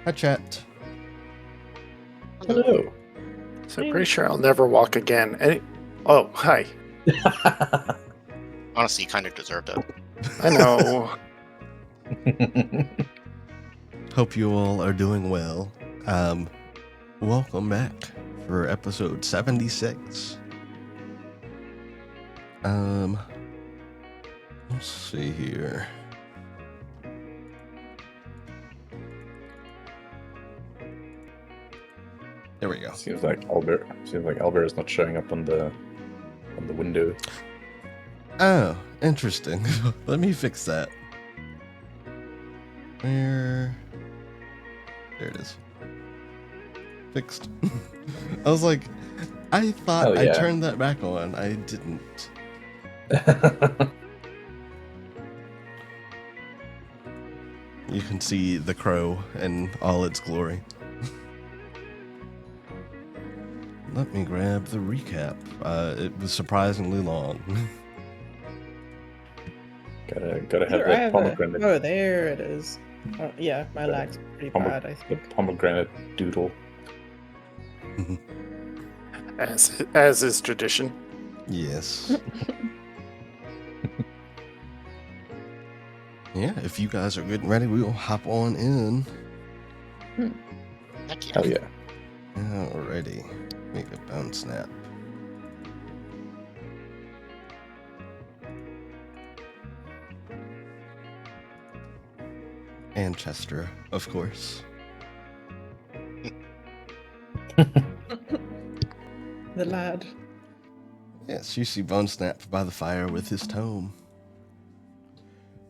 Hi, chat. Hello. So I'm pretty sure I'll never walk again. Oh, hi. Honestly, you kind of deserved it. I know. Hope you all are doing well. Welcome back for episode 76. Let's see here. There we go. Seems like Albert is not showing up on the window. Oh, interesting. Let me fix that. There it is. Fixed. I was like, I thought I turned that back on. I didn't. You can see the crow in all its glory. Let me grab the recap. It was surprisingly long. gotta have that pomegranate. Oh, there it is. Yeah, my lag's pretty bad, I think. The pomegranate doodle. As is tradition. Yes. Yeah, if you guys are good and ready, we'll hop on in. Heck yeah. Hell yeah. Alrighty. Make a bounce snap. And Chester, of course. The lad. Yes, you see Bone Snap by the fire with his tome.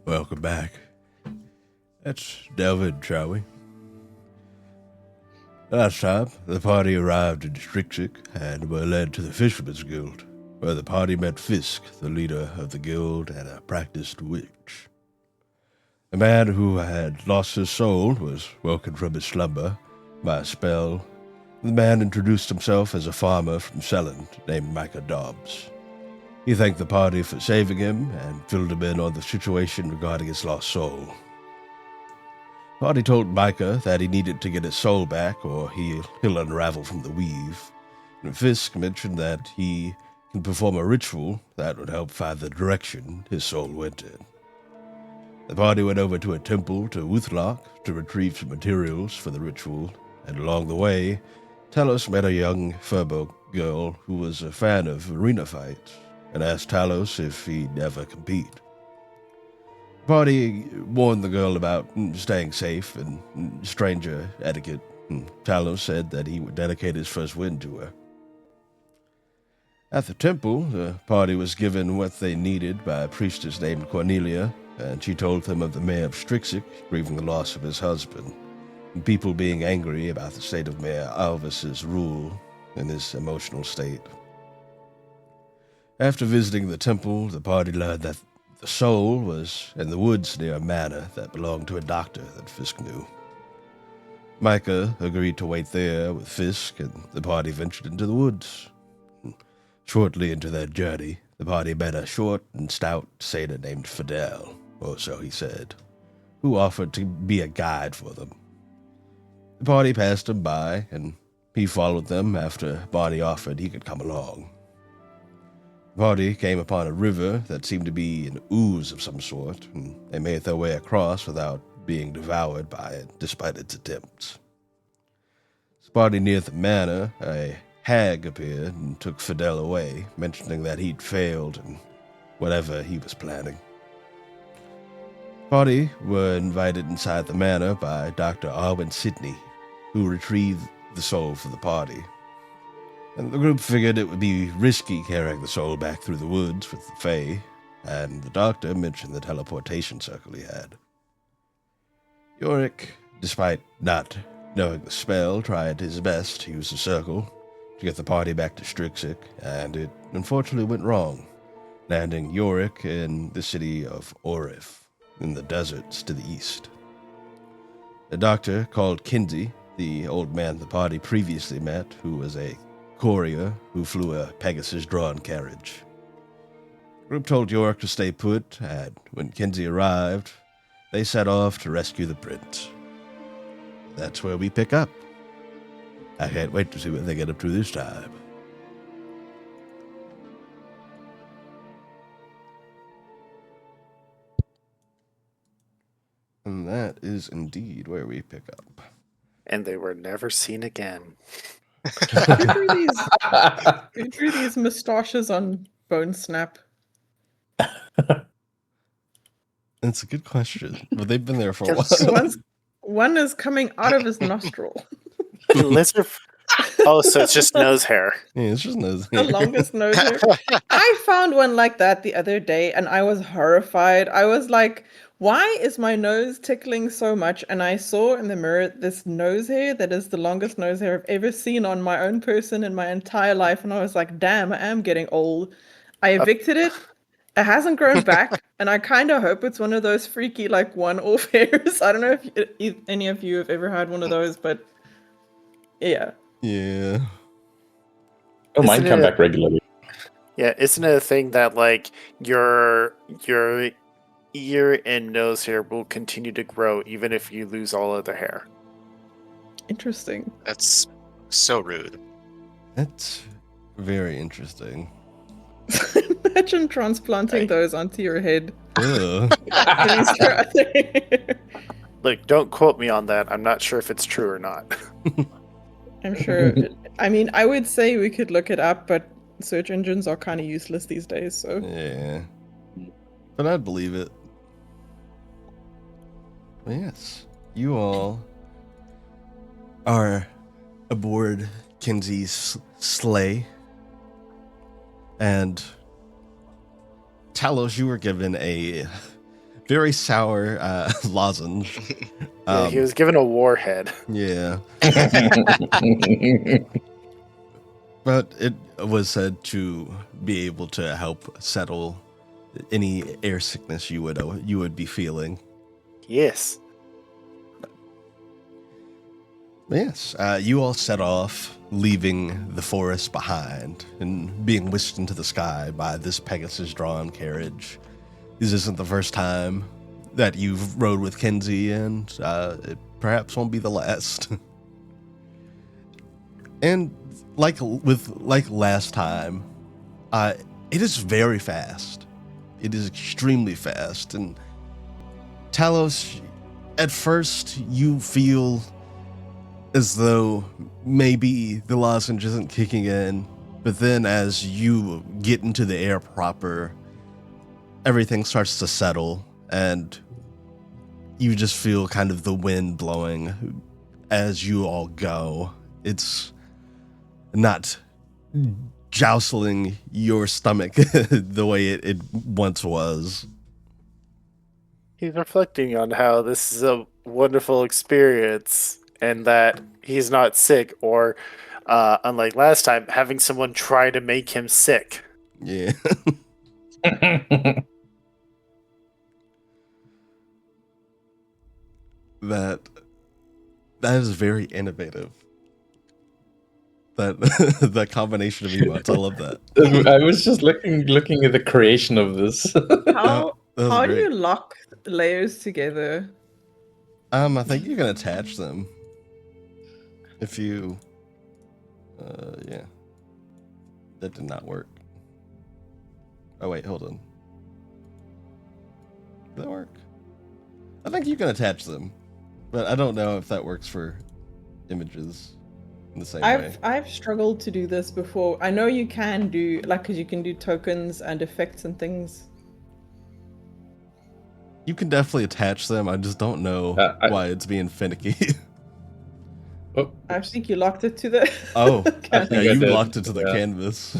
Welcome back. Let's delve in, shall we? Last time, the party arrived in Strixik and were led to the Fisherman's Guild, where the party met Fisk, the leader of the guild and a practiced witch. A man who had lost his soul was woken from his slumber by a spell. The man introduced himself as a farmer from Selland named Micah Dobbs. He thanked the party for saving him and filled him in on the situation regarding his lost soul. The party told Micah that he needed to get his soul back or he'll unravel from the weave. And Fisk mentioned that he can perform a ritual that would help find the direction his soul went in. The party went over to a temple to Wuthlock to retrieve some materials for the ritual, and along the way, Talos met a young Furbo girl who was a fan of arena fights and asked Talos if he'd ever compete. The party warned the girl about staying safe and stranger etiquette, and Talos said that he would dedicate his first win to her. At the temple, the party was given what they needed by a priestess named Cornelia, and she told them of the mayor of Strixik grieving the loss of his husband, and people being angry about the state of Mayor Alvis's rule and his emotional state. After visiting the temple, the party learned that the soul was in the woods near a manor that belonged to a doctor that Fisk knew. Micah agreed to wait there with Fisk, and the party ventured into the woods. Shortly into their journey, the party met a short and stout satyr named Fidel, or so he said, who offered to be a guide for them. The party passed him by, and he followed them after Barney offered he could come along. The party came upon a river that seemed to be an ooze of some sort, and they made their way across without being devoured by it, despite its attempts. As the party neared the manor, a hag appeared and took Fidel away, mentioning that he'd failed in whatever he was planning. The party were invited inside the manor by Dr. Arwen Sidney, who retrieved the soul for the party. And the group figured it would be risky carrying the soul back through the woods with the Fae, and the doctor mentioned the teleportation circle he had. Yorick, despite not knowing the spell, tried his best to use the circle to get the party back to Strixik, and it unfortunately went wrong, landing Yorick in the city of Orif, in the deserts to the east. The doctor called Kinsey, the old man the party previously met, who was a courier who flew a Pegasus-drawn carriage. The group told Yorick to stay put, and when Kinsey arrived, they set off to rescue the prince. that's where we pick up. I can't wait to see what they get up to this time. And that is indeed where we pick up. And they were never seen again. Who drew these moustaches on Bone Snap? That's a good question. But they've been there for a Yes. while. One is coming out of his nostril. Lizard. Oh, so it's just nose hair. Yeah, it's just nose. The longest nose hair. I found one like that the other day and I was horrified. I was like, why is my nose tickling so much? And I saw in the mirror this nose hair that is the longest nose hair I've ever seen on my own person in my entire life. And I was like, damn, I am getting old. I evicted it. It hasn't grown back. And I kind of hope it's one of those freaky, like, one-off hairs. I don't know if any of you have ever had one of those, but yeah. Yeah. Oh, mine Isn't come it- back regularly. Yeah, isn't it a thing that like your ear and nose hair will continue to grow even if you lose all of the hair? Interesting. That's so rude. That's very interesting. Imagine transplanting those onto your head. Ugh. Look, don't quote me on that. I'm not sure if it's true or not. I'm sure. I mean, I would say we could look it up, but search engines are kind of useless these days, so. Yeah. But I'd believe it. But yes, you all are aboard Kenzie's sleigh. And Talos, you were given a very sour lozenge. Yeah, he was given a warhead. Yeah. But it was said to be able to help settle any air sickness you would be feeling. Yes. Yes, you all set off, leaving the forest behind and being whisked into the sky by this Pegasus-drawn carriage. This isn't the first time that you've rode with Kenzie, and it perhaps won't be the last. And like last time, it is very fast. It is extremely fast. And Talos, at first you feel as though maybe the lozenge isn't kicking in, but then as you get into the air proper, everything starts to settle, and you just feel kind of the wind blowing as you all go. It's not jostling your stomach the way it once was. He's reflecting on how this is a wonderful experience and that he's not sick, or unlike last time, having someone try to make him sick. Yeah. That is very innovative. That combination of emotes, I love that. I was just looking at the creation of this. How That was how do great. you lock layers together? I think you can attach them. If you, yeah, that did not work. Oh wait, hold on. Did that work? I think you can attach them, but I don't know if that works for images in the same way. I've struggled to do this before. I know you can do, like, because you can do tokens and effects and things. You can definitely attach them. I just don't know why it's being finicky. Oh, I think you locked it to the. Oh, I yeah, think I you did. locked it to the Yeah. canvas.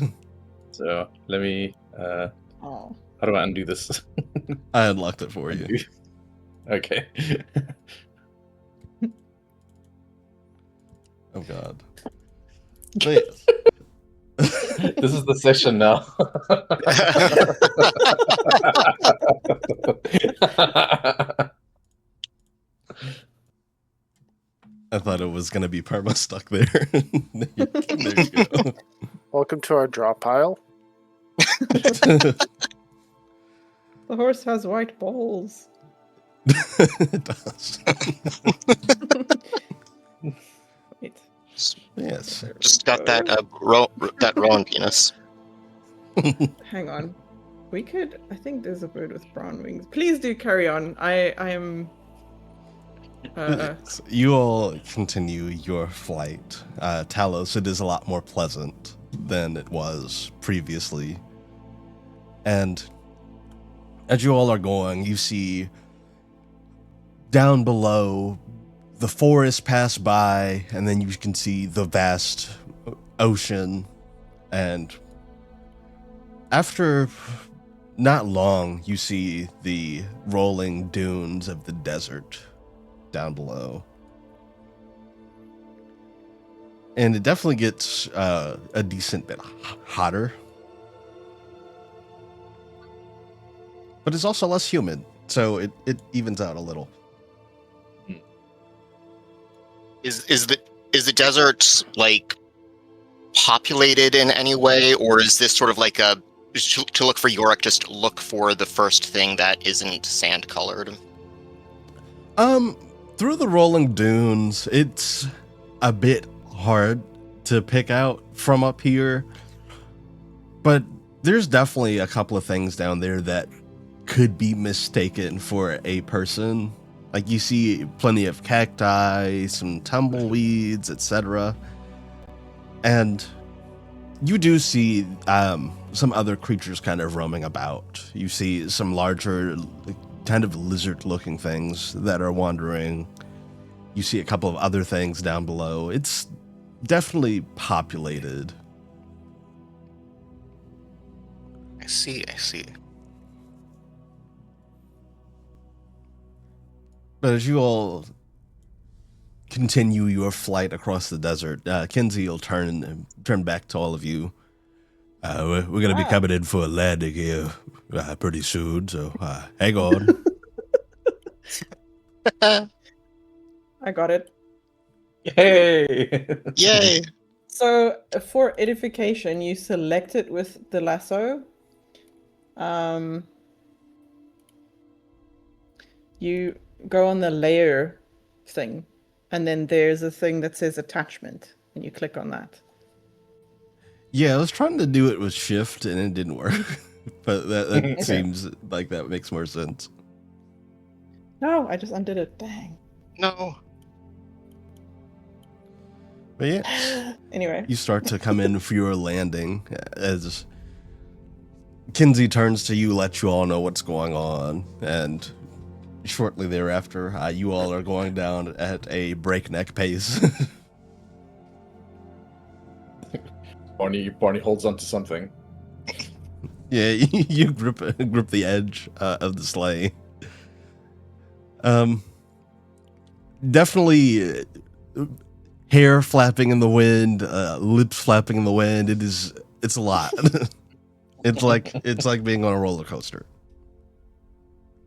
so let me. Oh. How do I undo this? I unlocked it for you. Okay. Oh god. Wait. This is the session now. I thought it was gonna be perma stuck there. There you go. Welcome to our drop pile. The horse has white balls. It does. Wait. Yes. Just got that that rolling penis. Hang on. We could. I think there's a bird with brown wings. Please do carry on. I am. You all continue your flight. Talos, it is a lot more pleasant than it was previously. And as you all are going, you see down below the forest pass by, and then you can see the vast ocean. And after not long, you see the rolling dunes of the desert down below. And it definitely gets a decent bit hotter. But it's also less humid, so it evens out a little. Is the desert like populated in any way, or is this sort of like a to look for Yorick? Just look for the first thing that isn't sand colored. Through the rolling dunes, it's a bit hard to pick out from up here, but there's definitely a couple of things down there that could be mistaken for a person. Like you see plenty of cacti, some tumbleweeds, etc. And you do see some other creatures kind of roaming about. You see some larger, kind of lizard-looking things that are wandering. You see a couple of other things down below. It's definitely populated. I see. But as you all continue your flight across the desert, Kinsey will turn back to all of you. We're going to be coming in for a landing here pretty soon, so hang on. I got it. Yay! Yay! So for edification, you select it with the lasso. You go on the layer thing, and then there's a thing that says attachment, and you click on that. Yeah, I was trying to do it with shift, and it didn't work. But that seems like that makes more sense. No, I just undid it. Dang. No. But yeah, Anyway. you start to come in for your landing as Kinsey turns to you, lets you all know what's going on, and shortly thereafter, you all are going down at a breakneck pace. Barney holds onto something. Yeah, you grip the edge of the sleigh. Definitely hair flapping in the wind, lips flapping in the wind. It's a lot. It's like being on a roller coaster.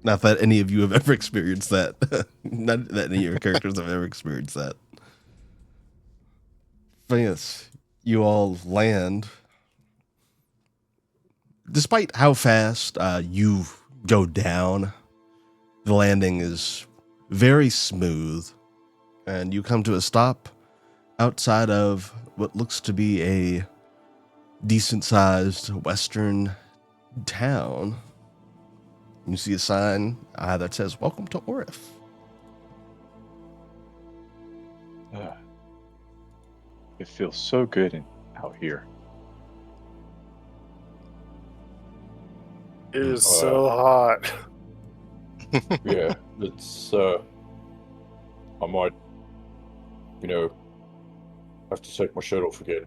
Not that any of you have ever experienced that. Not that any of your characters have ever experienced that. But yes, you all land. Despite how fast you go down, the landing is very smooth, and you come to a stop outside of what looks to be a decent-sized western town. You see a sign that says, "Welcome to Orif." It feels so good out here. It is so hot. Yeah, it's I might, have to take my shirt off again.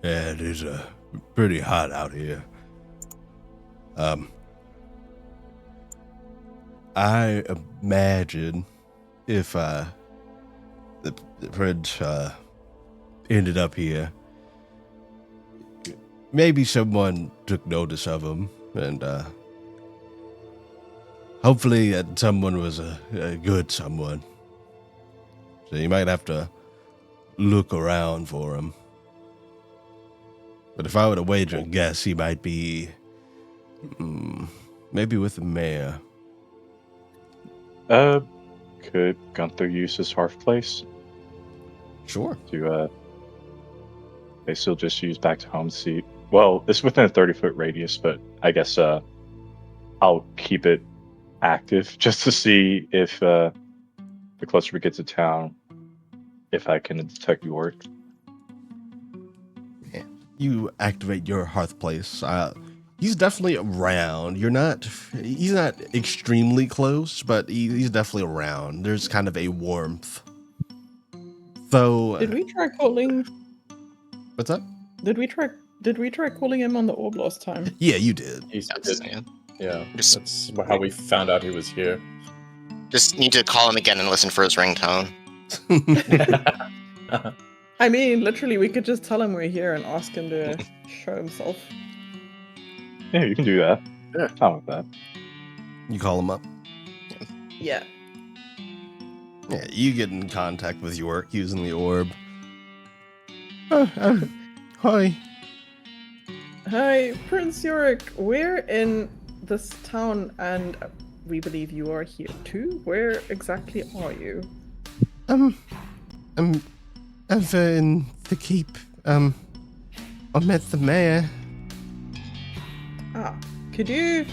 Yeah, it is pretty hot out here. I imagine if the prince ended up here, maybe someone took notice of him, and hopefully that someone was a good someone. So you might have to look around for him. But if I were to wager a guess, he might be maybe with the mayor. could Gunther use his hearth place Sure. to they still just use back to home seat? Well, it's within a 30-foot radius, but I guess I'll keep it active just to see if the closer we get to town, if I can detect York. Yeah. You activate your hearth place. He's definitely around. He's not extremely close, but he's definitely around. There's kind of a warmth. Though. Did we try calling? What's up? Did we try calling him on the orb last time? Yeah, you did. He's Yes, yeah. yeah. Just- That's how we found out he was here. Just need to call him again and listen for his ringtone. I mean, literally, we could just tell him we're here and ask him to show himself. Yeah, you can do that. Yeah. Fine with that. You call him up. Yeah. Yeah, you get in contact with York using the orb. Hi. Hi, Prince Yorick. We're in this town, and we believe you are here too. Where exactly are you? I'm over in the keep. I met the mayor. Ah, could you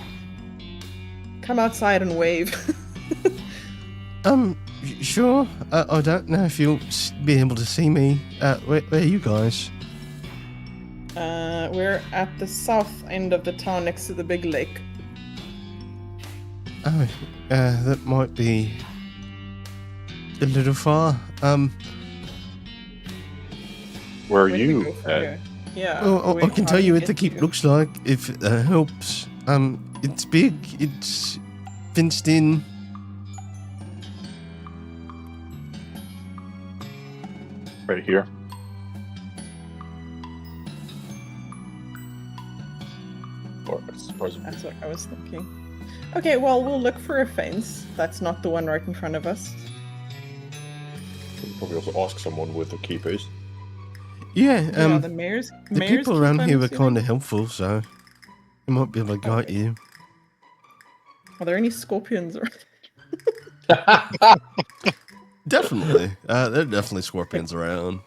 come outside and wave? Sure. I don't know if you'll be able to see me. Where are you guys? We're at the south end of the town next to the big lake. Oh, that might be a little far. Where are Where do we you go from at? here? Yeah. Well, I can how tell do you we what the get keep to you? looks like, if it helps. It's big, it's fenced in. Right here. Or supposedly. That's what I was thinking. Okay, well, we'll look for a fence. That's not the one right in front of us. We could probably also ask someone with the keepers. Yeah, Yeah, the mayor's. the people around here were kind of helpful, so they might be able to guide you. Are there any scorpions? Definitely. There are definitely scorpions around.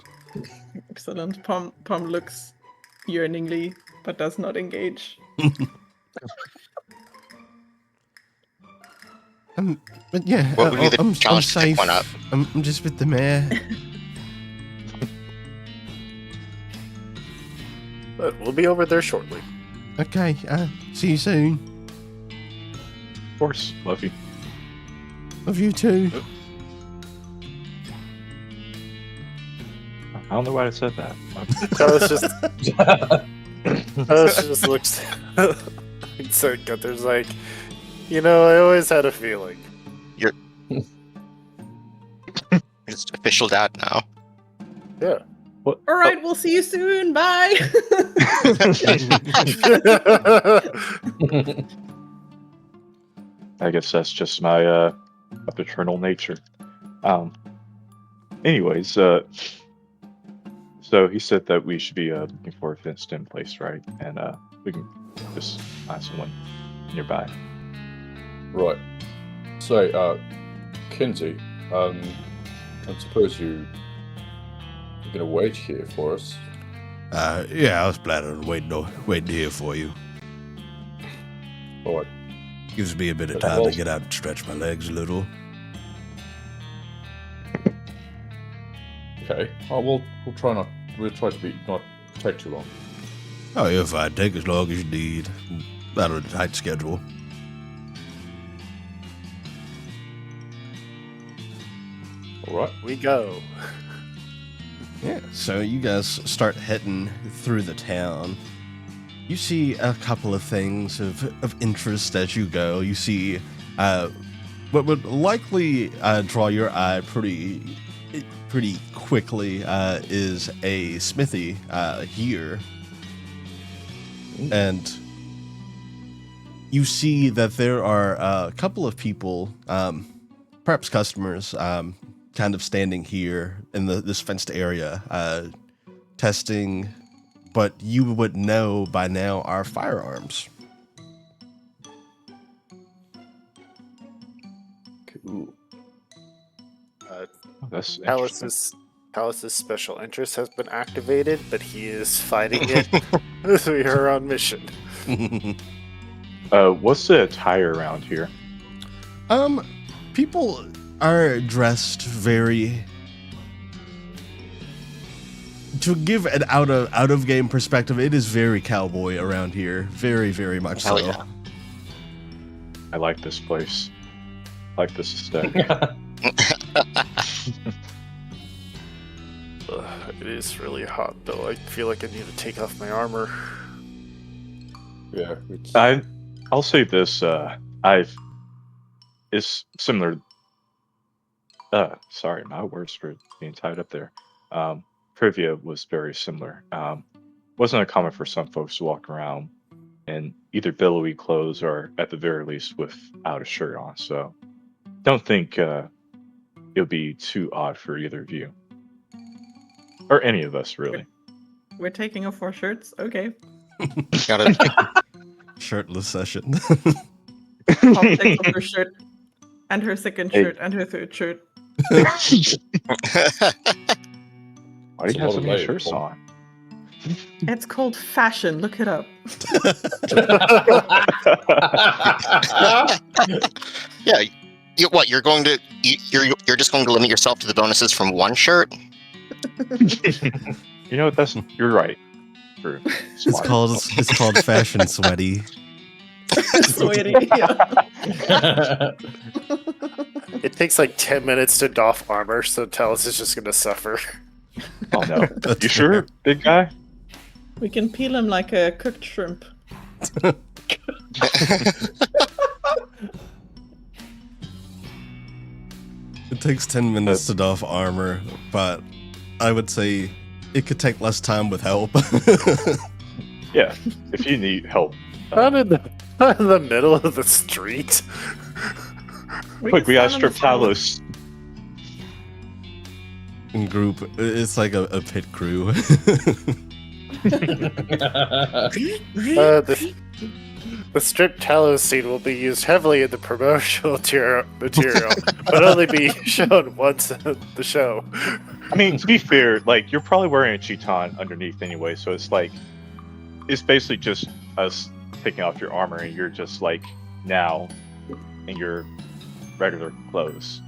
Excellent. Pom looks yearningly, but does not engage. But yeah, What would be the I'm challenge to pick safe. one up? I'm just with the mayor. But we'll be over there shortly. Okay, see you soon. Of course. Love you. Love you too. I don't know why I said that. Alice just looks. So Gunther's like, I always had a feeling. Just official dad now. Yeah. What? All right, we'll see you soon. Bye. I guess that's just my paternal nature. Anyways, so he said that we should be looking for a fenced-in place, right? And we can just find someone nearby. Right. So, Kinsey, I suppose you're gonna wait here for us. Yeah, I was planning on waiting here for you. Alright. Gives me a bit of But time to well- get out and stretch my legs a little. Okay. We'll try not. We'll try to not take too long. Oh, you're fine. Take as long as you need. Not on a tight schedule. All right. We go. Yeah, so you guys start heading through the town. You see a couple of things of interest as you go. You see what would likely draw your eye pretty quickly is a smithy here. And you see that there are a couple of people, perhaps customers, kind of standing here in this fenced area, testing what you would know by now are firearms. Cool. Oh, that's interesting. Palace's special interest has been activated, but he is fighting it as we are on mission. What's the attire around here? People are dressed very. To give an out of game perspective, it is very cowboy around here. Very, very much Hell so. yeah. I like this place. I like this aesthetic. It is really hot, though. I feel like I need to take off my armor. Yeah. I'll say this. It's similar. Sorry, my words for being tied up there. Trivia was very similar. Wasn't uncommon for some folks to walk around in either billowy clothes or, at the very least, without a shirt on. So, don't think it would be too odd for either of you, or any of us, really. We're taking off our shirts. Okay. Gotta Shirtless session. Pop takes off her shirt, and her second Hey. shirt, and her third shirt. Why do you have so many shirts on? It's called fashion. Look it up. Yeah. You're going to you're just going to limit yourself to the bonuses from one shirt? You know what? You're right. True. It's called fashion sweaty. Sweaty. Yeah. It takes like 10 minutes to doff armor, so Talus is just going to suffer. Oh no! You sure, big guy? We can peel him like a cooked shrimp. It takes 10 minutes to doff armor, but I would say it could take less time with help. Yeah. If you need help, Not in the middle of the street. quick, we gotta stand on strip the sidewalk. Talos. In group, it's like a pit crew. The strip Talos scene will be used heavily in the promotional material, but only be shown once in the show. I mean, to be fair, like you're probably wearing a chiton underneath anyway, so it's like it's basically just us taking off your armor, and you're just like now in your regular clothes,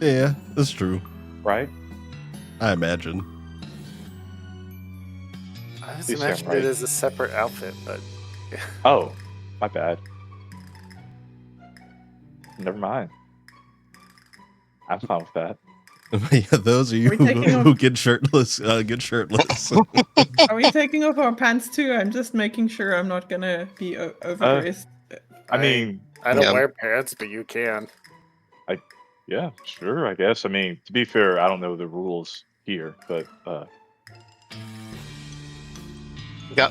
Yeah, that's true. right? I imagine. I just You sound imagined right. it as a separate outfit, but Oh, my bad. Never mind. I'm fine with that. Yeah, those of you Are we taking who off- get shirtless, get shirtless. Are we taking off our pants too? I'm just making sure I'm not gonna be overdressed. I mean, I don't Yeah. wear pants, but you can. yeah, sure, I guess. I mean, to be fair, I don't know the rules here, but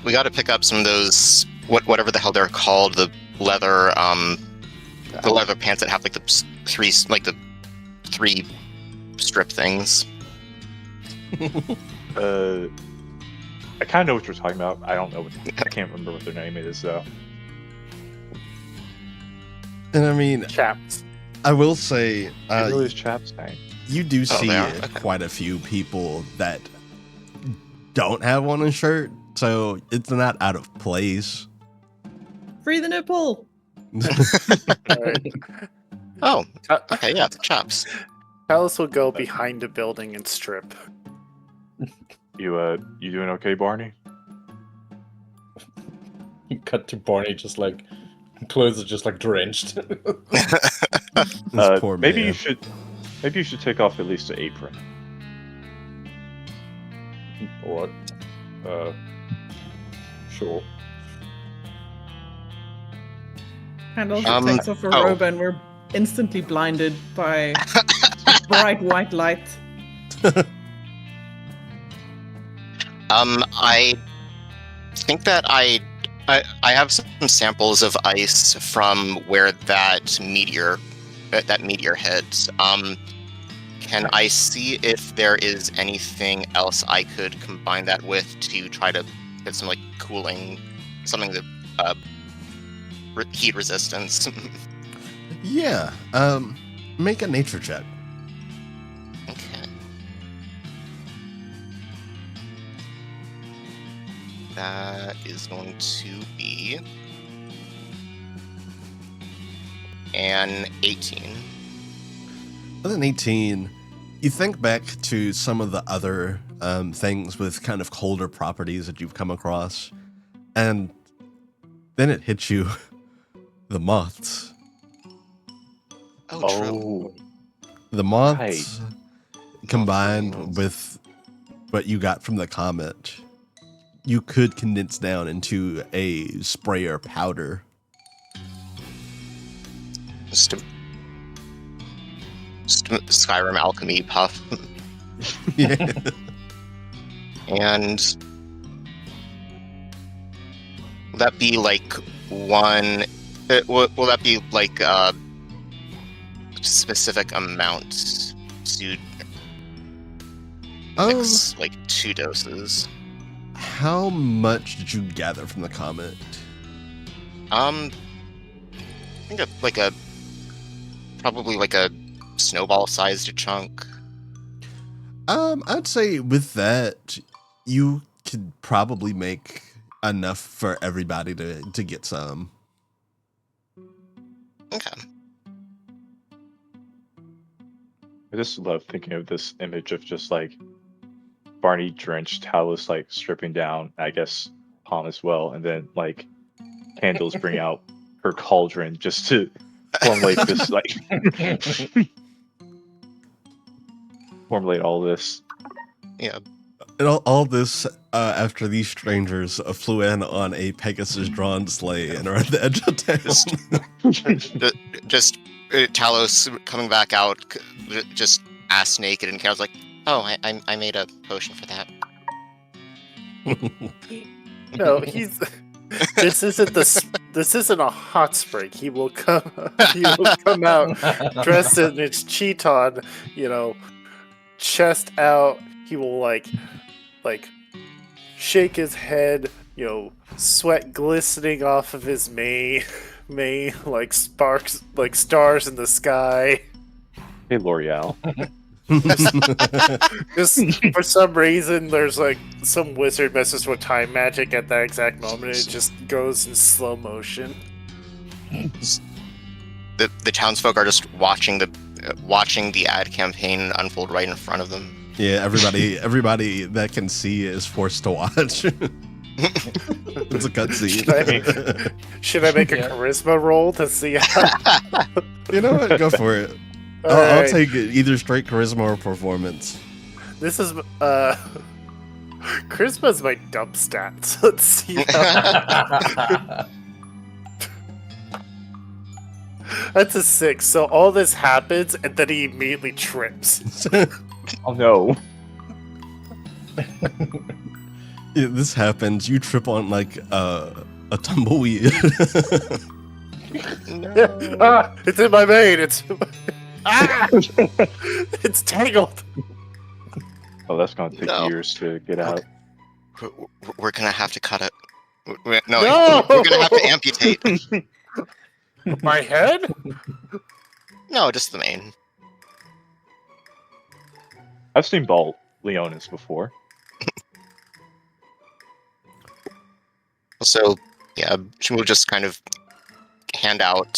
We got to pick up some of those whatever the hell they're called, the leather pants that have like the three strip things. I kind of know what you're talking about. I don't know. I can't remember what their name is though. And I mean, Chaps. I will say, What really is Chap's name? you do see they are? Okay. quite a few people that don't have on a shirt, so it's not out of place. Free the nipple. Alright. Oh, okay, yeah, the chops. Talos will go behind a building and strip. You doing okay, Barney? Cut to Barney, just like clothes are just like drenched. This poor Maybe man. you should take off at least the apron. Or sure. And also Um, takes off a oh. robe, and we're instantly blinded by bright white light. I think that I have some samples of ice from where that meteor hit. Can I see if there is anything else I could combine that with to try to get some like cooling, something that heat resistance? Yeah. Make a nature check. That is going to be an 18. With an 18, you think back to some of the other things with kind of colder properties that you've come across, and then it hits you. The moths. Oh, true. The moths combined with what you got from the comet, you could condense down into a spray or powder. Skyrim alchemy puff. Yeah. And will that be like one? Will that be like a specific amount to mix, like 2 doses? How much did you gather from the comet? I think probably like a snowball-sized chunk. I'd say with that, you could probably make enough for everybody to get some. Okay. I just love thinking of this image of just like Barney drenched, Talos like stripping down, I guess Palm as well, and then like Candles bring out her cauldron just to formulate this like formulate all this. Yeah. And all this after these strangers flew in on a Pegasus-drawn sleigh and are at the edge of town. Just Talos coming back out, just ass naked, and Carol's like, "Oh, I made a potion for that." No, he's. This isn't a hot spring. He will come out dressed in his chiton, chest out. He will like shake his head, sweat glistening off of his mane like sparks, like stars in the sky. Hey, L'Oreal. Just for some reason, there's like some wizard messes with time magic at that exact moment. It just goes in slow motion. The townsfolk are just watching the ad campaign unfold right in front of them. Yeah, everybody that can see is forced to watch. It's a cutscene. Should I make a charisma roll to see how? You know what? Go for it. I'll take it. Either straight charisma or performance. This is charisma's my dump stats. Let's see. That's a 6. So all this happens, and then he immediately trips. Oh no. Yeah, this happens. You trip on like a tumbleweed. No. It's in my vein. It's tangled. Oh, that's gonna take years to get out. We're gonna have to cut it. We're gonna have to amputate. My head? No, just the mane. I've seen bald Leonis before. So, yeah, we'll just kind of hand out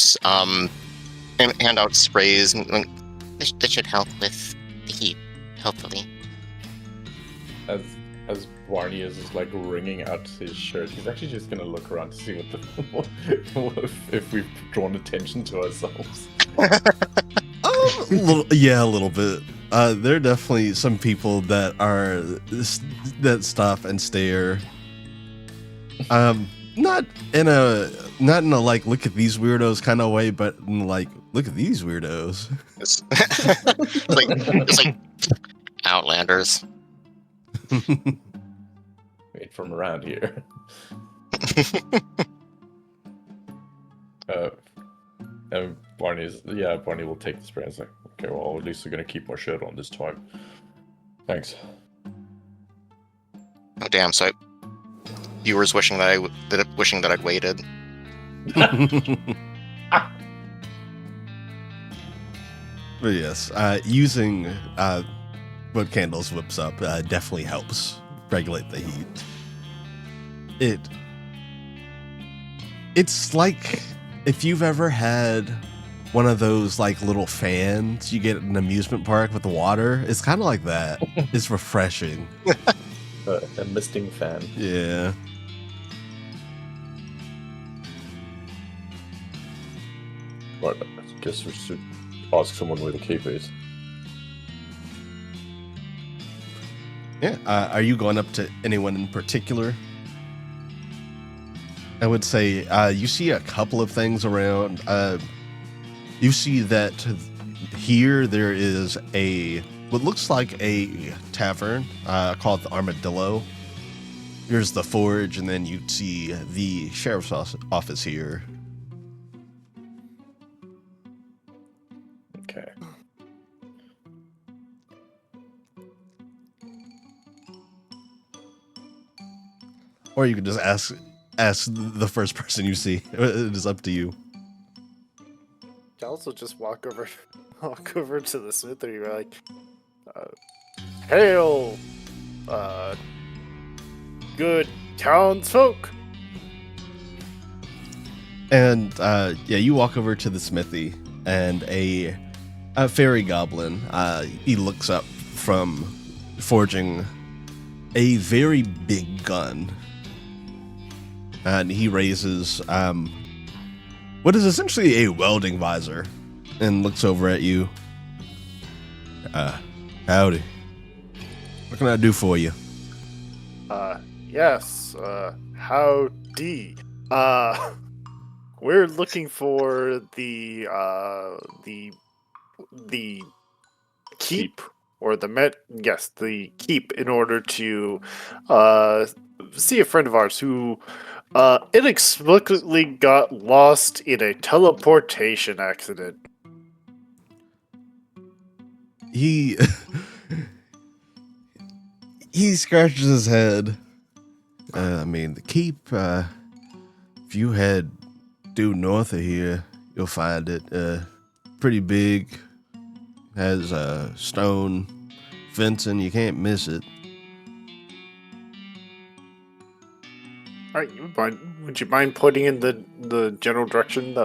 sprays, and this should help with the heat, hopefully. As Barney is just like wringing out his shirt, he's actually just gonna look around to see if we've drawn attention to ourselves. A little bit. There are definitely some people that stop and stare. Not in a like look at these weirdos kind of way, but in like look at these weirdos. It's like Outlanders. Wait, from around here. And Barney will take the spray. It's like, okay, well, at least we're gonna keep our shirt on this time. Thanks. Oh damn! So viewers wishing that I'd waited. But yes, using what Candles whips up definitely helps regulate the heat. It's like if you've ever had one of those like little fans you get at an amusement park with the water. It's kind of like that. It's refreshing. A misting fan. Yeah. Right, I guess we should ask someone where the keep is. Yeah. Are you going up to anyone in particular? I would say you see a couple of things around. You see that here there is what looks like a tavern called the Armadillo. Here's the forge, and then you see the sheriff's office here. Okay. Or you could just ask the first person you see. It is up to you. You also just walk over to the smithy. You're like, "Hail, good townsfolk." And yeah, you walk over to the smithy, and a fairy goblin. He looks up from forging a very big gun, and he raises what is essentially a welding visor, and looks over at you. Howdy. What can I do for you? Yes, howdy. We're looking for the keep or the keep in order to see a friend of ours who inexplicably got lost in a teleportation accident. He he scratches his head. I mean, the keep. If you head due north of here, you'll find it pretty big. Has stone fencing. You can't miss it. All right, would you mind pointing in the general direction?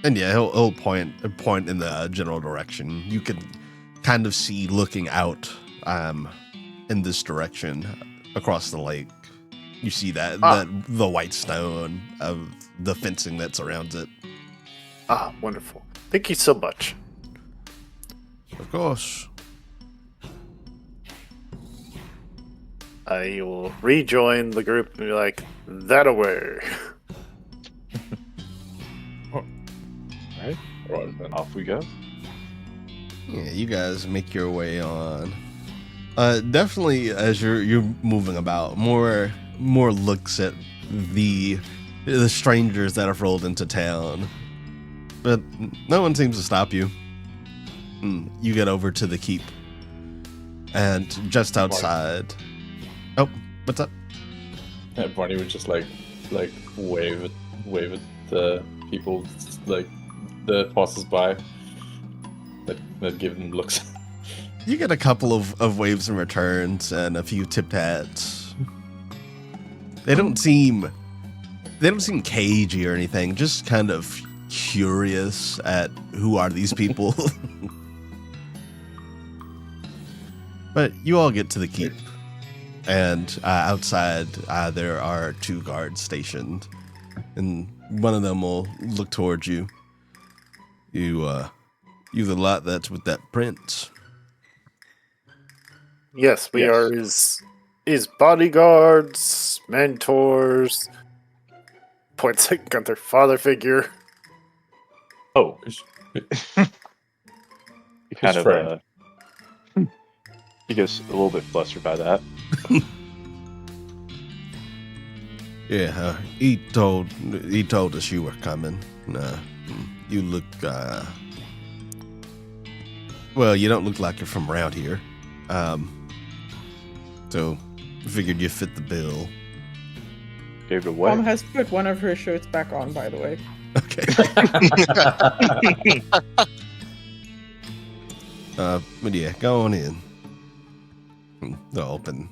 And yeah, he'll point in the general direction. You can kind of see looking out in this direction across the lake. You see that the white stone of the fencing that surrounds it. Ah, wonderful. Thank you so much. Of course. I will rejoin the group and be like, that-a-way. Right? Right then. Off we go. Yeah, you guys make your way on. Definitely, as you're moving about, more looks at the strangers that have rolled into town, but no one seems to stop you. You get over to the keep, and just outside. Oh, what's up? Yeah, Barney would just like wave at the people, like the passers-by that give them looks. You get a couple of waves and returns and a few tipped hats. They don't seem cagey or anything, just kind of curious at who are these people. But you all get to the keep, and outside there are 2 guards stationed, and one of them will look towards you. You the lot that's with that prince. Yes, we Yes. are his bodyguards, mentors. Points at Gunther, father figure. Oh, His kind of friend. he gets a little bit flustered by that. Yeah, he told us you were coming. You look well, you don't look like you're from around here. So figured you fit the bill. Gave it away. Mom has put one of her shirts back on, by the way. Okay. But yeah, go on in. They'll open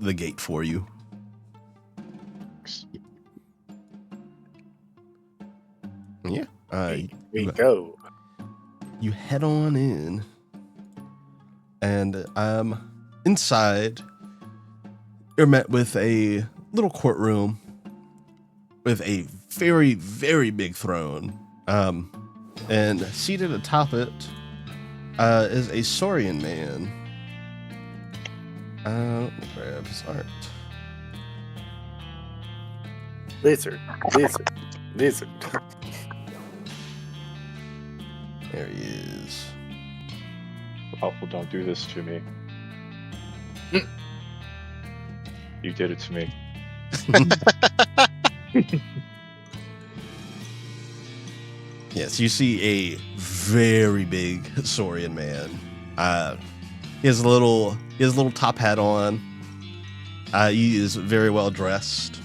the gate for you. folks. Yeah. We go. You head on in, and inside, you're met with a little courtroom with a very, very big throne. And seated atop it is a Saurian man. Let me grab his art. Lizard. There he is. Awful, don't do this to me. You did it to me. Yes, you see a very big Saurian man. He has a little top hat on. He is very well dressed,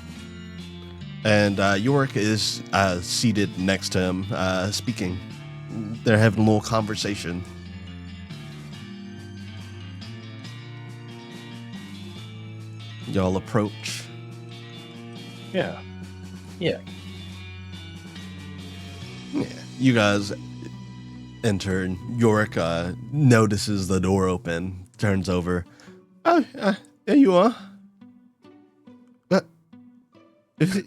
and Yorick is seated next to him, speaking. They're having a little conversation. Y'all approach. Yeah. Yeah, you guys enter, and Yorick notices the door open, turns over. Oh, there you are. But it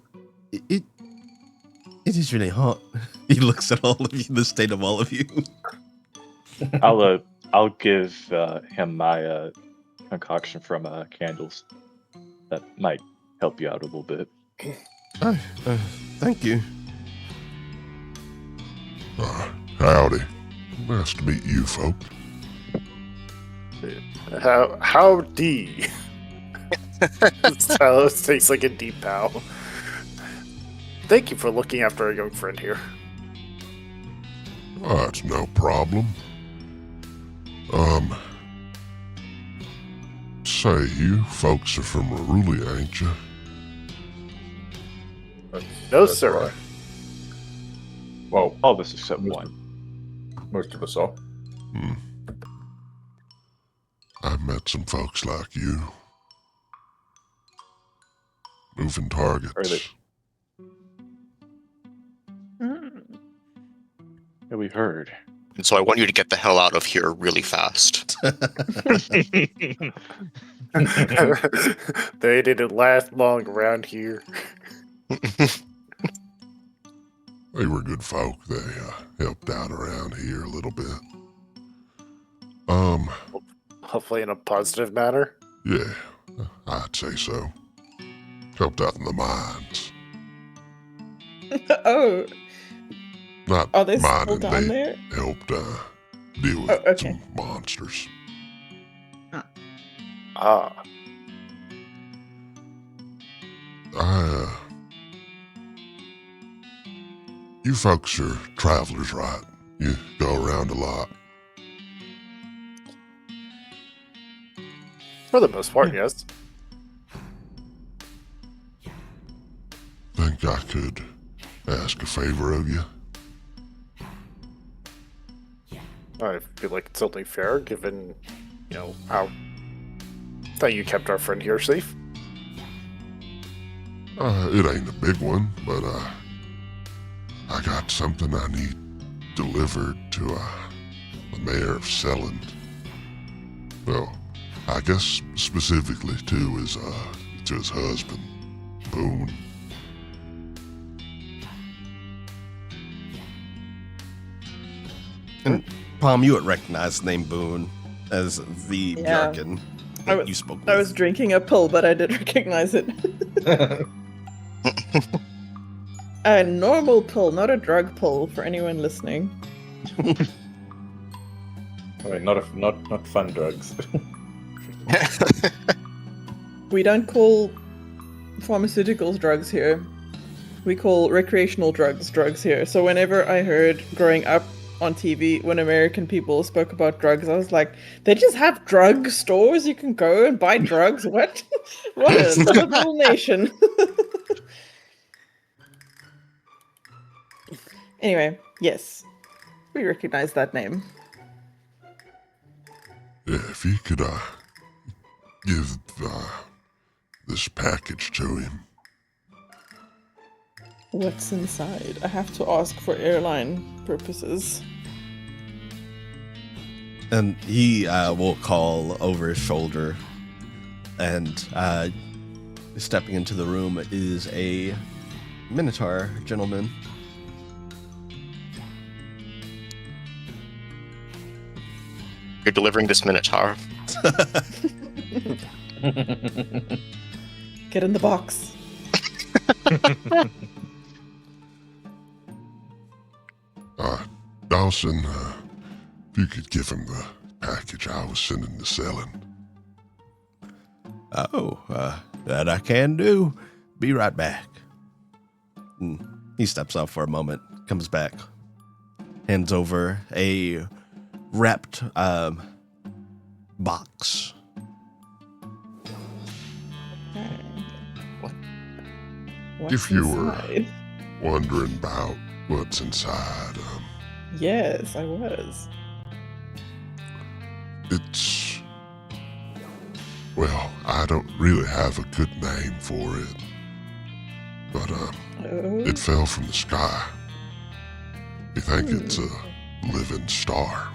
is really hot. He looks at all of you, the state of all of you. I'll give him my concoction from candles. That might help you out a little bit. Thank you. Howdy. Nice to meet you, folk. Howdy. Talos takes like a deep bow. Thank you for looking after our young friend here. Oh, it's no problem. Say, you folks are from Maruli, ain't you? No, That's sir. right. Well, All of us except one. most of us are. I've met some folks like you. Moving targets. Are they? Yeah, we heard. And so I want you to get the hell out of here really fast. They didn't last long around here. They were good folk. They helped out around here a little bit. Hopefully in a positive manner. Yeah, I'd say so. Helped out in the mines. Oh, Not are they still mining, down they there? helped deal with Oh, okay. some monsters. Ah, You folks are travelers, right? You go around a lot. for the most part, yes. Think I could ask a favor of you? I feel like it's only fair, given, how that you kept our friend here safe. It ain't a big one, but I got something I need delivered to the mayor of Selland. Well, I guess specifically to his husband, Boone. And Palm, you would recognize the name Boone as the Yeah. Bjarkin I that was- you spoke with. I was drinking a pill, but I did recognize it. A normal pill, not a drug pill, for anyone listening. I mean, not fun drugs. We don't call pharmaceuticals drugs here. We call recreational drugs here. So whenever I heard growing up on TV when American people spoke about drugs, I was like, they just have drug stores you can go and buy drugs? What? What a liberal nation. Anyway, yes. We recognize that name. Yeah, if you could give this package to him, What's inside? I have to ask for airline purposes. And he will call over his shoulder, and stepping into the room is a Minotaur gentleman. You're delivering this Minotaur. Get in the box. Dawson, if you could give him the package I was sending to Selin. Oh, that I can do. Be right back. And he steps off for a moment, comes back, hands over a wrapped box. What's If you were inside? wondering about what's inside, Yes, I was. it's... Well, I don't really have a good name for it. But, Oh. it fell from the sky. We think it's a living star.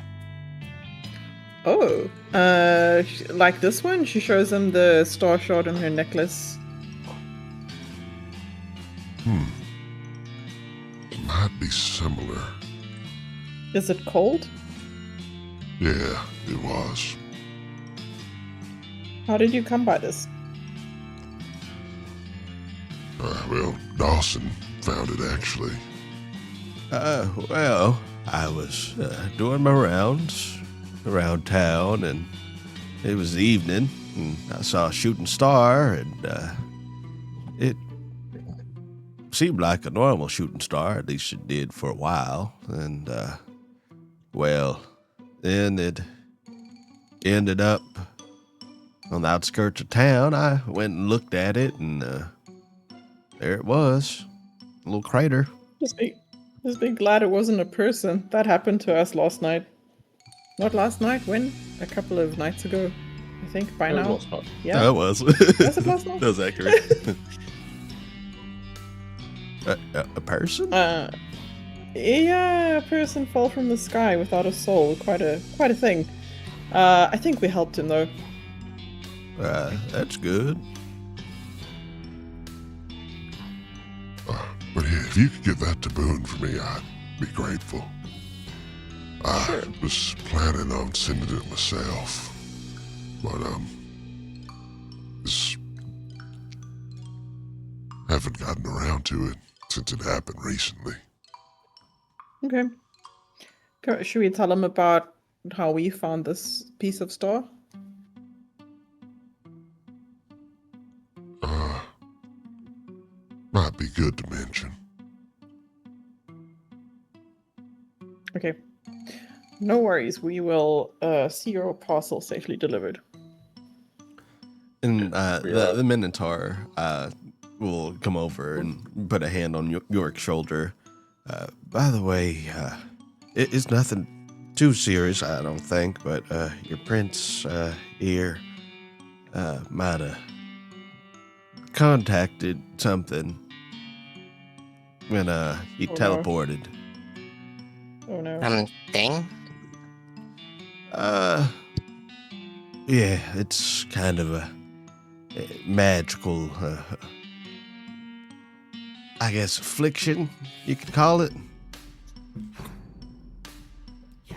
Oh. Like this one? She shows him the star shard on her necklace. It might be similar. Is it cold? Yeah, it was. How did you come by this? Well, Dawson found it actually. Well, I was doing my rounds around town, and it was the evening, and I saw a shooting star, and it seemed like a normal shooting star, at least it did for a while, and, well, then it ended up on the outskirts of town. I went and looked at it, and there it was, a little crater. Just be glad it wasn't a person. That happened to us last night. Not last night, when? A couple of nights ago, I think, by now. Last night. Yeah. That was. Was it last night? That was accurate. A person? Yeah, a person fell from the sky without a soul. Quite a thing. I think we helped him though. That's good. But yeah, if you could get that to Boone for me, I'd be grateful. I was planning on sending it myself, but just haven't gotten around to it since it happened recently. Okay. Should we tell him about how we found this piece of star? Might be good to mention. Okay. No worries. We will see your parcel safely delivered. And the Minotaur will come over and put a hand on York's shoulder. By the way, it's nothing too serious, I don't think, but your prince here might have contacted something when he teleported. Oh no. Thing? Yeah, it's kind of a magical, I guess, affliction, you could call it.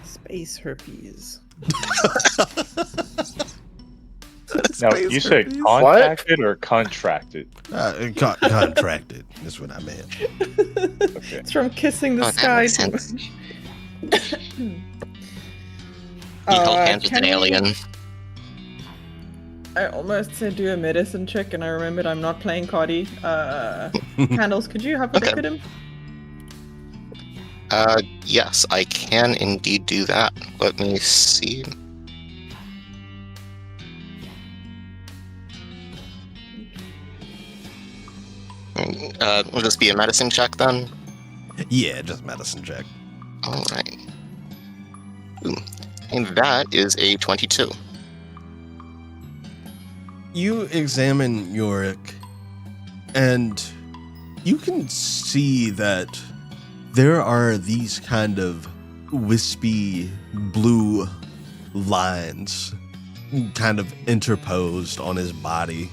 Space herpes. Now, you said contacted or contracted? Contracted, that's what I meant. Okay. It's from kissing the Oh, that sky. makes sense. He held hands with an alien. I almost said do a medicine check, and I remembered I'm not playing Cardi. Candles, could you have a look at him? Yes, I can indeed do that. Let me see. Will this be a medicine check then? Yeah, just medicine check. All right. Ooh. And that is a 22. You examine Yorick, and you can see that there are these kind of wispy blue lines kind of interposed on his body.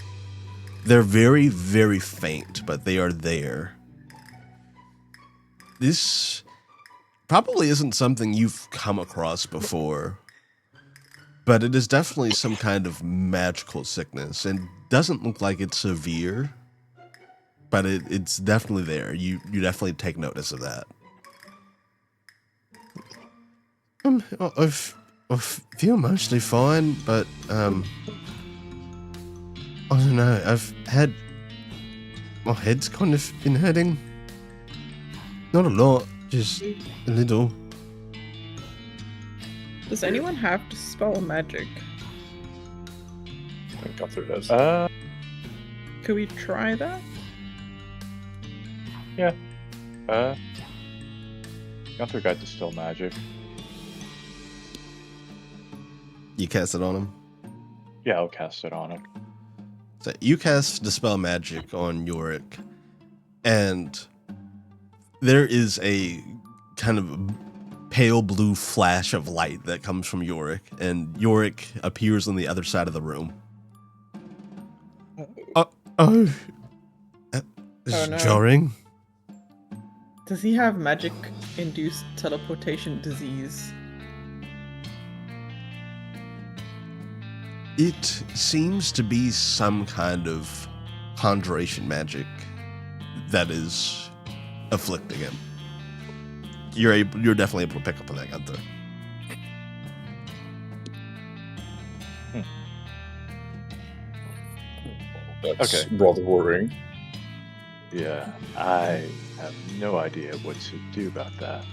They're very, very faint, but they are there. This probably isn't something you've come across before, but it is definitely some kind of magical sickness, and doesn't look like it's severe, but it's definitely there. You definitely take notice of that. I feel mostly fine, but I don't know. My head's kind of been hurting. Not a lot, just a little. Does anyone have to spell magic? I think Gunther does. Could we try that? Yeah. Gunther got Distill Magic. You cast it on him? Yeah, I'll cast it on him. So you cast Dispel Magic on Yorick, and there is a kind of pale blue flash of light that comes from Yorick, and Yorick appears on the other side of the room. This is no. jarring. Does he have magic-induced teleportation disease? It seems to be some kind of conjuration magic that is afflicting him. You're definitely able to pick up on that, Gunther. That's Okay. rather worrying. Yeah, I have no idea what to do about that.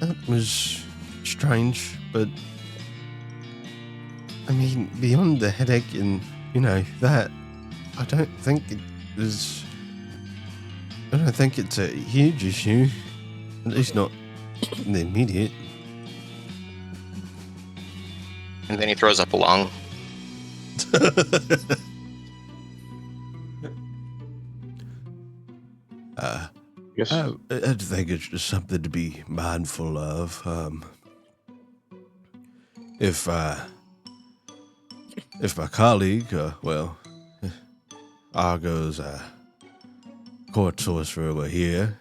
That was strange, but I mean, beyond the headache and, that, I don't think it's a huge issue. At least not in the immediate. And then he throws up a lung. Yes. I think it's just something to be mindful of. If my colleague, Argo's court sorcerer were here,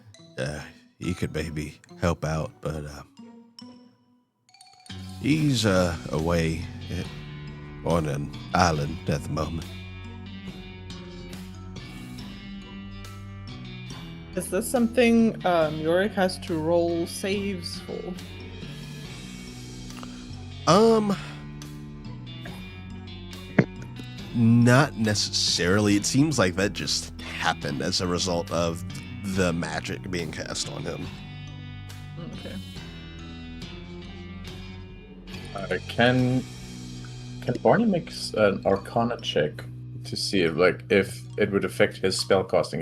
he could maybe help out, but he's away on an island at the moment. Is this something Yorick has to roll saves for? Not necessarily. It seems like that just happened as a result of the magic being cast on him. Okay. Can Barney make an Arcana check to see if it would affect his spell casting?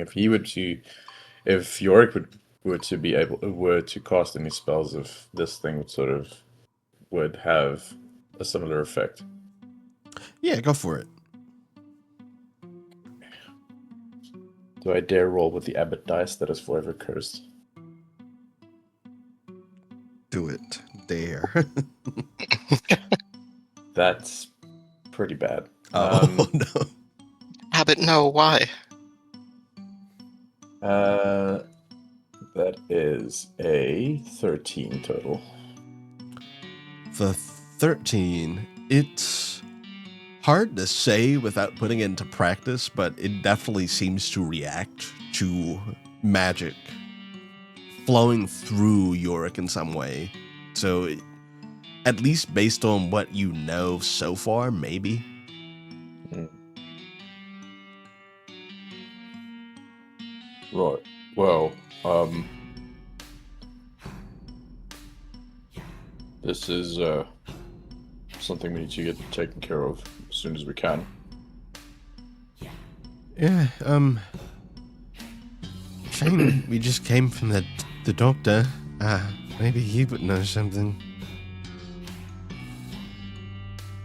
If Yorick were to cast any spells, if this thing would have a similar effect. Yeah, go for it. Do I dare roll with the abbot dice that is forever cursed? Do it. Dare. That's pretty bad. Oh, no. Abbott, no, why? That is a 13 total. The 13, it's hard to say without putting it into practice, but it definitely seems to react to magic flowing through Yorick in some way. So, at least based on what you know so far, maybe. Right. Well, this is something we need to get taken care of as soon as we can. Yeah, shame we just came from the doctor. Maybe he would know something.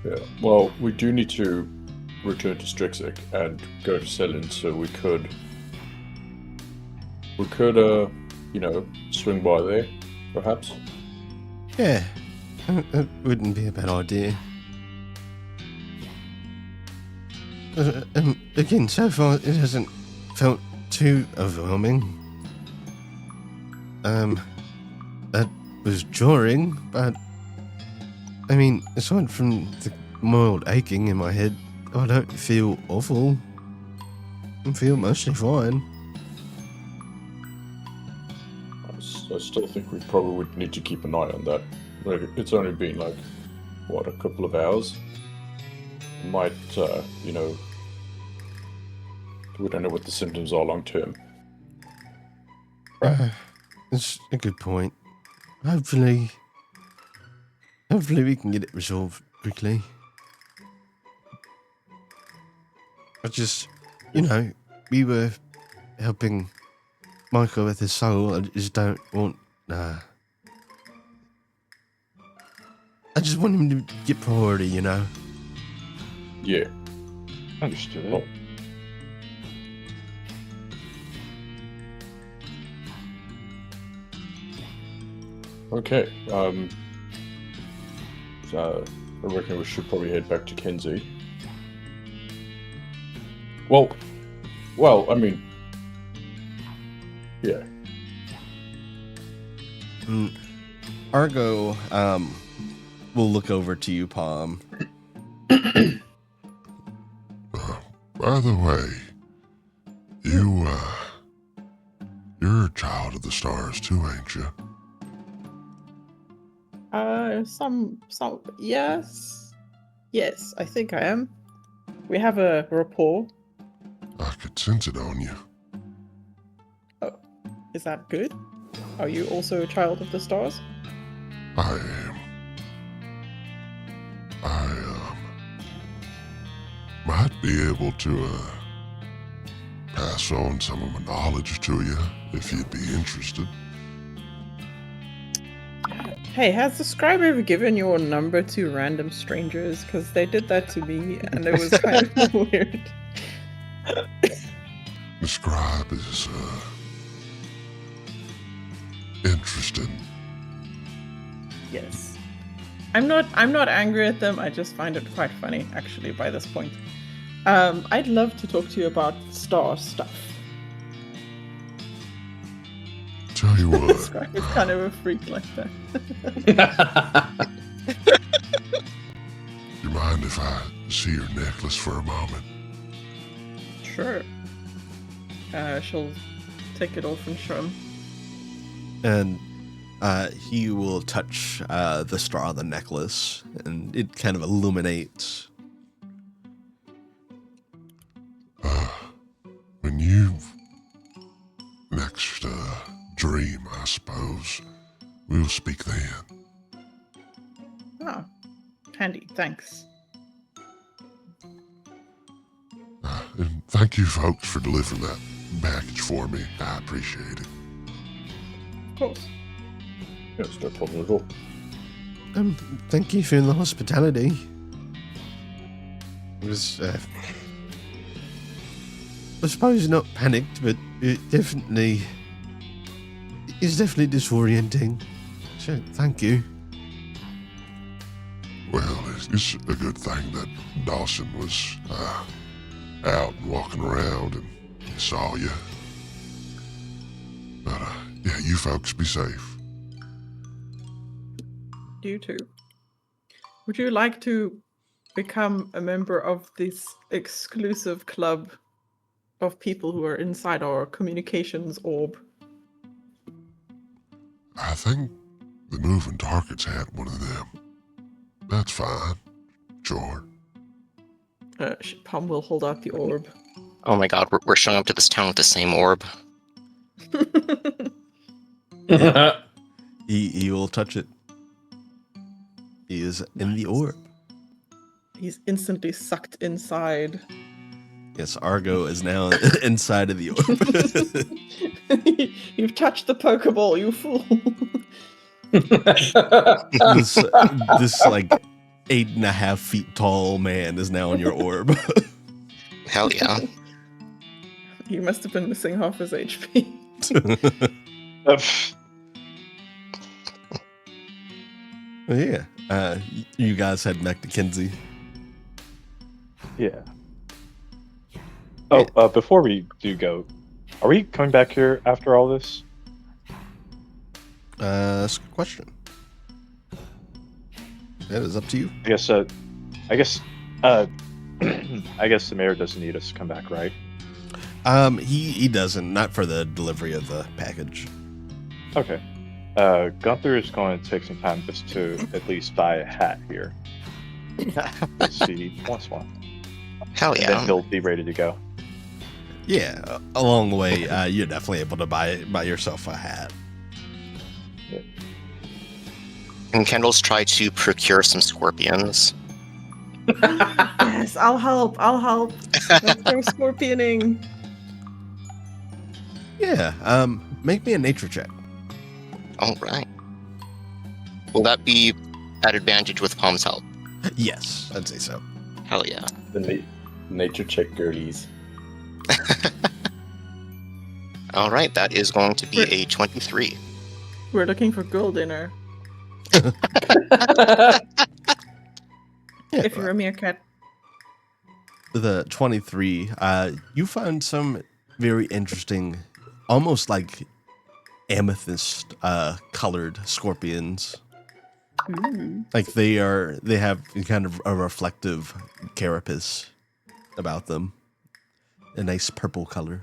Yeah. Well, we do need to return to Strixik and go to Selin, so we could, swing by there, perhaps. Yeah, that wouldn't be a bad idea. Again, so far it hasn't felt too overwhelming. That was jarring, but I mean, aside from the mild aching in my head, I don't feel awful. I feel mostly fine. I still think we probably would need to keep an eye on that. Like, it's only been a couple of hours. Might, we don't know what the symptoms are long term. That's a good point. Hopefully we can get it resolved quickly. I just, we were helping Michael with his soul. I just don't want, I just want him to get priority, Yeah. Understood. Well, okay. I reckon we should probably head back to Kenzie. Well, I mean, yeah. Argo, will look over to you, Palm. By the way, you're a child of the stars too, ain't you? Yes, I think I am. We have a rapport. I could sense it on you. Oh, is that good? Are you also a child of the stars? I am. I might be able to pass on some of my knowledge to you if you'd be interested. Hey, has the scribe ever given your number to random strangers? Because they did that to me, and it was kind of weird. The scribe is interesting. Yes. I'm not angry at them. I just find it quite funny, actually, by this point. I'd love to talk to you about star stuff. Tell you what. Scribe is kind of a freak like that. You mind if I see your necklace for a moment? Sure. She'll take it off and show him. And he will touch the star on the necklace, and it kind of illuminates. When you next dream, I suppose, we'll speak then. Oh, handy, thanks. And thank you, folks, for delivering that package for me. I appreciate it. Of course. Yeah, it's no problem at all. Thank you for the hospitality. It was, I suppose not panicked, but it's definitely disorienting. So, thank you. Well, it's a good thing that Dawson was out and walking around and saw you. But, yeah, you folks be safe. You too. Would you like to become a member of this exclusive club of people who are inside our communications orb? I think the moving targets had one of them. That's fine. Sure. Palm will hold out the orb. Oh my god, we're showing up to this town with the same orb. He will touch it. He is in the orb. He's instantly sucked inside. Yes, Argo is now inside of the orb. You've touched the Pokeball, you fool. this like 8.5 feet tall man is now in your orb. Hell yeah. You must have been missing half his HP. Yeah. You guys head back to Kinsey. Yeah. Oh, before we do go, are we coming back here after all this? That's a good question. That is up to you. I guess. I guess the mayor doesn't need us to come back, right? He doesn't. Not for the delivery of the package. Okay. Gunther is going to take some time just to at least buy a hat here. Let's see, he wants one. Hell And yeah. then he'll be ready to go. Yeah. Along the way, you're definitely able to buy yourself a hat. And Kendall's try to procure some scorpions. Yes, I'll help. Let's go scorpioning. Yeah. Make me a nature check. All right. Will that be at advantage with Palm's help? Yes, I'd say so. Hell yeah. The nature check girlies. All right, that is going to be a 23. We're looking for girl dinner. If you're a meerkat. The 23, you find some very interesting, almost like amethyst colored scorpions. Ooh. Like they have kind of a reflective carapace about them. A nice purple color.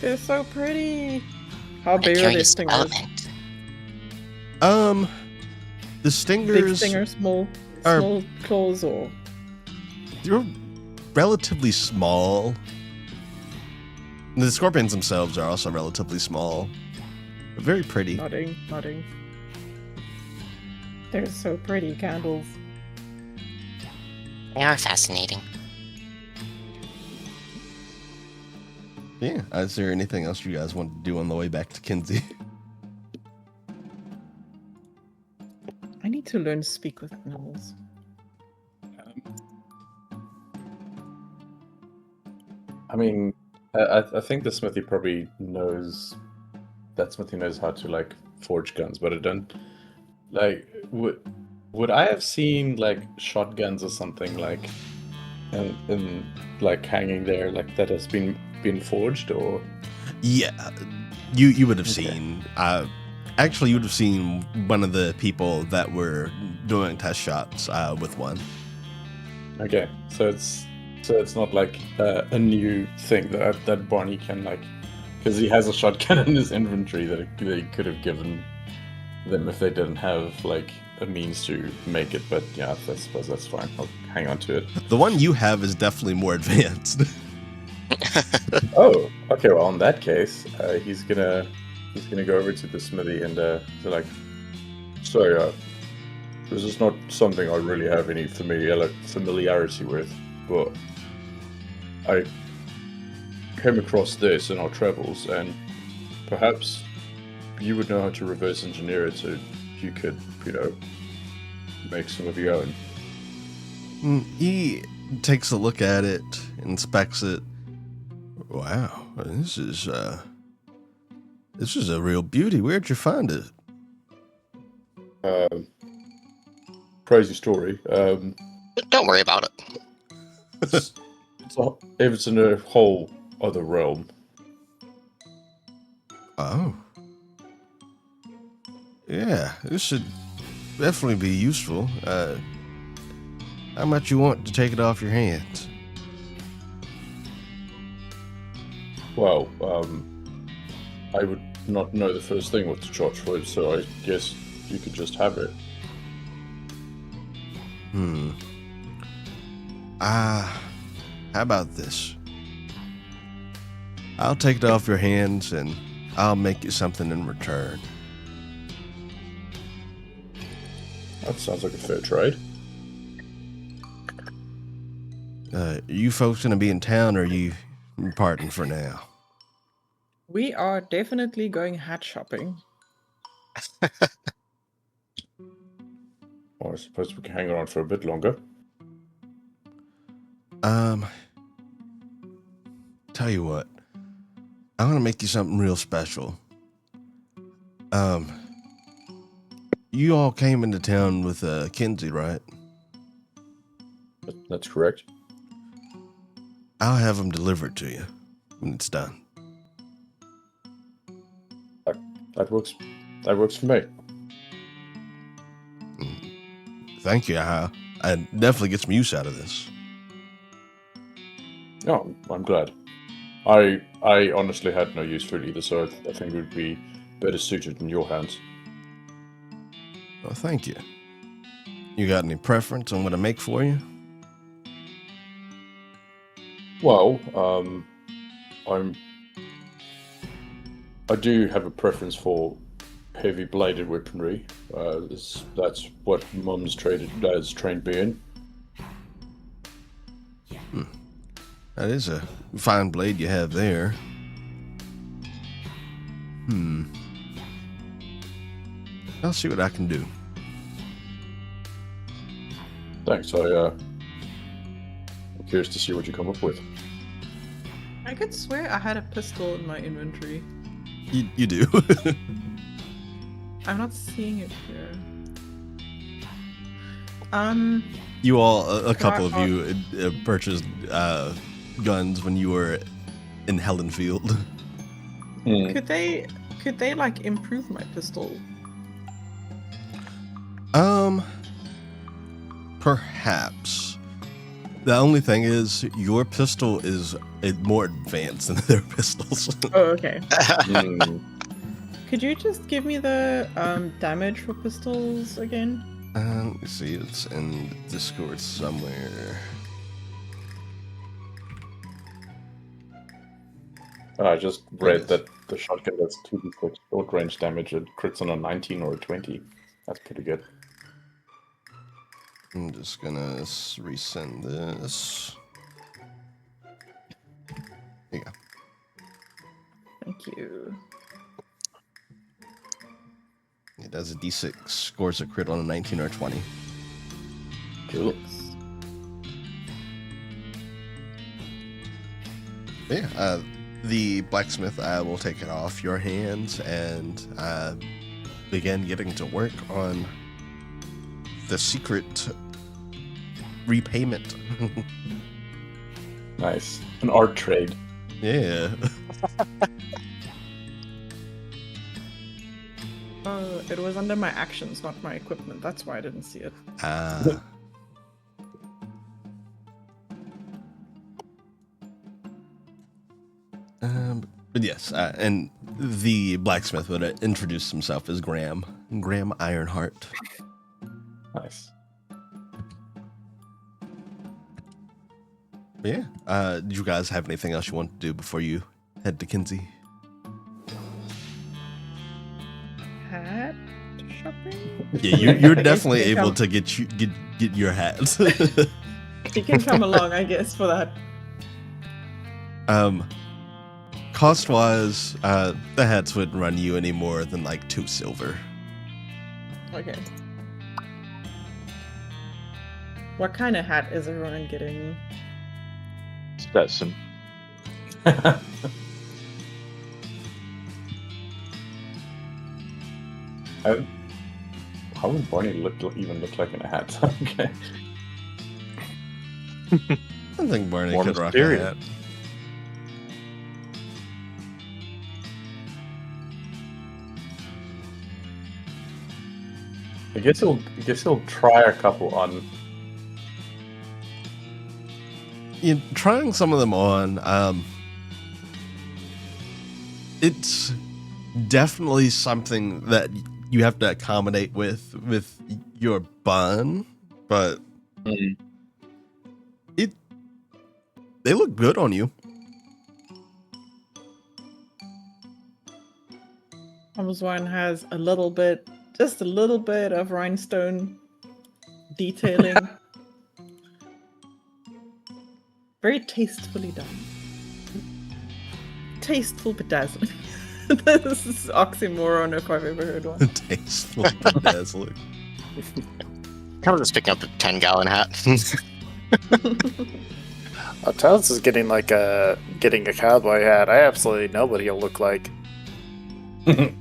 They're so pretty. How A big are their curious stingers? element. The Big stingers stinger, small are- claws, or they're relatively small. The scorpions themselves are also relatively small. But very pretty. nodding. They're so pretty, candles. They are fascinating. Yeah. Is there anything else you guys want to do on the way back to Kinsey? I need to learn to speak with animals. I mean, I think the smithy probably knows. That smithy knows how to like forge guns, but it don't. Like, would I have seen like shotguns or something like, and like hanging there like that has been forged or? Yeah. You would have Okay. seen. Actually, you would have seen one of the people that were doing test shots with one. Okay, so it's not like a new thing that Barney can like, because he has a shotgun in his inventory that he could have given them if they didn't have like a means to make it. But yeah, I suppose that's fine. I'll hang on to it. The one you have is definitely more advanced. Oh, okay. Well, in that case, he's gonna go over to the smithy and they're like, so this is not something I really have any familiarity with, but I came across this in our travels, and perhaps you would know how to reverse engineer it, so you could, make some of your own. He takes a look at it, inspects it. Wow, this is a real beauty. Where'd you find it? Crazy story. Don't worry about it. It's in a whole other realm. Oh. Yeah, this should definitely be useful. How much you want to take it off your hands? Well, I would not know the first thing what to charge for it, so I guess you could just have it. How about this? I'll take it off your hands and I'll make you something in return. That sounds like a fair trade. You folks gonna be in town, or are you parting for now? We are definitely going hat shopping. All Well, I suppose we can hang around for a bit longer. Tell you what, I want to make you something real special. You all came into town with Kinsey, right? That's correct. I'll have them delivered to you when it's done. That works. That works for me. Thank you. I definitely get some use out of this. Oh, I'm glad. I honestly had no use for it either, so I think it would be better suited in your hands. Well, thank you. You got any preference on what I make for you? Well, I do have a preference for heavy bladed weaponry. That's what Mum's trained me in. That is a fine blade you have there. I'll see what I can do. Thanks. I'm curious to see what you come up with. I could swear I had a pistol in my inventory. You do. I'm not seeing it here. You all, a couple of you, purchased guns when you were in Helenfield. Could they like improve my pistol? Perhaps. The only thing is, your pistol is more advanced than their pistols. Oh, okay. Mm. Could you just give me the damage for pistols again? Let me see, it's in Discord somewhere. I just read that the shotgun does 2d6 short range damage. It crits on a 19 or a 20. That's pretty good. I'm just gonna resend this. There you go. Thank you. It does a d6, scores a crit on a 19 or 20. Cool. Yeah, the blacksmith will take it off your hands and begin getting to work on the secret repayment. Nice. An art trade. Yeah. Oh, it was under my actions, not my equipment. That's why I didn't see it. But yes, and the blacksmith would introduce himself as Graham Ironheart. Nice. Yeah. Do you guys have anything else you want to do before you head to Kinsey? Hat shopping? Yeah, you're definitely able to get your hats. You can come along, I guess, for that. Cost-wise, the hats wouldn't run you any more than like 2 silver. Okay. What kind of hat is everyone getting? Stetson. How would Barney even look like in a hat? Okay. I don't think Barney More could rock a mysterious. hat. I guess he'll try a couple on. Yeah, trying some of them on, it's definitely something that you have to accommodate with your bun, but they look good on you. Almost one has a little bit, just a little bit of rhinestone detailing. Very tastefully done. Tasteful but dazzling. This is oxymoron if I've ever heard one. Tasteful, dazzling. I was just picking up the 10-gallon hat. Talus is getting getting a cowboy hat. I absolutely know what he'll look like. My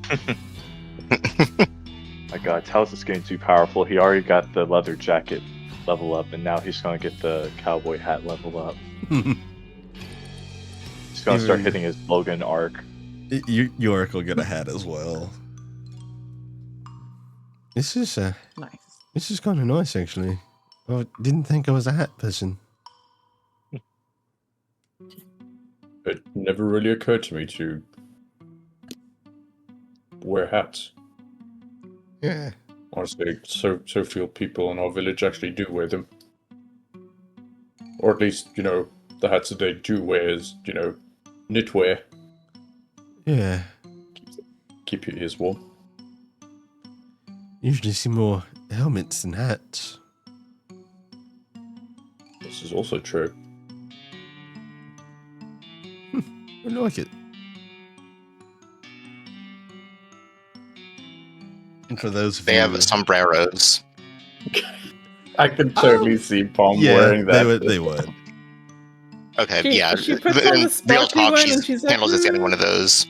God, Talos is getting too powerful. He already got the leather jacket level up, and now he's going to get the cowboy hat level up. He's going to start hitting his Logan arc. Yorick will get a hat as well. This is Nice. This is kind of nice, actually. I didn't think I was a hat person. It never really occurred to me to wear hats. Yeah. Honestly, so few people in our village actually do wear them. Or at least, the hats that they do wear is, knitwear. Yeah. Keep your ears warm. Usually see more helmets than hats. This is also true. I like it. And for those of They you... have sombreros. I can totally see Palm yeah, wearing that. they would. Okay, yeah. She puts on the Real sparkly talk, one and she's like, Candles is getting one of those.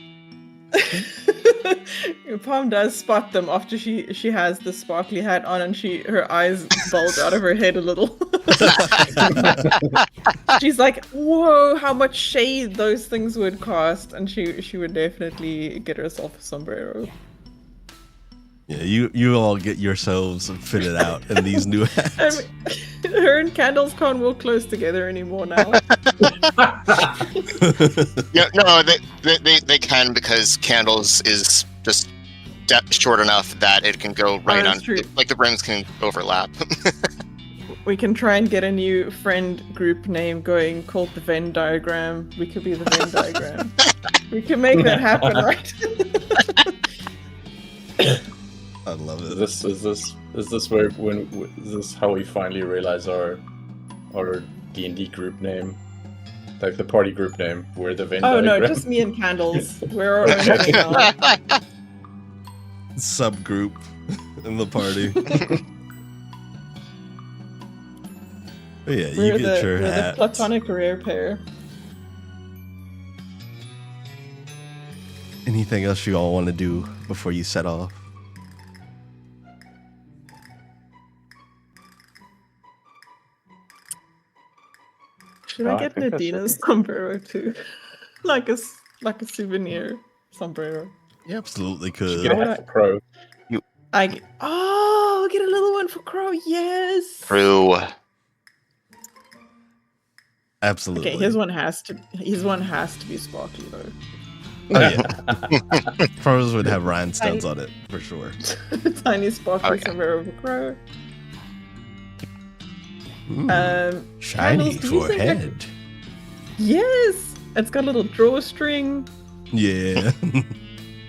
Palm does spot them after she has the sparkly hat on, and her eyes bulge out of her head a little. She's like, "Whoa, how much shade those things would cost!" And she would definitely get herself a sombrero. Yeah, you all get yourselves fitted out in these new hats. I mean, her and Candles can't walk close together anymore now. No, they can, because Candles is just short enough that it can go right on. True. Like the brims can overlap. We can try and get a new friend group name going called the Venn diagram. We could be the Venn diagram. We can make that happen, right? I love it. Is this how we finally realize our D&D group name, like the party group name? We're the Venn diagram. No, just me and Candles. We're our own thing now. Subgroup in the party. But yeah, you get your we're hat. the platonic rare pair. Anything else you all want to do before you set off? Should No, I I get think that's Nadina's sombrero too? like a souvenir sombrero. You absolutely Get a could. hat for Crow. I'll get a little one for Crow. Yes. True. Absolutely. Okay, his one has to be sparkly though. Oh yeah. Pros would have rhinestones on it for sure. Tiny sparkly Okay. sombrero for Crow. Shiny Candles, do you for think head. Yes, it's got a little drawstring. Yeah.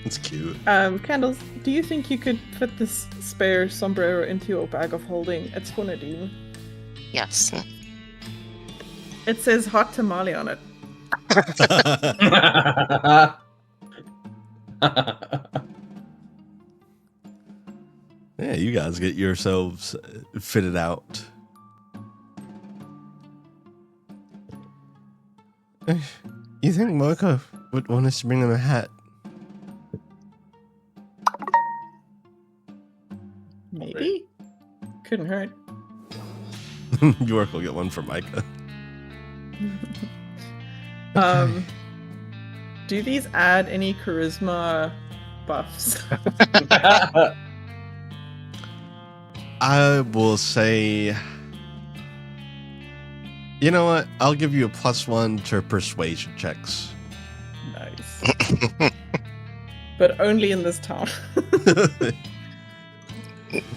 It's cute. Candles, do you think you could fit this spare sombrero into your bag of holding? It's for Nadine. Yes. It says hot tamale on it. Yeah, you guys get yourselves fitted out. You think Mocha would want us to bring him a hat? Maybe. Couldn't hurt. York will get one for Micah. Do these add any charisma buffs? I will say, you know what? I'll give you a +1 to persuasion checks. Nice. But only in this town.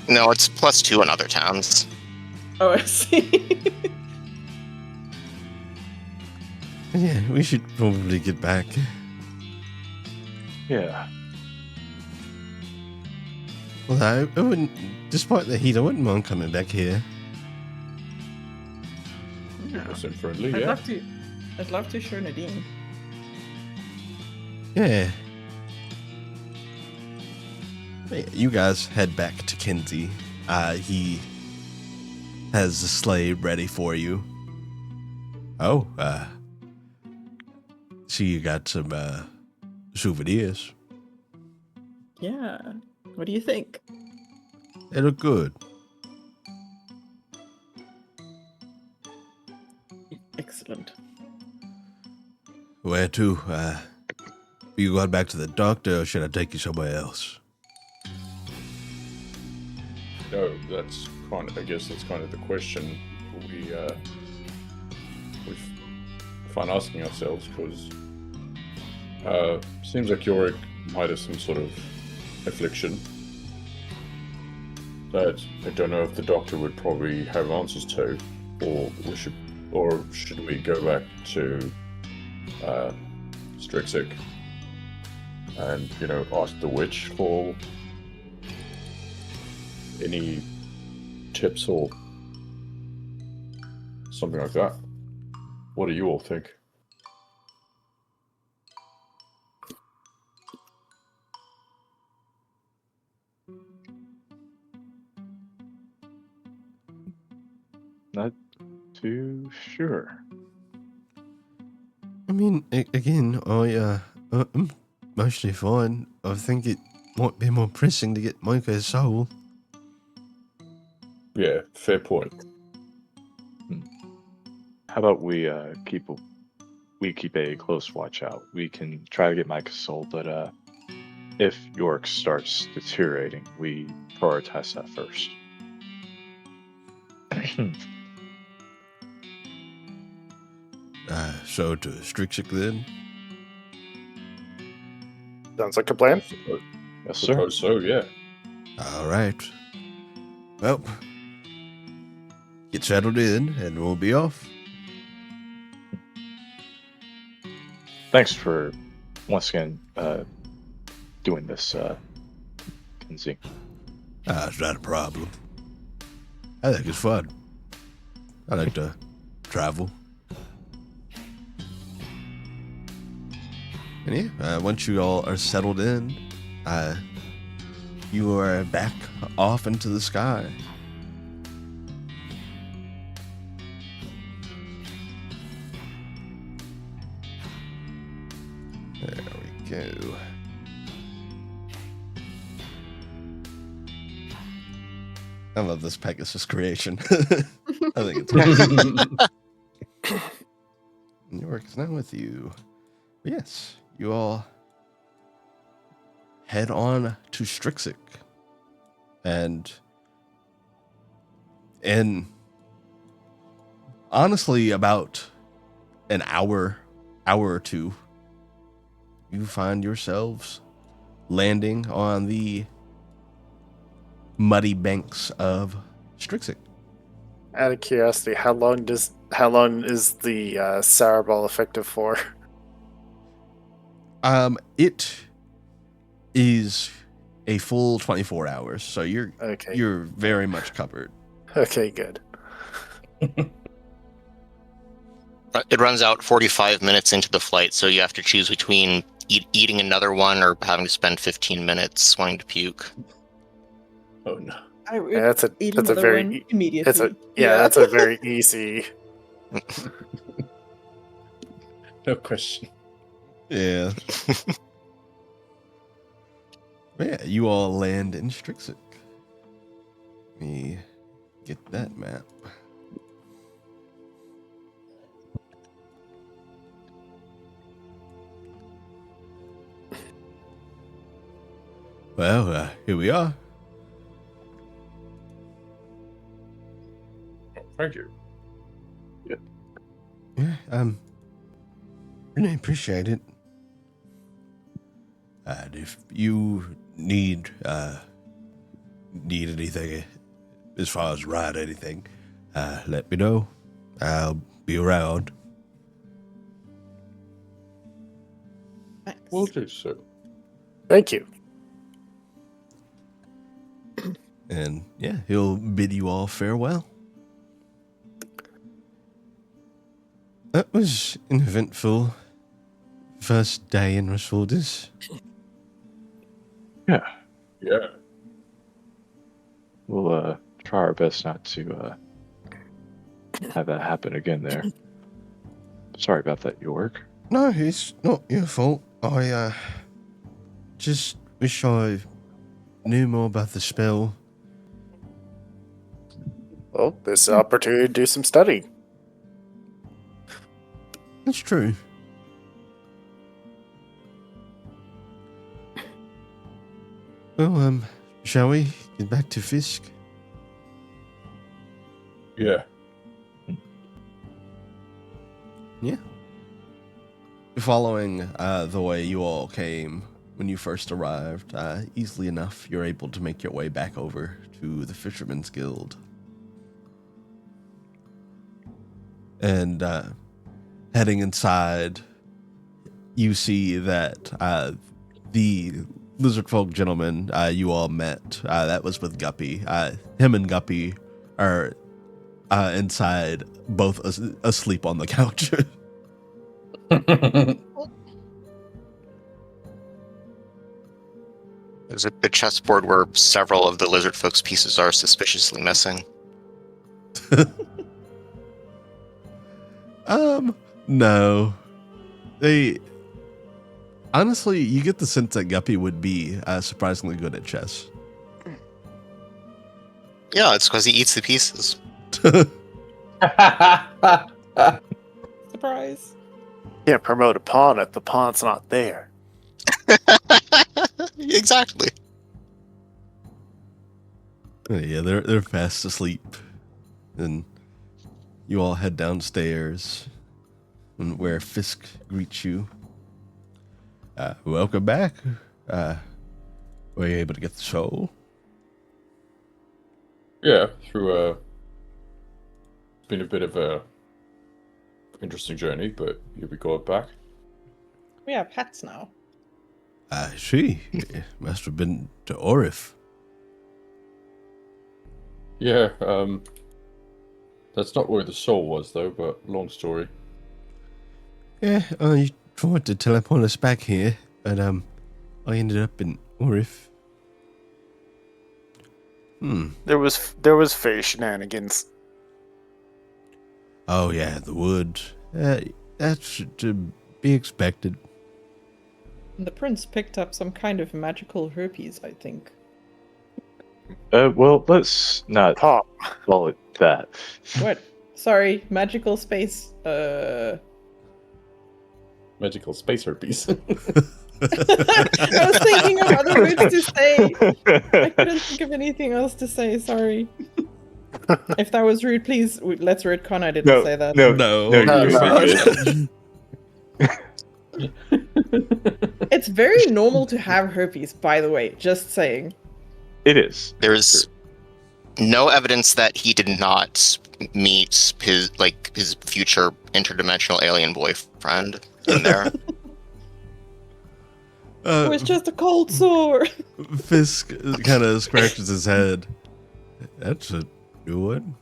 No, it's +2 in other towns. Oh, I see. Yeah, we should probably get back. Yeah. Well, I wouldn't, despite the heat, I wouldn't mind coming back here. Listen friendly, I'd yeah. love to show Nadine. Yeah. You guys head back to Kinsey. He has the sleigh ready for you. Oh, see you got some souvenirs. Yeah. What do you think? They look good. Excellent. Where to? You going back to the doctor, or should I take you somewhere else? No, that's kind of, I guess that's kind of the question we find asking ourselves, because seems like Yorick might have some sort of affliction that I don't know if the doctor would probably have answers to, or should we go back to Strixik and ask the witch for any tips or something like that? What do you all think? Not too sure. I mean, again, I'm mostly fine. I think it might be more pressing to get Micah's soul. Yeah, fair point. How about we keep a close watch out? We can try to get Micah's soul, but if York starts deteriorating, we prioritize that first. So to Strixik then? Sounds like a plan. Yes, sir. Suppose so, yeah. All right. Well, get settled in, and we'll be off. Thanks for once again doing this, Kinsey. It's not a problem. I think it's fun. I like to travel. And yeah, once you all are settled in, you are back off into the sky. There we go. I love this Pegasus creation. I think it's awesome. York is not with you. But yes, you all head on to Strixik. And in honestly about an hour or two, you find yourselves landing on the muddy banks of Strixik. Out of curiosity, how long is the sour ball effective for? It is a full 24 hours, so you're very much covered. Okay, good. It runs out 45 minutes into the flight, so you have to choose between eating another one or having to spend 15 minutes wanting to puke. Oh no. That's a very immediately. That's a very easy. No question. Yeah. Yeah, you all land in Strixik. Let me get that map. Well, here we are. Thank you. Yeah, really appreciate it. And if you need anything as far as ride anything, let me know. I'll be around. Thanks. We'll do so. Thank you. And yeah, he'll bid you all farewell. That was an eventful first day in Rasfordis. Yeah. Yeah. We'll try our best not to have that happen again there. Sorry about that, York. No, it's not your fault. I just wish I knew more about the spell. Well, this opportunity to do some studying. That's true. Well, shall we get back to Fisk? Yeah. Yeah. Following the way you all came when you first arrived, easily enough, you're able to make your way back over to the Fisherman's Guild. And heading inside, you see that the Lizardfolk gentleman you all met, that was with Guppy. Him and Guppy are inside, both asleep on the couch. There's a chessboard where several of the Lizardfolk's pieces are suspiciously missing. No. Honestly, you get the sense that Guppy would be surprisingly good at chess. Yeah, it's because he eats the pieces. Surprise. Can't promote a pawn if the pawn's not there. Exactly. Yeah, they're fast asleep. And you all head downstairs, and where Fisk greets you. Welcome back. Were you able to get the soul? Yeah, through it's been a bit of a interesting journey, but here we go back. We have hats now. I see. It must have been to Orif. Yeah, that's not where the soul was though, but long story. Yeah, you tried to teleport us back here, but I ended up in Orif. There was face shenanigans. Oh yeah, the wood. That's to be expected. The prince picked up some kind of magical herpes, I think. Well, let's not Pop. call it that. What? Sorry, magical space. Magical space herpes. I was thinking of other words to say. I couldn't think of anything else to say. Sorry. If that was rude, please let's retcon. I didn't say that. No, No. It's very normal to have herpes, by the way. Just saying. It is. There's no evidence that he did not meet his future interdimensional alien boyfriend in there. It was just a cold sore. Fisk kind of scratches his head. That's a new one.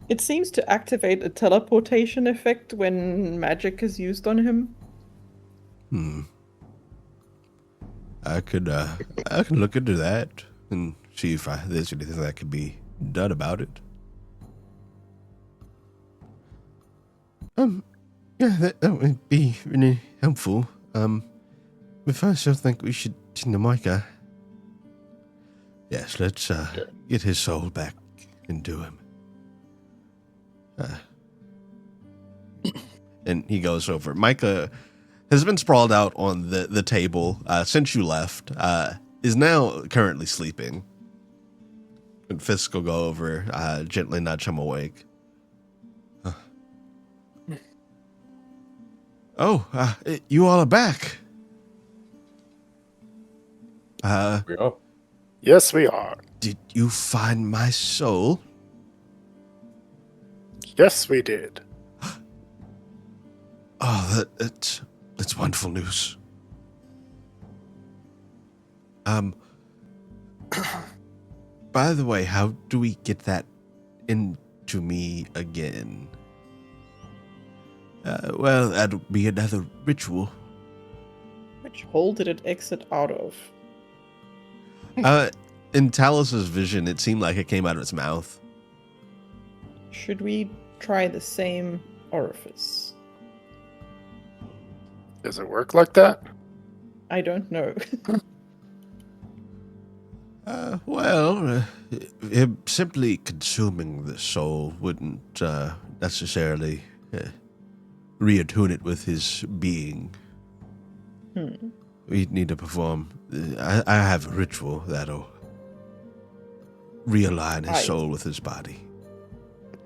It seems to activate a teleportation effect when magic is used on him. I can look into that and see if there's anything that could be done about it. Yeah, that would be really helpful. But first, I think we should tend to Micah. Yes, let's get his soul back into him. And he goes over. Micah has been sprawled out on the table since you left, is now currently sleeping. And Fisk will go over, gently nudge him awake. Oh, you all are back. We are. Yes, we are. Did you find my soul? Yes, we did. Oh, that's wonderful news. By the way, how do we get that into me again? Well, that'll be another ritual. Which hole did it exit out of? In Talos's vision, it seemed like it came out of its mouth. Should we try the same orifice? Does it work like that? I don't know. Him simply consuming the soul wouldn't necessarily reattune it with his being. We'd need to perform. I have a ritual that'll realign his soul with his body.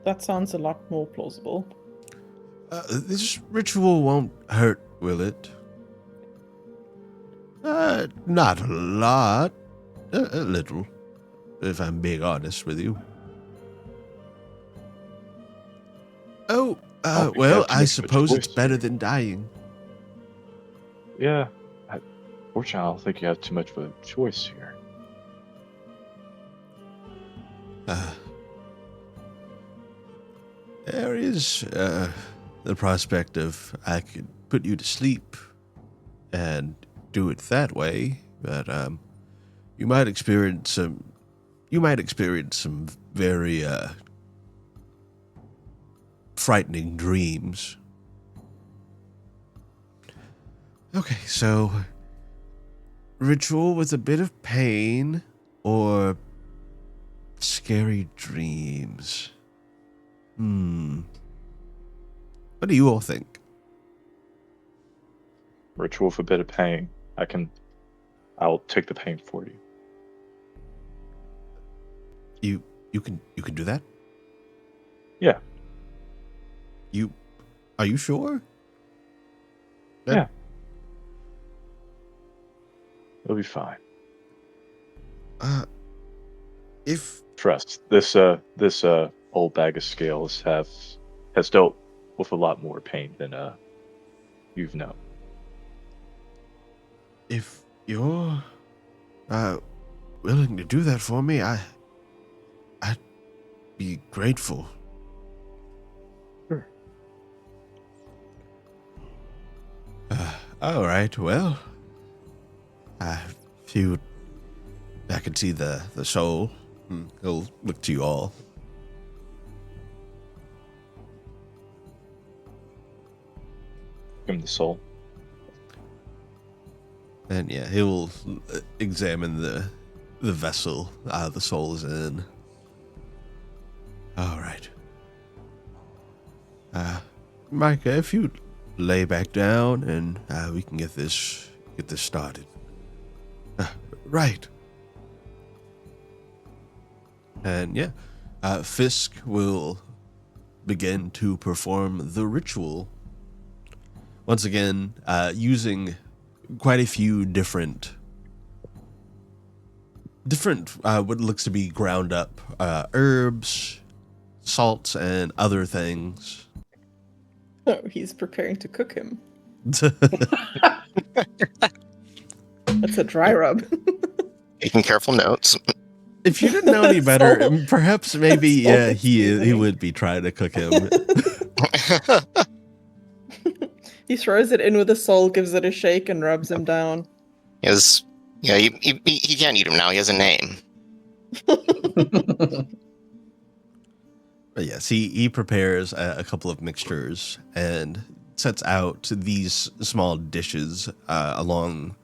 That sounds a lot more plausible. This ritual won't hurt, will it? Not a lot. A little, if I'm being honest with you. Oh, well, I suppose it's better than dying. Yeah. Fortunately, I don't think you have too much of a choice here. There is the prospect of I could put you to sleep and do it that way, but you might experience some very frightening dreams. Okay, so ritual with a bit of pain or scary dreams. What do you all think? Ritual for a bit of pain. I'll take the pain for you. You can do that? Yeah. Are you sure? Yeah. It'll be fine. If Trust. This old bag of scales has dealt with a lot more pain than you've known. If you're willing to do that for me, I'd be grateful. Sure. All right. Well, if you, I can see the soul. He'll look to you all. Give him the soul. And yeah, he'll examine the vessel the soul is in. All right. Micah, if you lay back down and we can get this started. Right. And yeah, Fisk will begin to perform the ritual. Once again, using quite a few different what looks to be ground up herbs, salts, and other things. Oh, he's preparing to cook him. That's a dry rub. Taking careful notes. If you didn't know any better, Salt. perhaps maybe Salt he seasoning. would be trying to cook him. He throws it in with the soul, gives it a shake, and rubs him down. He can't eat him now. He has a name. But yes, he prepares a couple of mixtures and sets out these small dishes along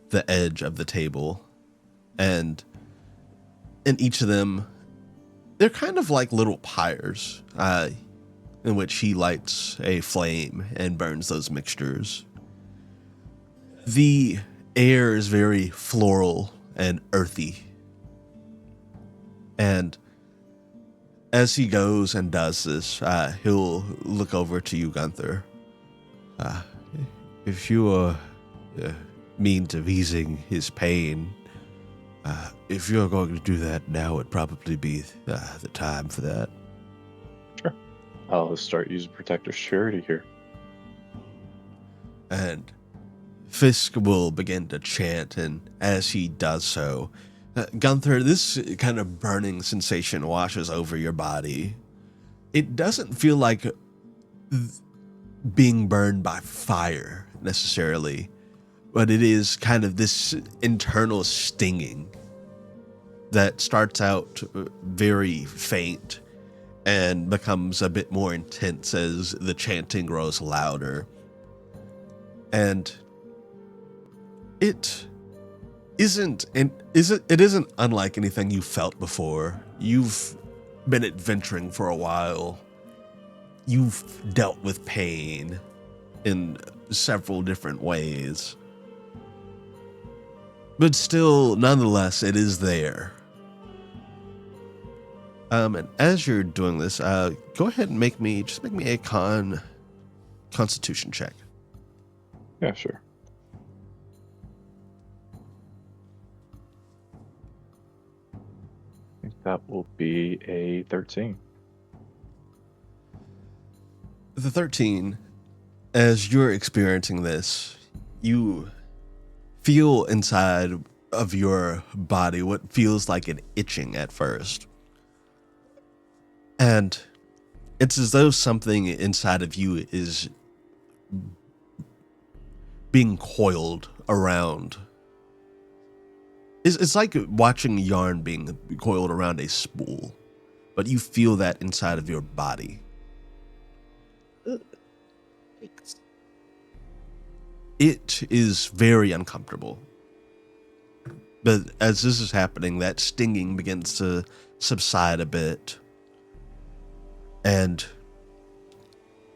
the edge of the table. And in each of them, they're kind of like little pyres in which he lights a flame and burns those mixtures. The air is very floral and earthy. And as he goes and does this, he'll look over to you, Gunther. If you are means of easing his pain, if you're going to do that now, it'd probably be the time for that. Sure. I'll start using protective surety here. And Fisk will begin to chant, and as he does so, Gunther, this kind of burning sensation washes over your body. It doesn't feel like being burned by fire necessarily, but it is kind of this internal stinging that starts out very faint and becomes a bit more intense as the chanting grows louder. And it isn't unlike anything you felt before. You've been adventuring for a while. You've dealt with pain in several different ways. But still, nonetheless, it is there. And as you're doing this, go ahead and make me a constitution check. Yeah, sure. I think that will be a 13. The 13, as you're experiencing this, you feel inside of your body what feels like an itching at first. And it's as though something inside of you is being coiled around. It's like watching yarn being coiled around a spool, but you feel that inside of your body. It is very uncomfortable. But as this is happening, that stinging begins to subside a bit. And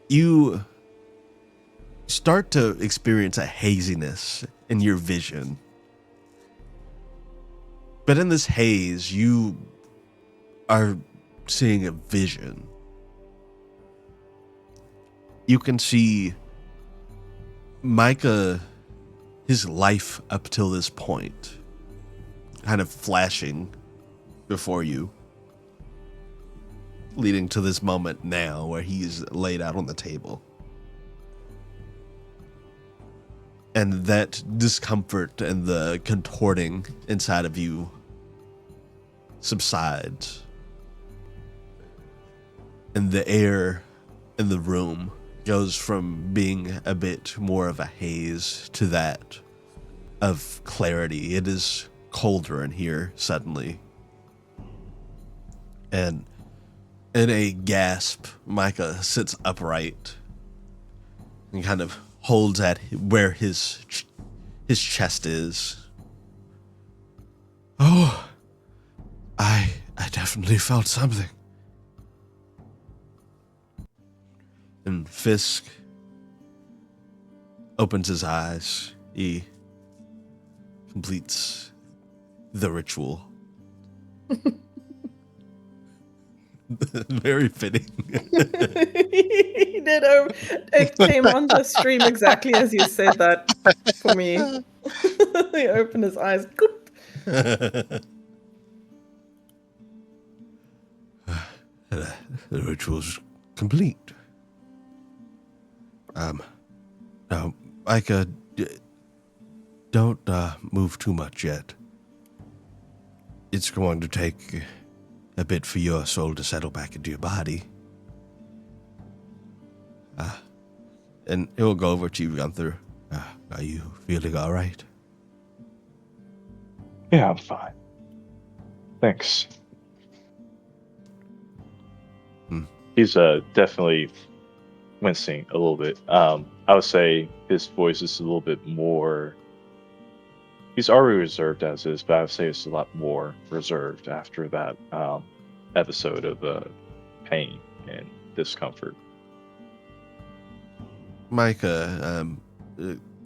you start to experience a haziness in your vision. But in this haze, you are seeing a vision. You can see Micah, his life up till this point, kind of flashing before you, leading to this moment now where he's laid out on the table. And that discomfort and the contorting inside of you subsides. And the air in the room goes from being a bit more of a haze to that of clarity. It is colder in here suddenly. And in a gasp, Micah sits upright and kind of holds at where his chest is. Oh, I definitely felt something. And Fisk opens his eyes. He completes the ritual. Very fitting. He did. It came on the stream exactly as you said that for me. He opened his eyes. The ritual's complete. Now, Micah, don't move too much yet. It's going to take a bit for your soul to settle back into your body. And it will go over to you, Gunther. Are you feeling all right? Yeah, I'm fine. Thanks. He's definitely wincing a little bit. I would say his voice is a little bit more. He's already reserved as is, but I would say it's a lot more reserved after that episode of pain and discomfort. Micah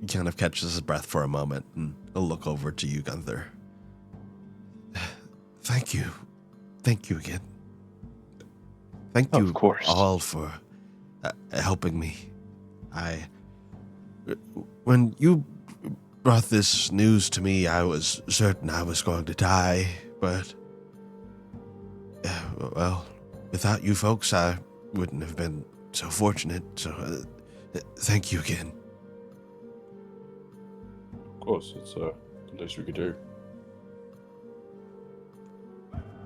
kind of catches his breath for a moment and he'll look over to you, Gunther. Thank you. Thank you again. Thank you Of course. all for helping me. When you brought this news to me, I was certain I was going to die, but well, without you folks, I wouldn't have been so fortunate, so thank you again. Of course, it's the least we could do.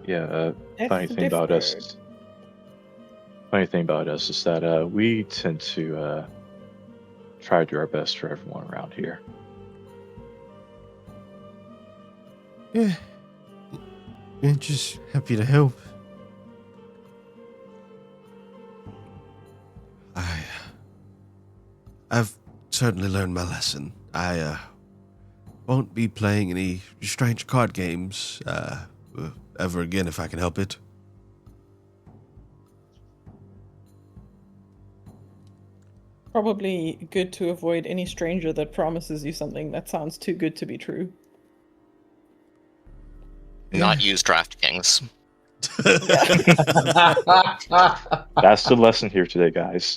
Yeah, That's funny the thing about us difference. is that we tend to try to do our best for everyone around here. Yeah. I'm just happy to help. certainly learned my lesson. I won't be playing any strange card games ever again if I can help it. Probably good to avoid any stranger that promises you something that sounds too good to be true. Not use DraftKings. That's the lesson here today, guys.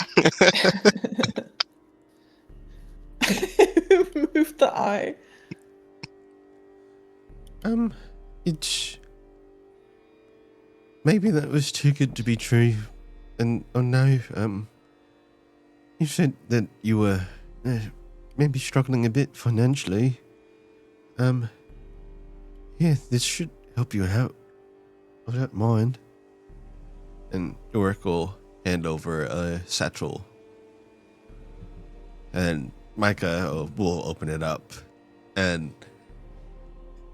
Move the eye. It's maybe that was too good to be true, and now, you said that you were maybe struggling a bit financially. Yeah, this should help you out. I don't mind. And Yorick will hand over a satchel, and Micah will open it up, and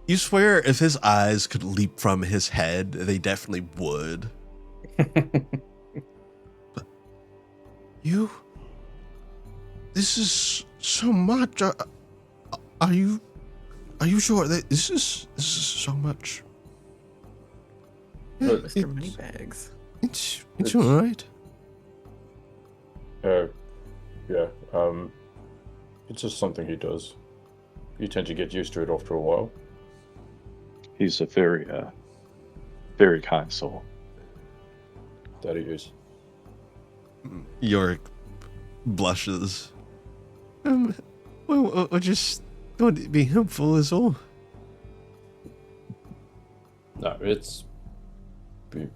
you swear if his eyes could leap from his head, they definitely would. But this is so much. Are you sure that this is so much? Yeah, Mr. Moneybags. it's all right. Yeah. It's just something he does. You tend to get used to it after a while. He's a very, very kind soul. That he is. Yorick blushes. Well, I just thought it'd be helpful is all. No,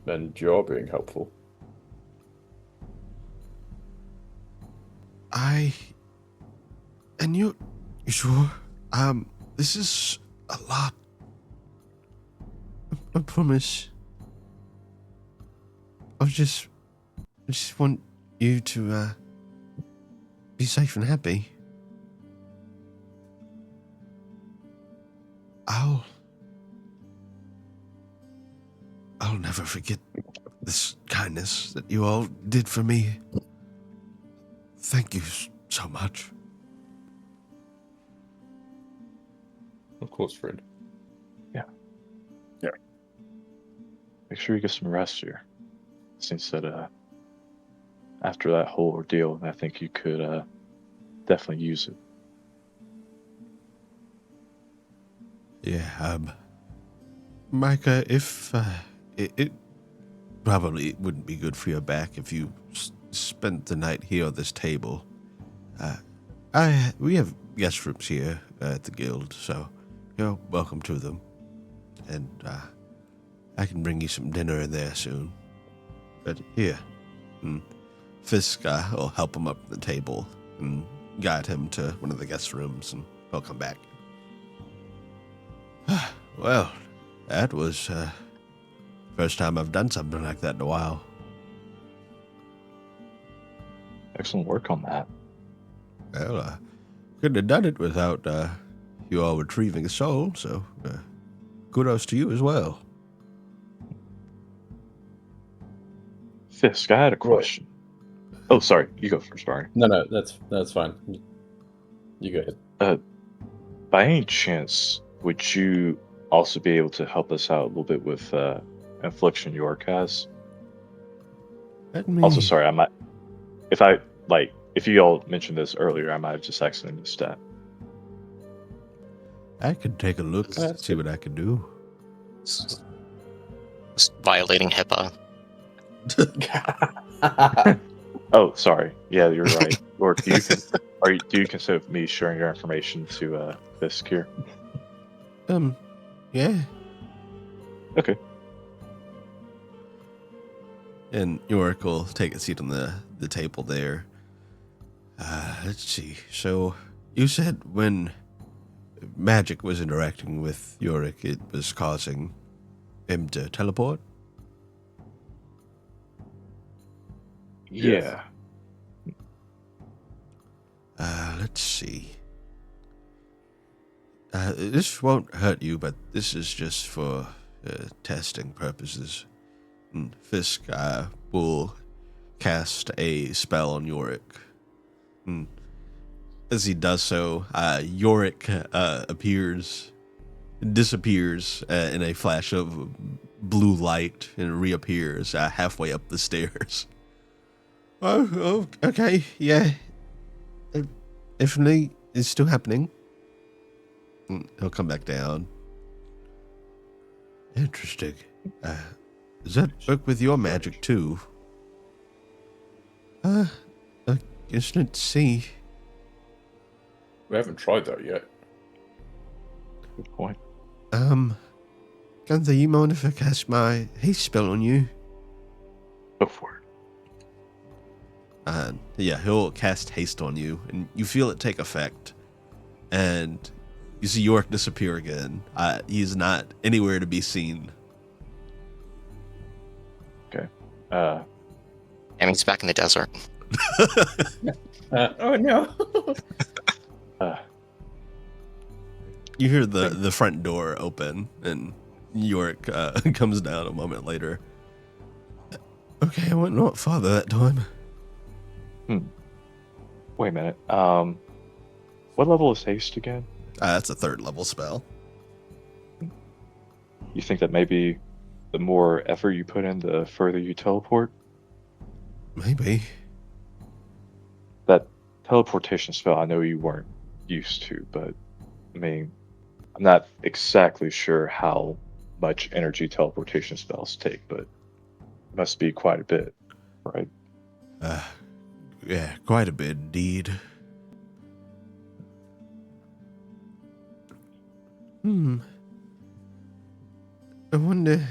and you're being helpful. And you sure? This is a lot. I promise. I just want you to be safe and happy. I'll never forget this kindness that you all did for me. Thank you so much. Of course, friend. Make sure you get some rest here. Since that, after that whole ordeal, I think you could definitely use it. Yeah, Micah, if it probably wouldn't be good for your back if you spent the night here on this table. We have guest rooms here at the guild, so you're welcome to them. And I can bring you some dinner in there soon. But here, Fisk will help him up the table and guide him to one of the guest rooms, and he'll come back. Well, that was first time I've done something like that in a while. Excellent work on that. Well, I couldn't have done it without you all retrieving a soul, so kudos to you as well. Fisk, I had a question. Oh, sorry. You go first, Barney. No, that's fine. You go ahead. By any chance, would you also be able to help us out a little bit with Infliction York has? Also, sorry, I might... If you all mentioned this earlier, I might have just accidentally missed that. I could take a look, see what I can do. It's violating HIPAA. Oh, sorry. Yeah, you're right. Or do you consider me sharing your information to Fisk here? Yeah. Okay. And Yorick will take a seat on the table there. Let's see. So, you said when magic was interacting with Yorick, it was causing him to teleport? Yeah. Let's see. This won't hurt you, but this is just for testing purposes. And Fisk will cast a spell on Yorick. And as he does so, Yorick disappears in a flash of blue light and reappears halfway up the stairs. Oh, okay, yeah. Definitely, it's still happening. He'll come back down. Interesting. Does that work with your magic too? I guess let's see. We haven't tried that yet. Good point. Gunther, you mind if I cast my haste spell on you? Go for it. Yeah, he'll cast haste on you, and you feel it take effect. And you see York disappear again. He's not anywhere to be seen. Okay. And he's back in the desert. Oh no. You hear the front door open, and York comes down a moment later. Okay, I went not farther that time. Wait a minute. What level is haste again? That's a 3rd level spell. You think that maybe the more effort you put in, the further you teleport? Maybe. That teleportation spell, I know you weren't used to, but I mean, I'm not exactly sure how much energy teleportation spells take, but it must be quite a bit, right? Yeah, quite a bit indeed. I wonder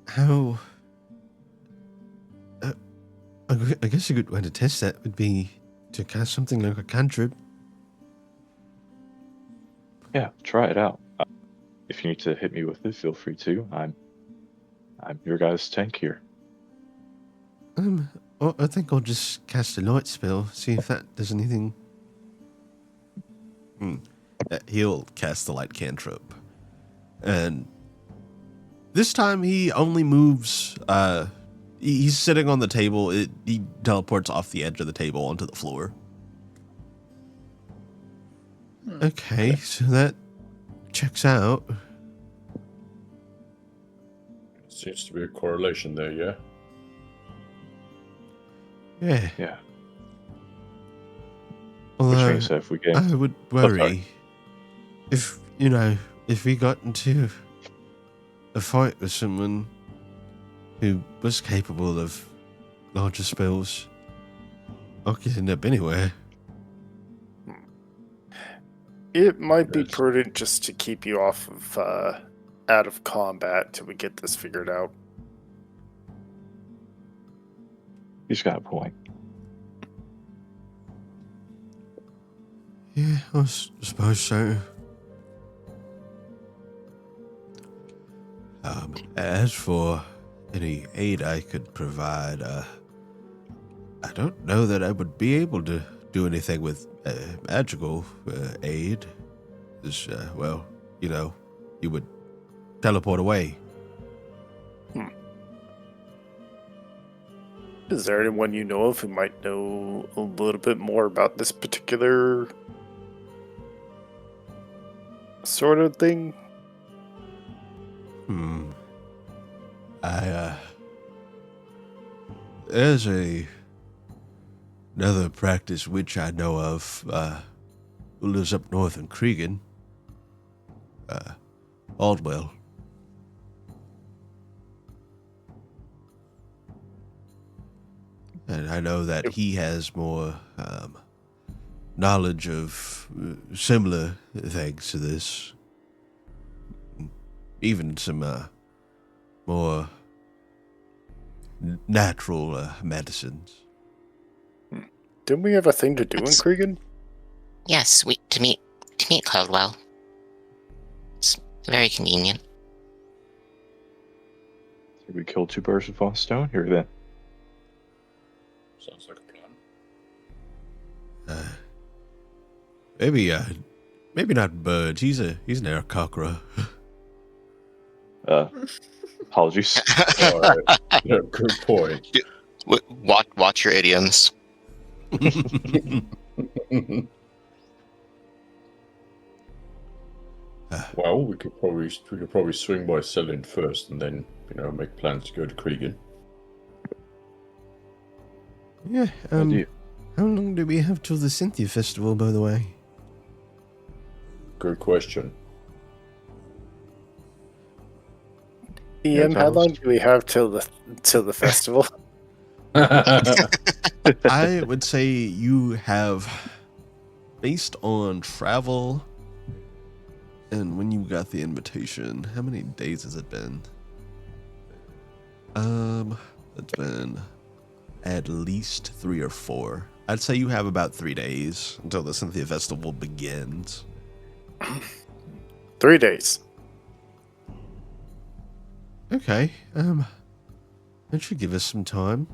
how... I guess a good way to test that would be to cast something like a cantrip. Yeah, try it out. If you need to hit me with it, feel free to. I'm your guy's tank here. I think I'll just cast a light spell, see if that does anything. He'll cast the light cantrip. And this time he only moves, he's sitting on the table. He teleports off the edge of the table onto the floor. Okay, so that checks out. Seems to be a correlation there, yeah. Yeah. Yeah. Although, Which means that if we get... I would worry if we got into a fight with someone who was capable of larger spells, I could end up anywhere. It might be prudent just to keep you off of out of combat till we get this figured out. He's got a point. Yeah, I suppose so. As for any aid I could provide, I don't know that I would be able to do anything with magical aid. Well, you would teleport away. Is there anyone you know of who might know a little bit more about this particular sort of thing? There's another practice witch I know of, who lives up north in Cregan. Aldwell. And I know that he has more knowledge of similar things to this. Even some more natural medicines. Didn't we have a thing to do in Cregan? Yes, to meet Caldwell. It's very convenient. So we killed 2 birds with one stone here then. Sounds like a plan. Maybe not birds. He's an aircockra. Apologies. All right. Yeah, good point. Watch your idioms. Well, we could probably swing by Selin first, and then make plans to go to Cregan. Yeah. Idea. How long do we have till the Cynthia Festival, by the way? Good question. Ian, how tell long us. do we have till the festival? I would say you have, based on travel and when you got the invitation, how many days has it been? It's been at least 3 or 4. I'd say you have about 3 days until the Cynthia Festival begins. 3 days. Okay, that should give us some time.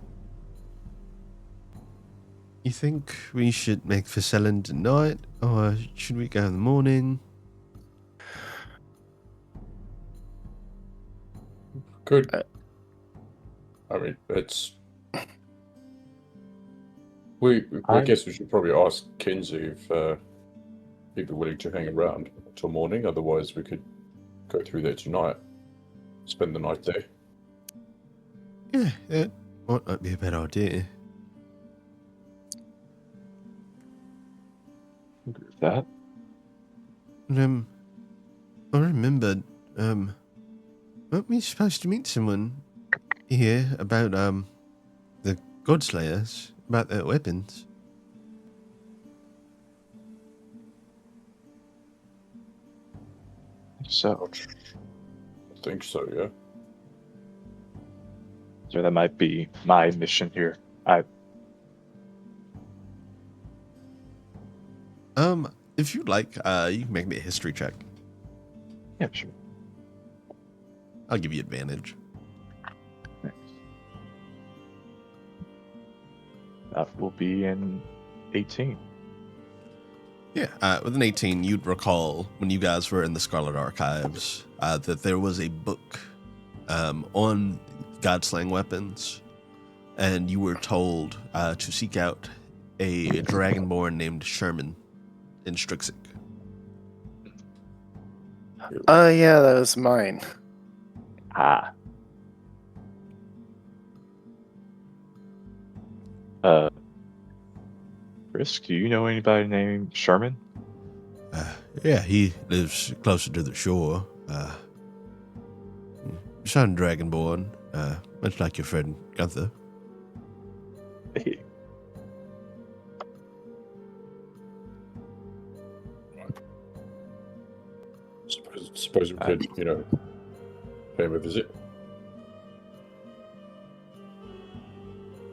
You think we should make for Selin tonight, or should we go in the morning? Good. I mean, it's. I guess we should probably ask Kinsey if he'd be willing to hang around till morning. Otherwise, we could go through there tonight, spend the night there. Yeah, that might not be a bad idea. Agree with that. But, I remembered, weren't we supposed to meet someone here about, the Godslayers, about their weapons? So, I think so, yeah. so that might be my mission here. If you'd like, you can make me a history check. Yeah, sure. I'll give you advantage. Thanks. That will be in 18. Yeah, with an 18, you'd recall when you guys were in the Scarlet Archives that there was a book on Godslaying weapons, and you were told to seek out a dragonborn named Sherman in Strixik. Oh, yeah, that was mine. Ah. Frisk, do you know anybody named Sherman? Yeah, he lives closer to the shore. Son dragonborn, much like your friend Gunther. Suppose we could, pay him a visit.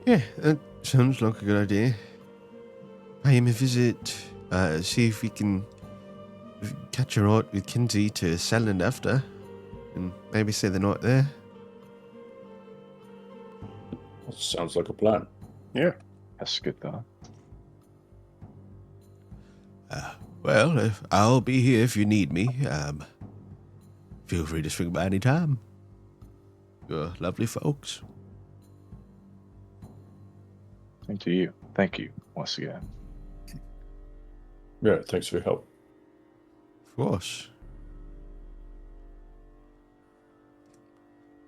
Yeah, that sounds like a good idea. Pay him a visit, see if we can catch a ride with Kinsey to Selland after, and maybe stay the night there. That sounds like a plan. Yeah. That's a good thought. Well, I'll be here if you need me. Feel free to swing by any time. You're lovely folks. Same to you. Thank you once again. Yeah, thanks for your help. Of course.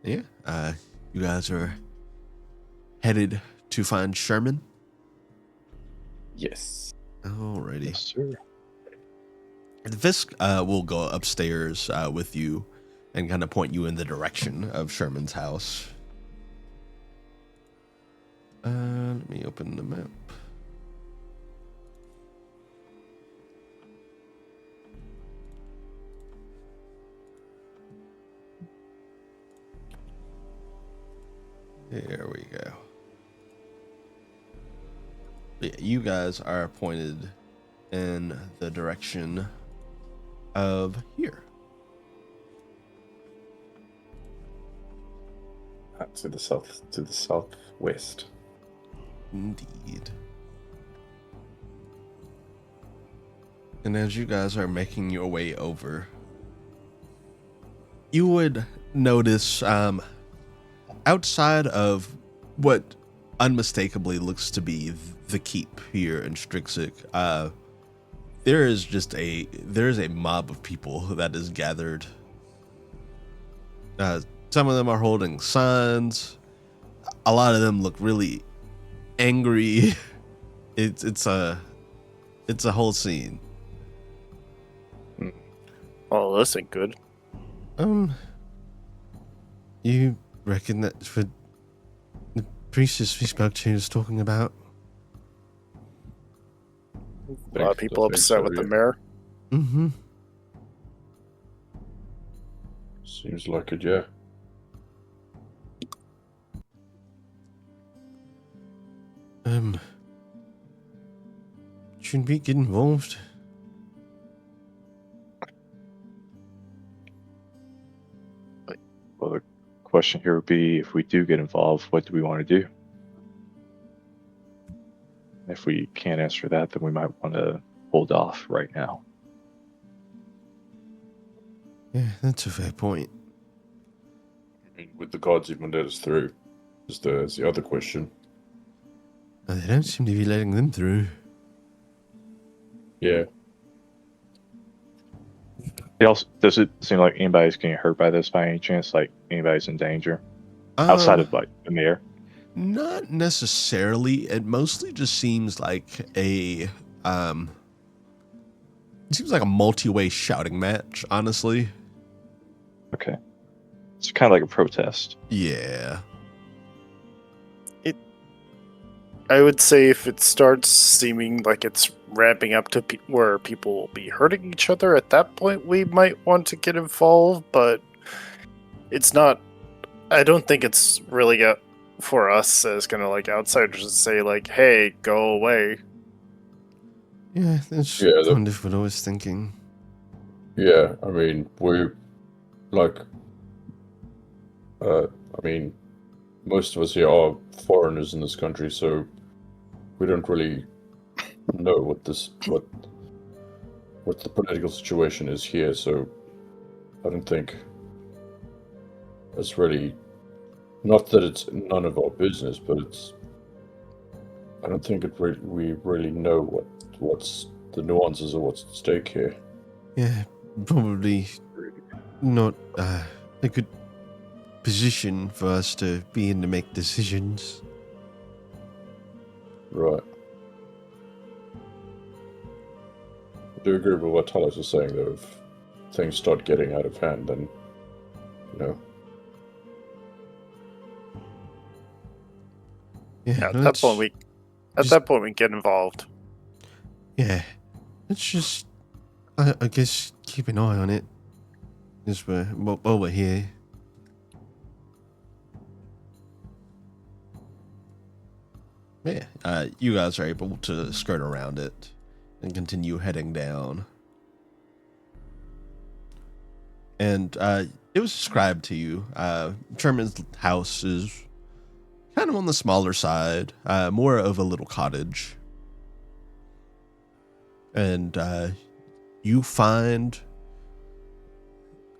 Yeah, you guys are headed to find Sherman? Yes. Alrighty. Yes, sir. Fisk will go upstairs with you and kind of point you in the direction of Sherman's house. Let me open the map. There we go. Yeah, you guys are pointed in the direction of here. To the southwest. Indeed. And as you guys are making your way over, you would notice outside of what unmistakably looks to be the keep here in Strixik, there is a mob of people that is gathered. Some of them are holding signs. A lot of them look really angry. It's a whole scene. Oh, this ain't good. You reckon that for the priestess we spoke to is talking about? A lot of people upset with the mayor. Mm-hmm. Seems like it, yeah. Should we get involved? Well, the question here would be, if we do get involved, what do we want to do? If we can't answer that, then we might want to hold off right now. Yeah, that's a fair point. I mean, would the gods even let us through? Is the other question. They don't seem to be letting them through. Yeah. Does it seem like anybody's getting hurt by this by any chance? Like anybody's in danger? Outside of like the mayor? Not necessarily. It mostly just seems like a multi-way shouting match, honestly. Okay. It's kind of like a protest. Yeah. I would say if it starts seeming like it's ramping up to where people will be hurting each other, at that point we might want to get involved, but it's not. I don't think it's really for us as kind of like outsiders to say like, hey, go away. Yeah, that's kind of what I was thinking. Yeah, I mean, most of us here are foreigners in this country, so we don't really know what the political situation is here, so I don't think it's really, not that it's none of our business, but I don't think we really know what's the nuances of what's at stake here. Yeah, probably not a good position for us to be in to make decisions. Right. I do agree with what Talos is saying, though. If things start getting out of hand, then, Yeah, at that point we get involved. Yeah, let's just, I guess, keep an eye on it as while we're here. Yeah, you guys are able to skirt around it and continue heading down. And it was described to you. Sherman's house is kind of on the smaller side, more of a little cottage. And you find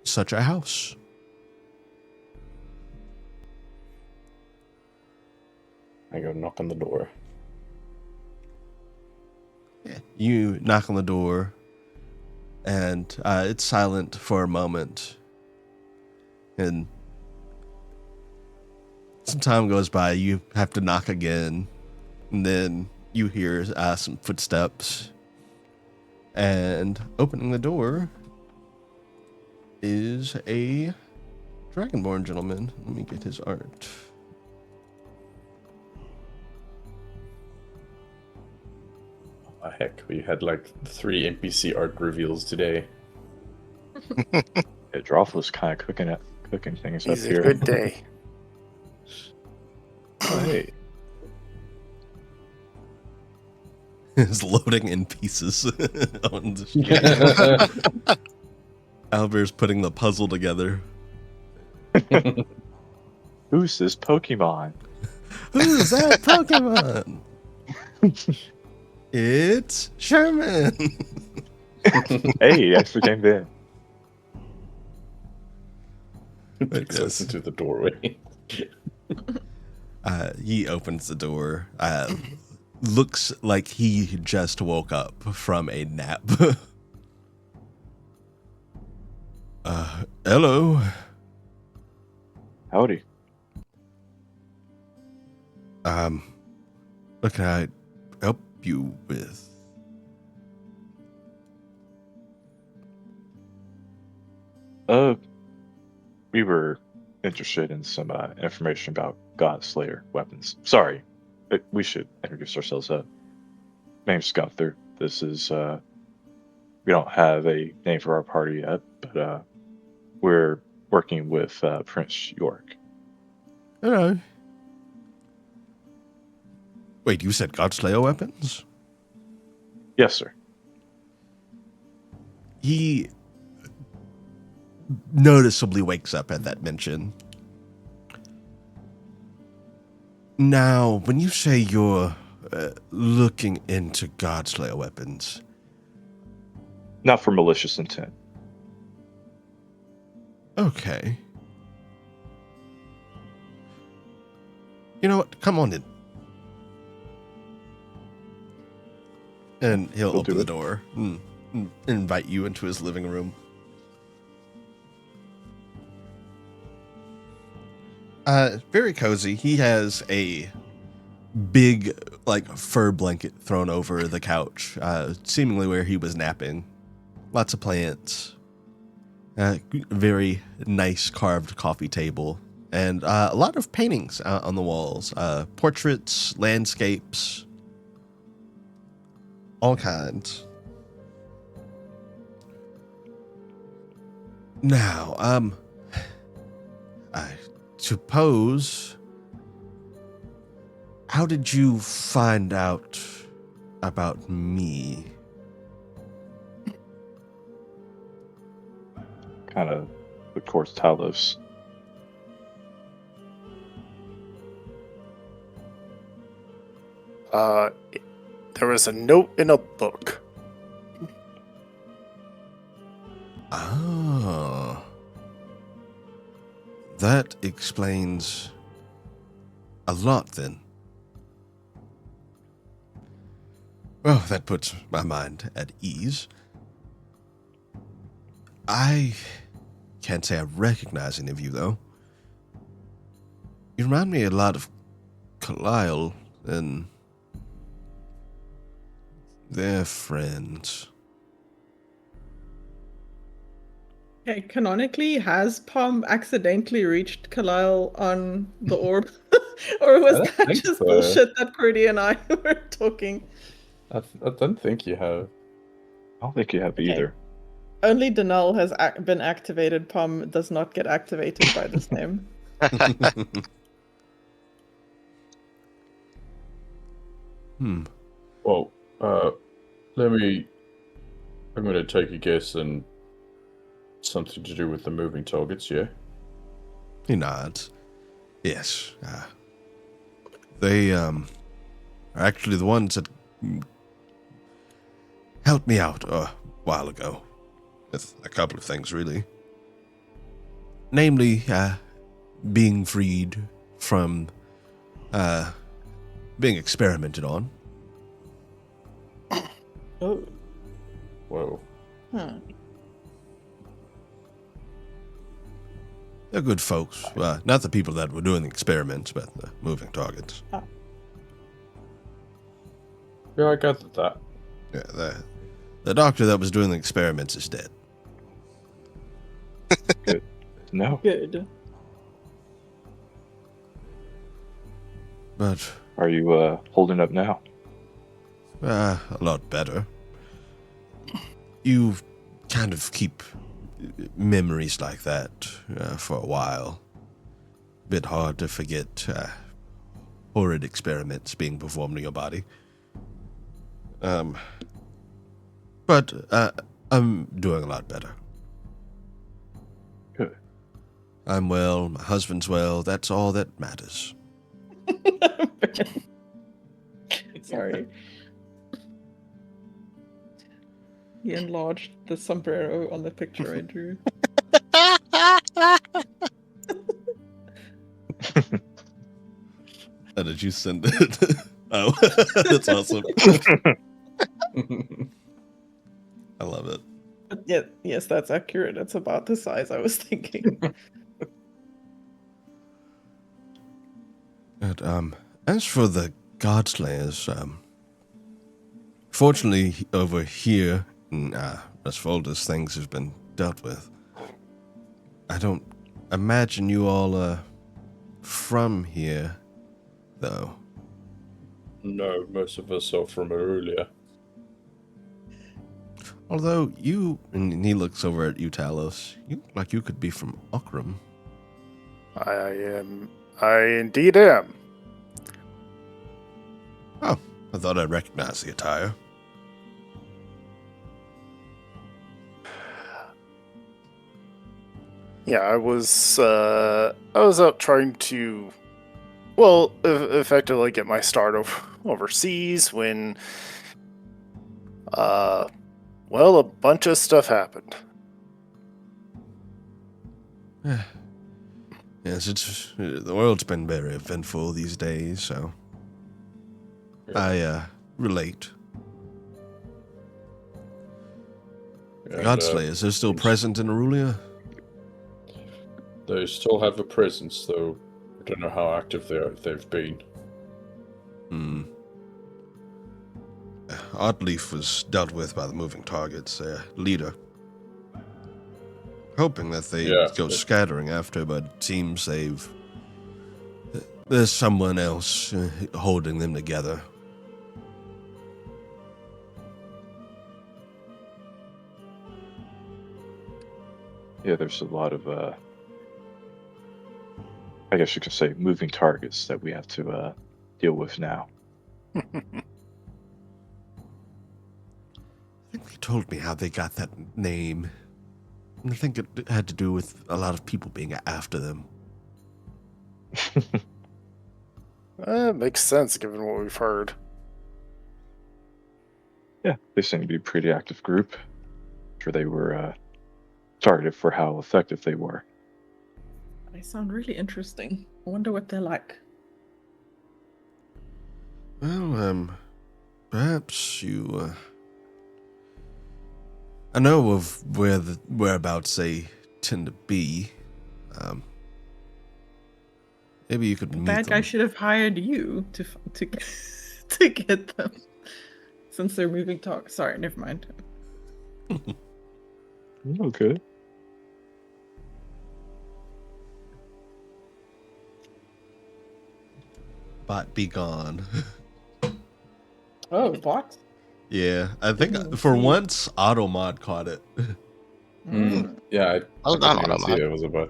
such a house. I go knock on the door. Yeah, you knock on the door, and it's silent for a moment. And some time goes by, you have to knock again, and then you hear some footsteps. And opening the door is a Dragonborn gentleman. Let me get his art. Oh, heck, we had like 3 NPC art reveals today. Yeah, Droff was kind of cooking things It's up a here. good day. Oh, hey. Is loading in pieces on the sheet. Albert's putting the puzzle together. Who's this Pokemon? Who's that Pokemon? It's Sherman. Hey, he actually came in. Takes us into the doorway. He opens the door. looks like he just woke up from a nap. Hello. Howdy. What can I help you with? We were interested in some information about Godslayer weapons. Sorry, we should introduce ourselves. Name's Gunther. This is, we don't have a name for our party yet, but we're working with Prince York. Hello. Wait, you said Godslayer weapons? Yes, sir. He noticeably wakes up at that mention. Now, when you say you're looking into Godslayer weapons... Not for malicious intent. Okay. You know what? Come on in. And he'll We'll open do the it. door and invite you into his living room. Very cozy. He has a big, like, fur blanket thrown over the couch, seemingly where he was napping. Lots of plants. Very nice carved coffee table. And a lot of paintings on the walls. Portraits, landscapes, all kinds. Now, I suppose, how did you find out about me? Kind of look towards Talos. There was a note in a book. Ah. That explains a lot, then. Well, that puts my mind at ease. I can't say I recognize any of you, though. You remind me a lot of Kalile and their friends. Okay, canonically, has Palm accidentally reached Kalile on the orb? Or was I don't that think just so. bullshit that Cordy and I were talking? I don't think you have. I don't think you have Okay. either. Only Denal has been activated. Palm does not get activated by this name. Well, I'm going to take a guess and something to do with the moving targets, yeah? He nods. Yes. They are actually the ones that helped me out a while ago with a couple of things, really. Namely, being freed from being experimented on. Oh. Whoa. Huh. They're good folks. Not the people that were doing the experiments, but the moving targets. Yeah, I got that. Yeah, the doctor that was doing the experiments is dead. No. Good. But Are you holding up now? a lot better. You kind of keep memories like that for a while. Bit hard to forget horrid experiments being performed in your body. But I'm doing a lot better. Good. I'm well, my husband's well, that's all that matters. Sorry. He enlarged the sombrero on the picture I drew. How did you send it? Oh, that's awesome. I love it. But yeah, yes, that's accurate. It's about the size I was thinking. But, as for the Godslayers, fortunately over here in Asphaldus, things have been dealt with. I don't imagine you all are from here, though. No, most of us are from earlier. Although you, and he looks over at you, Talos, you look like you could be from Okram. I indeed am. Oh, I thought I'd recognize the attire. Yeah, I was out trying to, well, effectively get my start overseas when, well, a bunch of stuff happened. Yes, the world's been very eventful these days, so I relate. The And, Godslayers, they're still present in Aurelia? they still have a presence, though I don't know how active they've been. Oddleaf was dealt with by the moving targets, their leader. Hoping that they go scattering after, but it seems there's someone else holding them together. Yeah, there's a lot of, I guess you could say, moving targets that we have to deal with now. I think they told me how they got that name. I think it had to do with a lot of people being after them. Makes sense given what we've heard. Yeah, they seem to be a pretty active group. I'm sure they were targeted for how effective they were. They sound really interesting. I wonder what they're like. Well, perhaps you, I know of whereabouts they tend to be. Maybe you could meet Bad them. guy should have hired you to to get them, since they're moving talk. Sorry, never mind. Okay. Bot be gone. Oh, box. Yeah, I think Didn't for see it. once, Automod caught it. Yeah, Oh, I not didn't even see automat. it was a bot.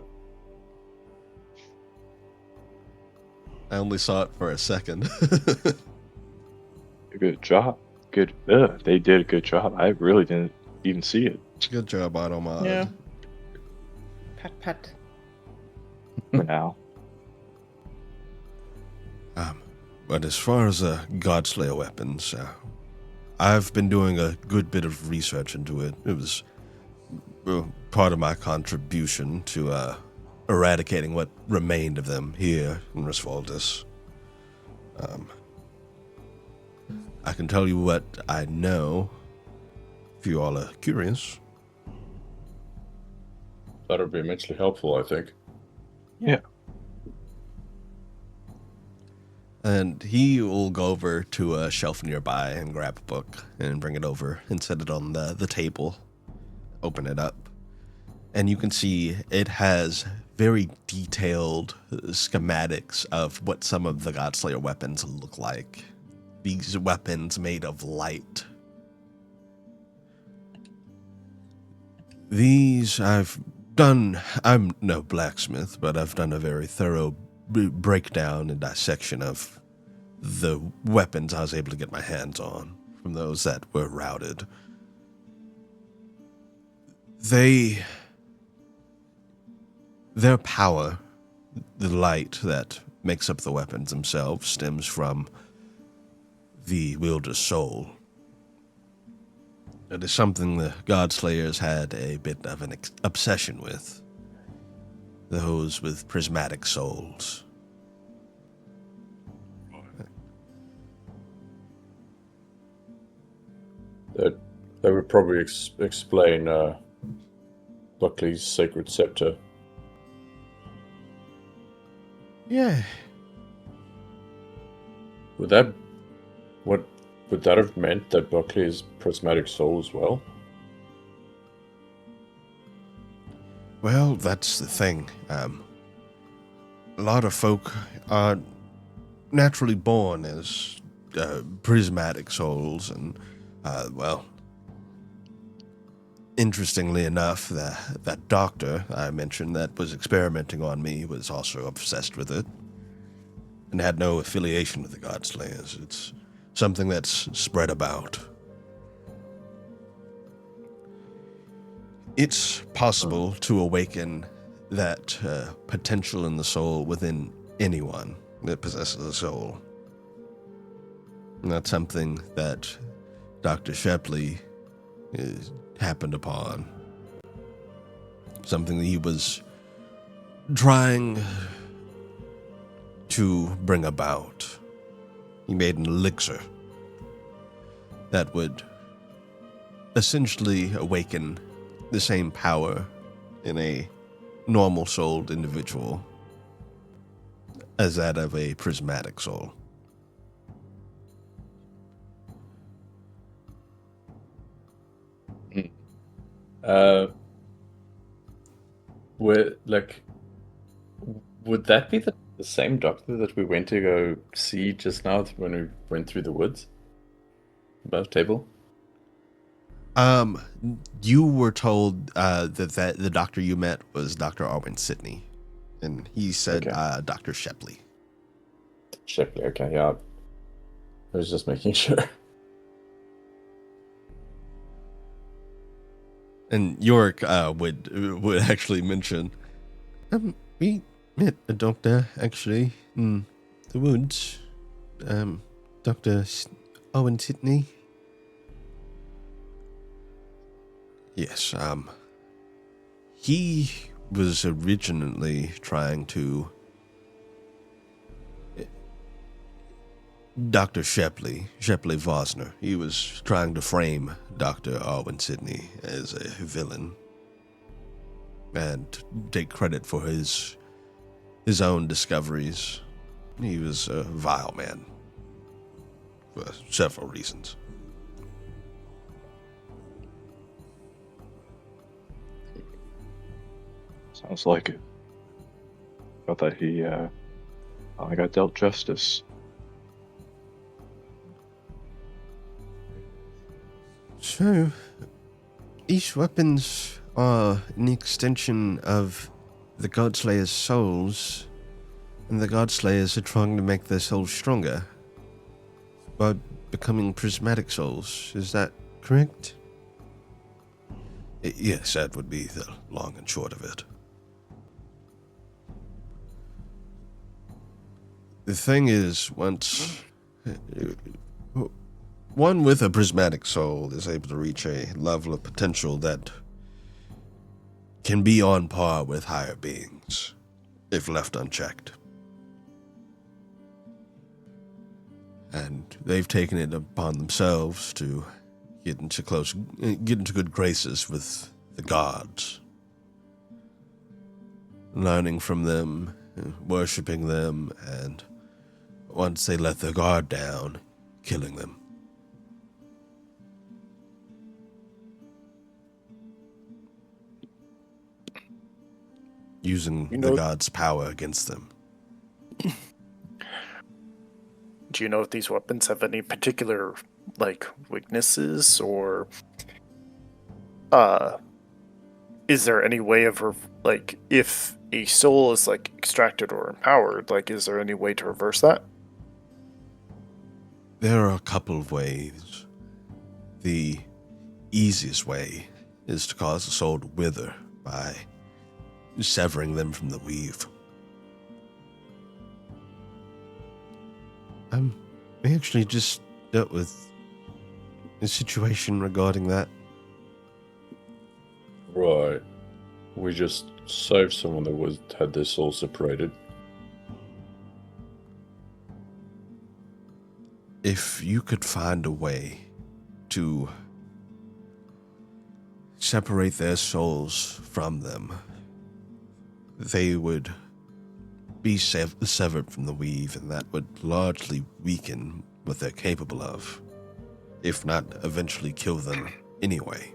I only saw it for a second. Good job. Good. They did a good job. I really didn't even see it Good job, Automod. Yeah. Pat. for now. But as far as Godslayer weapons, I've been doing a good bit of research into it. It was part of my contribution to eradicating what remained of them here in Risvaldus. I can tell you what I know, if you all are curious. That would be immensely helpful, I think. Yeah. And he will go over to a shelf nearby and grab a book and bring it over and set it on the table. Open it up. And you can see it has very detailed schematics of what some of the Godslayer weapons look like. These weapons made of light. These I'm no blacksmith, but I've done a very thorough breakdown and dissection of the weapons I was able to get my hands on from those that were routed. Their power, the light that makes up the weapons themselves, stems from the wielder's soul. It is something the Godslayers had a bit of an obsession with. Those with prismatic souls. That would probably explain Buckley's sacred scepter. Yeah. Would that have meant that Buckley is prismatic soul as well? Well, that's the thing. A lot of folk are naturally born as prismatic souls, and well, interestingly enough, that doctor I mentioned that was experimenting on me was also obsessed with it and had no affiliation with the Godslayers. It's something that's spread about. It's possible to awaken that potential in the soul within anyone that possesses a soul. And that's something that Dr. Shepley happened upon. Something that he was trying to bring about. He made an elixir that would essentially awaken the same power in a normal-souled individual as that of a prismatic soul. Would that be the same doctor that we went to go see just now when we went through the woods? Above table? You were told that the doctor you met was Dr. Arwen Sidney, and he said Okay. Dr. Shepley. Shepley, okay, yeah. I was just making sure. And Yorick would actually mention, we met a doctor actually in the woods, Dr. Owen Sidney. Yes, he was originally trying to... Dr. Shepley Vosner, he was trying to frame Dr. Arwen Sidney as a villain and take credit for his own discoveries. He was a vile man for several reasons. Sounds like it. Felt that he finally got dealt justice. So, these weapons are an extension of the Godslayer's souls, and the Godslayers are trying to make their souls stronger by becoming prismatic souls. Is that correct? Yes, that would be the long and short of it. The thing is, once one with a prismatic soul is able to reach a level of potential that can be on par with higher beings, if left unchecked. And they've taken it upon themselves to get into good graces with the gods, learning from them, worshipping them, and once they let their guard down, killing them. Using the gods' power against them. Do you know if these weapons have any particular, weaknesses, or is there any way of, if a soul is, extracted or empowered, is there any way to reverse that? There are a couple of ways. The easiest way is to cause a soul to wither by severing them from the weave. We actually just dealt with a situation regarding that. Right. We just saved someone that had their soul separated. If you could find a way to separate their souls from them, they would be severed from the weave, and that would largely weaken what they're capable of, if not eventually kill them anyway.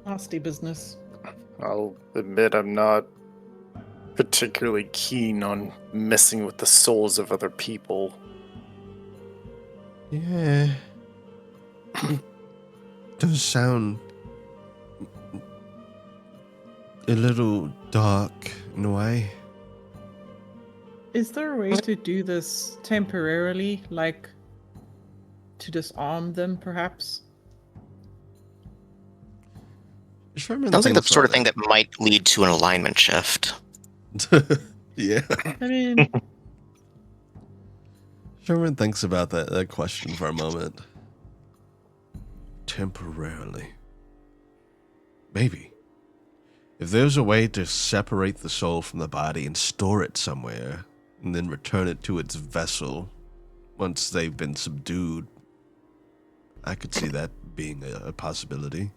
Nasty business. I'll admit I'm not particularly keen on messing with the souls of other people. Yeah. It does sound a little dark in a way. Is there a way to do this temporarily, like to disarm them, perhaps? Sherman Sounds like the thinks sort of about thing that might lead to an alignment shift. it. Yeah. I mean, Sherman thinks about that question for a moment. Temporarily. Maybe. If there's a way to separate the soul from the body and store it somewhere, and then return it to its vessel once they've been subdued, I could see that being a possibility.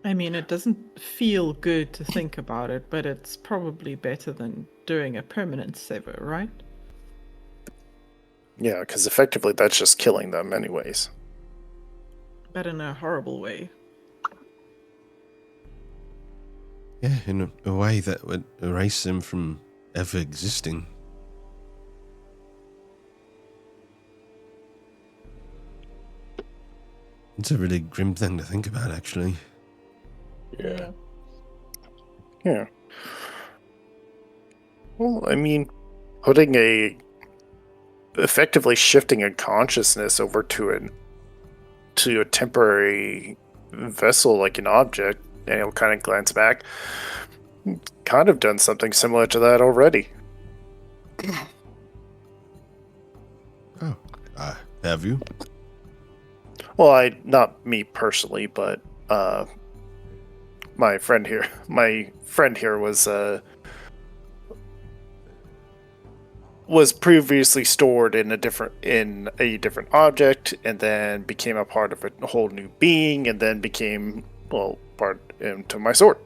I mean, it doesn't feel good to think about it, but it's probably better than doing a permanent sever, right? Yeah, because effectively that's just killing them anyways. But in a horrible way. Yeah, in a way that would erase them from ever existing. It's a really grim thing to think about, actually. Yeah. Yeah. Well, I mean, effectively shifting a consciousness over to a temporary vessel like an object, and he'll kind of glance back. Kind of done something similar to that already. Oh, have you? Well, not me personally, but my friend here was previously stored in a different object, and then became a part of a whole new being, and then became part into my sword.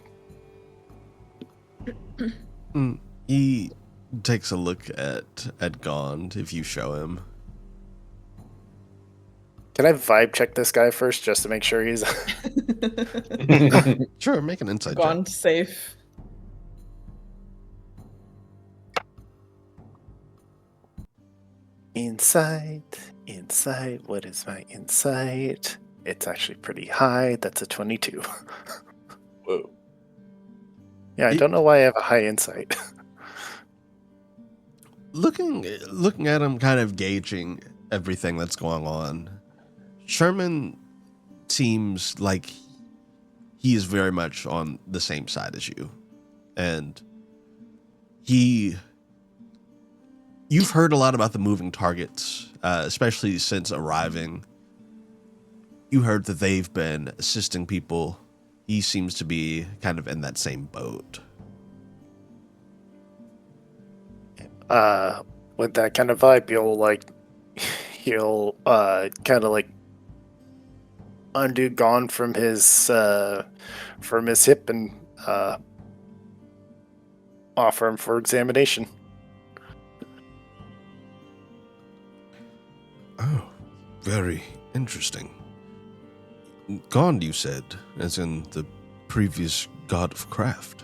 He takes a look at Gond if you show him. Can I vibe check this guy first just to make sure he's Sure, make an insight check. Gone safe. Insight? What is my insight? It's actually pretty high. That's a 22. Whoa. Yeah, I don't know why I have a high insight. Looking at him, kind of gauging everything that's going on, Sherman seems like he is very much on the same side as you. And you've heard a lot about the moving targets, especially since arriving. You heard that they've been assisting people. He seems to be kind of in that same boat. With that kind of vibe, he'll kind of like undo Gone from his hip and offer him for examination. Oh, very interesting. Gond, you said, as in the previous god of craft.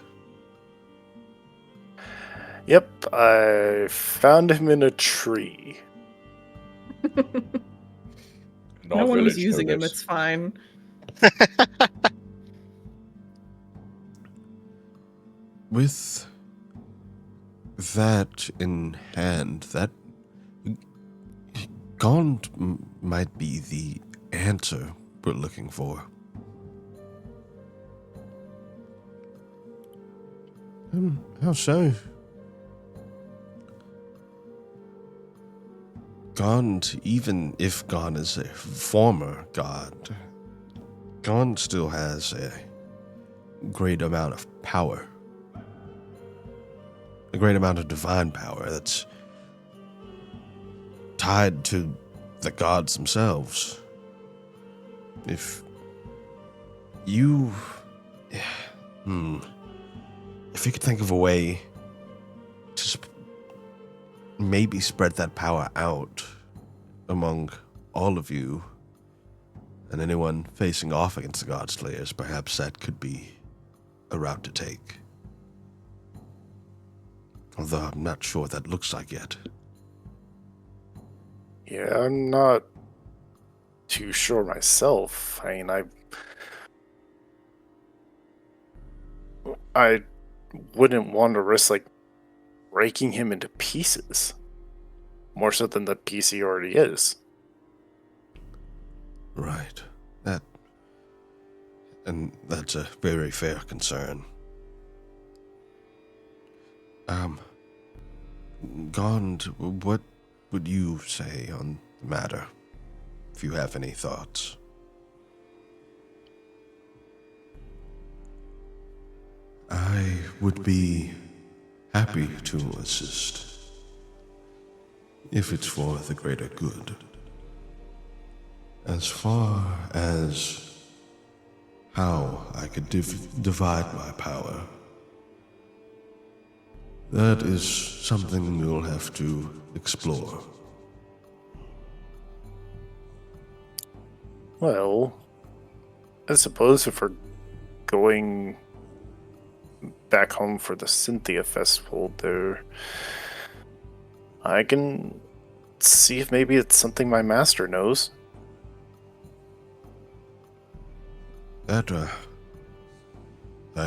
Yep, I found him in a tree. No one was using him, it's fine. With that in hand, that Gond might be the answer we're looking for. How so? Gond, even if Gond is a former god, Gond still has a great amount of power. a great amount of divine power that's tied to the gods themselves. If you... If you could think of a way to maybe spread that power out among all of you and anyone facing off against the God Slayers, perhaps that could be a route to take. Although I'm not sure what that looks like yet. Yeah, I'm not too sure myself. I mean, I wouldn't want to risk, like, breaking him into pieces. More so than the piece he already is. Right. And that's a very fair concern. Gond, what would you say on the matter, if you have any thoughts? I would be happy to assist, if it's for the greater good. As far as how I could divide my power, that is something we'll have to explore. Well, I suppose if we're going back home for the Cynthia Festival there, I can see if maybe it's something my master knows. That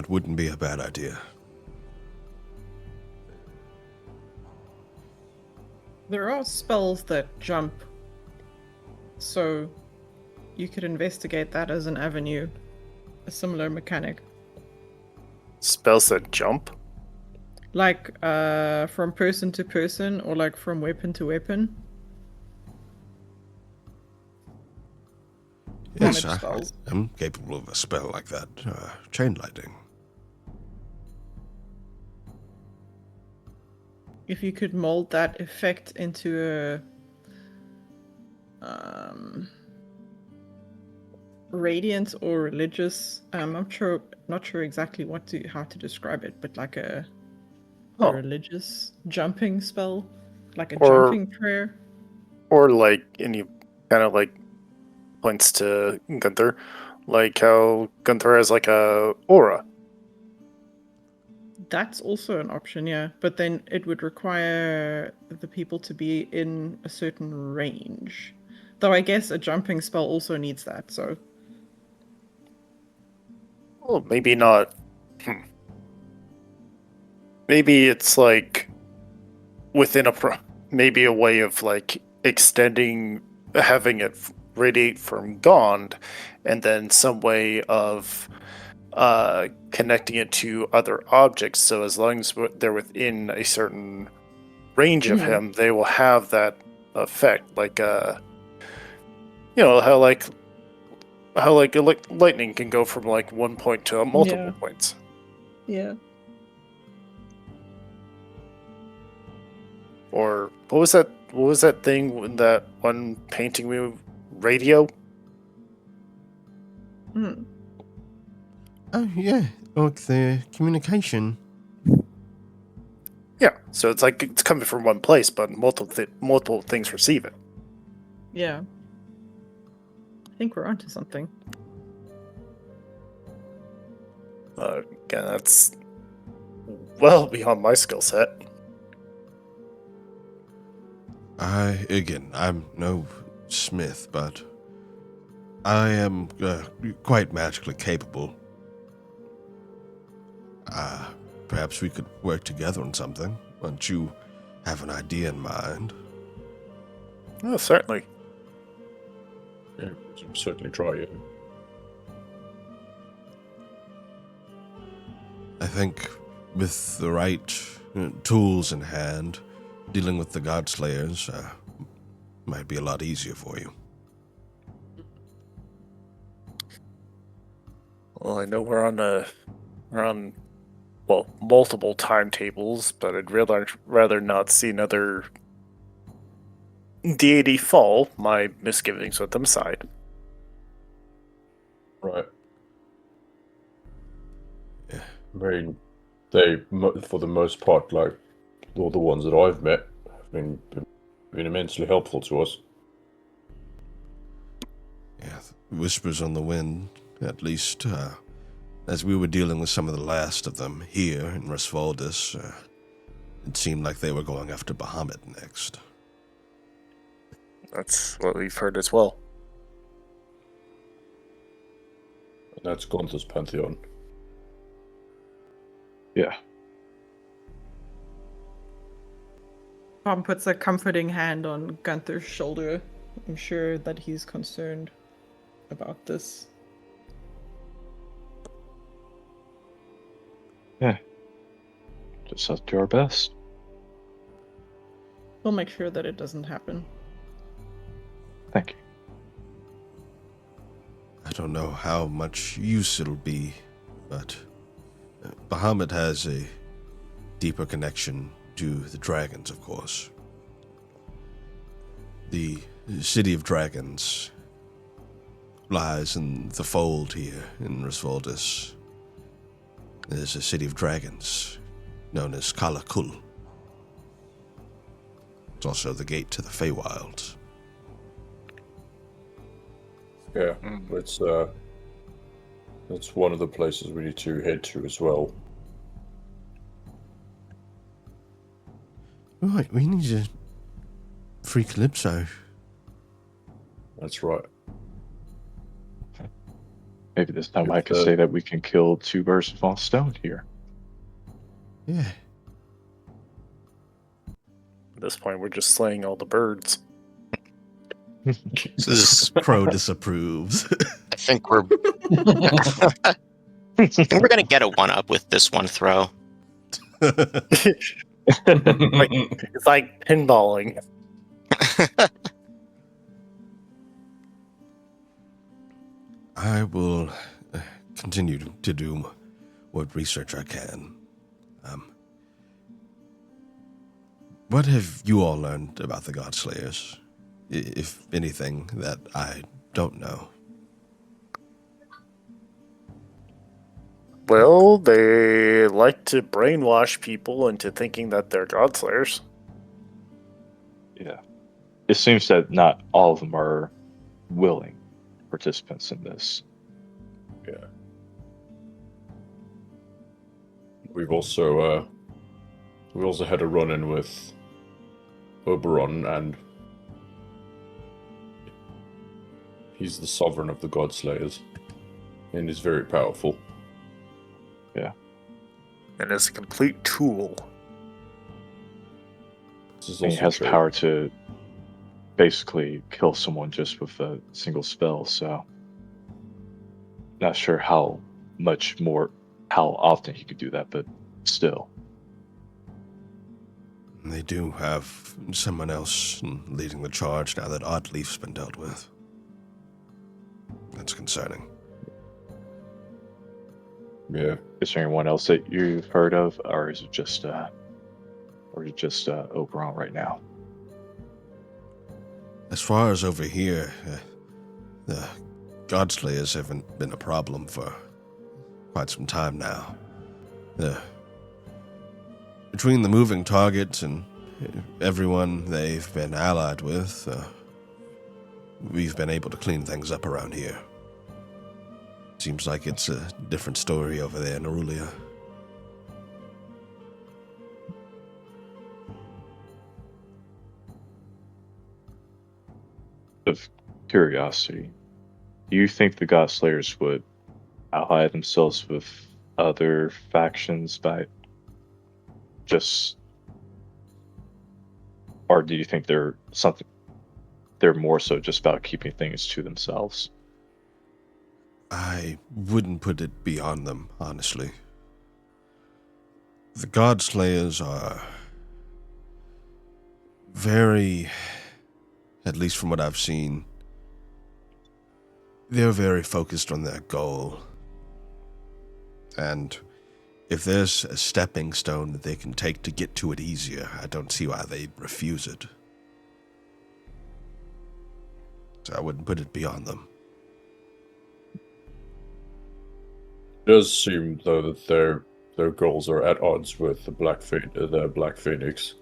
wouldn't be a bad idea. There are spells that jump, so you could investigate that as an avenue, a similar mechanic. Spells that jump? Like from person to person, or like from weapon to weapon. Yes, Damage spells. I'm capable of a spell like that. Chain lightning. If you could mold that effect into a radiant or religious, I'm not sure exactly how to describe it, but like a religious jumping spell, like a jumping prayer, or like, and you kind of like points to Gunther, like how Gunther has like a aura. That's also an option, yeah. But then it would require the people to be in a certain range. Though I guess a jumping spell also needs that, so... Well, maybe not. Maybe it's like within maybe a way of like extending, having it radiate from Gond, and then some way of connecting it to other objects. So as long as they're within a certain range of him, they will have that effect. Like how lightning can go from like one point to multiple points. Yeah. Or what was that thing in that one painting we radio? Oh yeah, like the communication. Yeah, so it's like it's coming from one place, but multiple things receive it. Yeah. I think we're onto something. Again, that's well beyond my skill set. I'm no smith, but I am quite magically capable. Perhaps we could work together on something. Once you have an idea in mind. Oh, certainly. Yeah, we can certainly try it. I think with the right tools in hand, dealing with the God Slayers might be a lot easier for you. Well, I know we're on multiple timetables, but I'd rather not see another deity fall. My misgivings with them aside. Right. Yeah. I mean, they, for the most part, like all the ones that I've met, have been immensely helpful to us. Yeah, whispers on the wind, at least, as we were dealing with some of the last of them here in Resvaldis, it seemed like they were going after Bahamut next. That's what we've heard as well. And that's Gunther's Pantheon. Yeah. Tom puts a comforting hand on Gunther's shoulder. I'm sure that he's concerned about this. Yeah. Just have to do our best. We'll make sure that it doesn't happen. Thank you. I don't know how much use it'll be, but Bahamut has a deeper connection to the dragons, of course. The City of Dragons lies in the fold here in Resvaldis. There's a City of Dragons known as Kalakul. It's also the gate to the Feywilds. Yeah, that's one of the places we need to head to as well. Right, we need to free Calypso. That's right. Maybe this time If I could the- say that we can kill 2 birds with 1 stone here. Yeah. At this point, we're just slaying all the birds. This is, Crow disapproves. I think we're gonna get a 1-up with this one throw. It's like pinballing. I will continue to do what research I can. What have you all learned about the Godslayers? If anything that I don't know. Well, they like to brainwash people into thinking that they're Godslayers. Yeah. It seems that not all of them are willing participants in this. Yeah. We've also had a run-in with Oberon, and he's the sovereign of the Godslayers, and is very powerful. And is a complete tool. This is And he also has true. power to basically kill someone just with a single spell, so not sure how often he could do that, but still. They do have someone else leading the charge now that Oddleaf's been dealt with. That's concerning. Yeah. Is there anyone else that you've heard of, or is it just Oberon right now? As far as over here, the Godslayers haven't been a problem for quite some time now. Between the moving targets and everyone they've been allied with, we've been able to clean things up around here. Seems like it's a different story over there in Aurelia. Of curiosity, do you think the Godslayers would ally themselves with other factions by just, or do you think they're more so just about keeping things to themselves? I wouldn't put it beyond them, honestly. The Godslayers are very, at least from what I've seen, they're very focused on their goal. And if there's a stepping stone that they can take to get to it easier, I don't see why they'd refuse it. So I wouldn't put it beyond them. It does seem, though, that their goals are at odds with the Black Phoenix.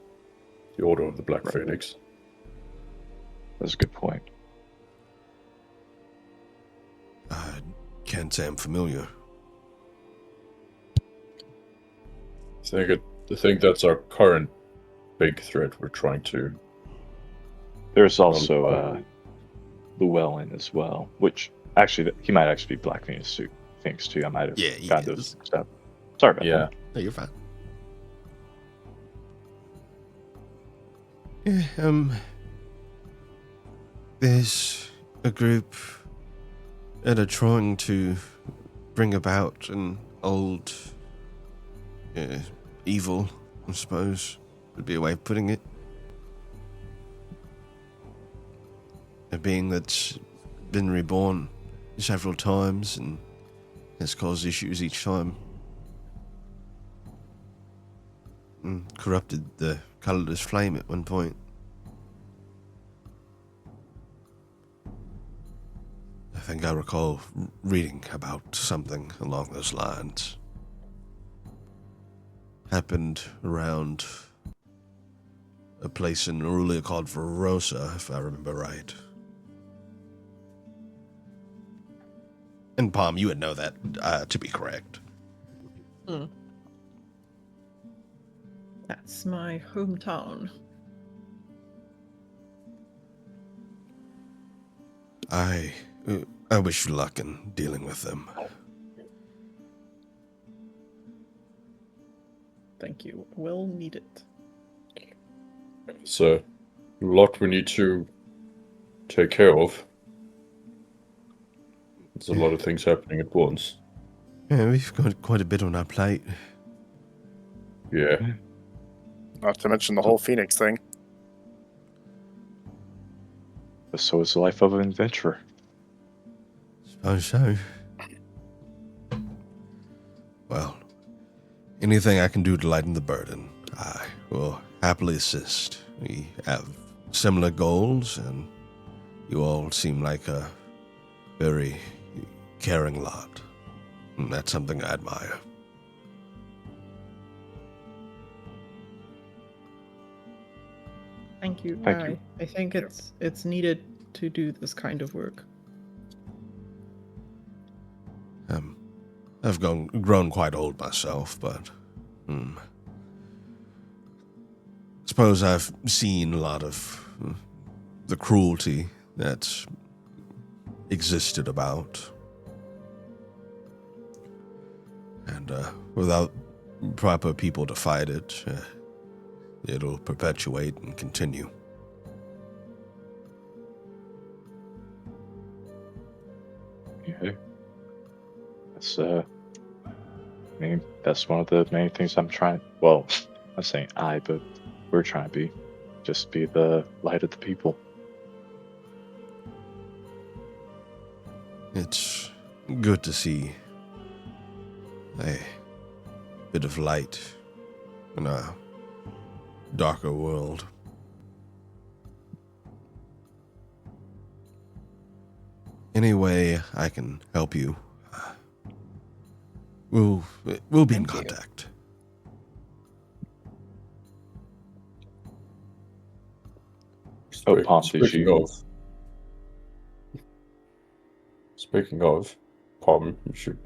The Order of the Black Right. Phoenix. That's a good point. I can't say I'm familiar. I think that's our current big threat we're trying to... There's also Llewellyn as well, which actually he might actually be Black Phoenix too. I might have Yeah, he got is. those mixed up. Sorry about Yeah. that. No, you're fine. Yeah, there's a group that are trying to bring about an old evil, I suppose, would be a way of putting it. A being that's been reborn several times and has caused issues each time. And corrupted the colorless flame at one point. I think I recall reading about something along those lines. Happened around a place in Aurelia called Verosa, if I remember right. And Palm, you would know that to be correct. That's my hometown. I wish you luck in dealing with them. Thank you. Will need it. So, a lot we need to take care of. There's a lot of things happening at once. Yeah, we've got quite a bit on our plate. Yeah. Not to mention the whole Phoenix thing. So is the life of an adventurer. Suppose so. Well, anything I can do to lighten the burden, I will happily assist. We have similar goals, and you all seem like a very caring lot. And that's something I admire. Thank you. Thank you. I think it's needed to do this kind of work. I've grown quite old myself, but suppose I've seen a lot of the cruelty that's existed about. And without proper people to fight it, it'll perpetuate and continue. Yeah. That's that's one of the main things I'm trying. Well, I'm saying but we're trying to be, just be the light of the people. It's good to see a bit of light in a darker world. Any way I can help you, we'll be in contact. Palm, Speaking of, Palm, you should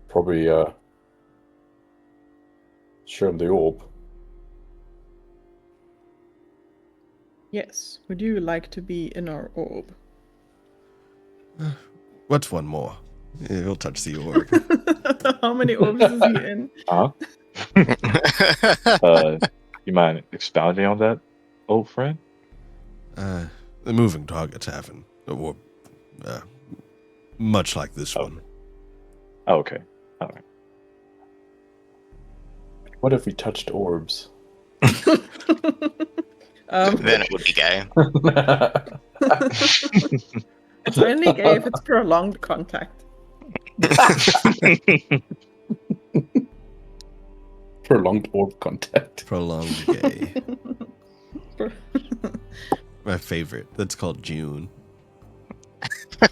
probably show him the orb. Yes. Would you like to be in our orb? What's one more? He'll touch the orb. How many orbs is he in? You mind expounding on that, old friend? The moving targets have an orb, much like this one. Oh, okay. All right. What if we touched orbs? Then it would be gay. It's only gay if it's prolonged contact. Prolonged orb contact. Prolonged gay. My favorite. That's called June.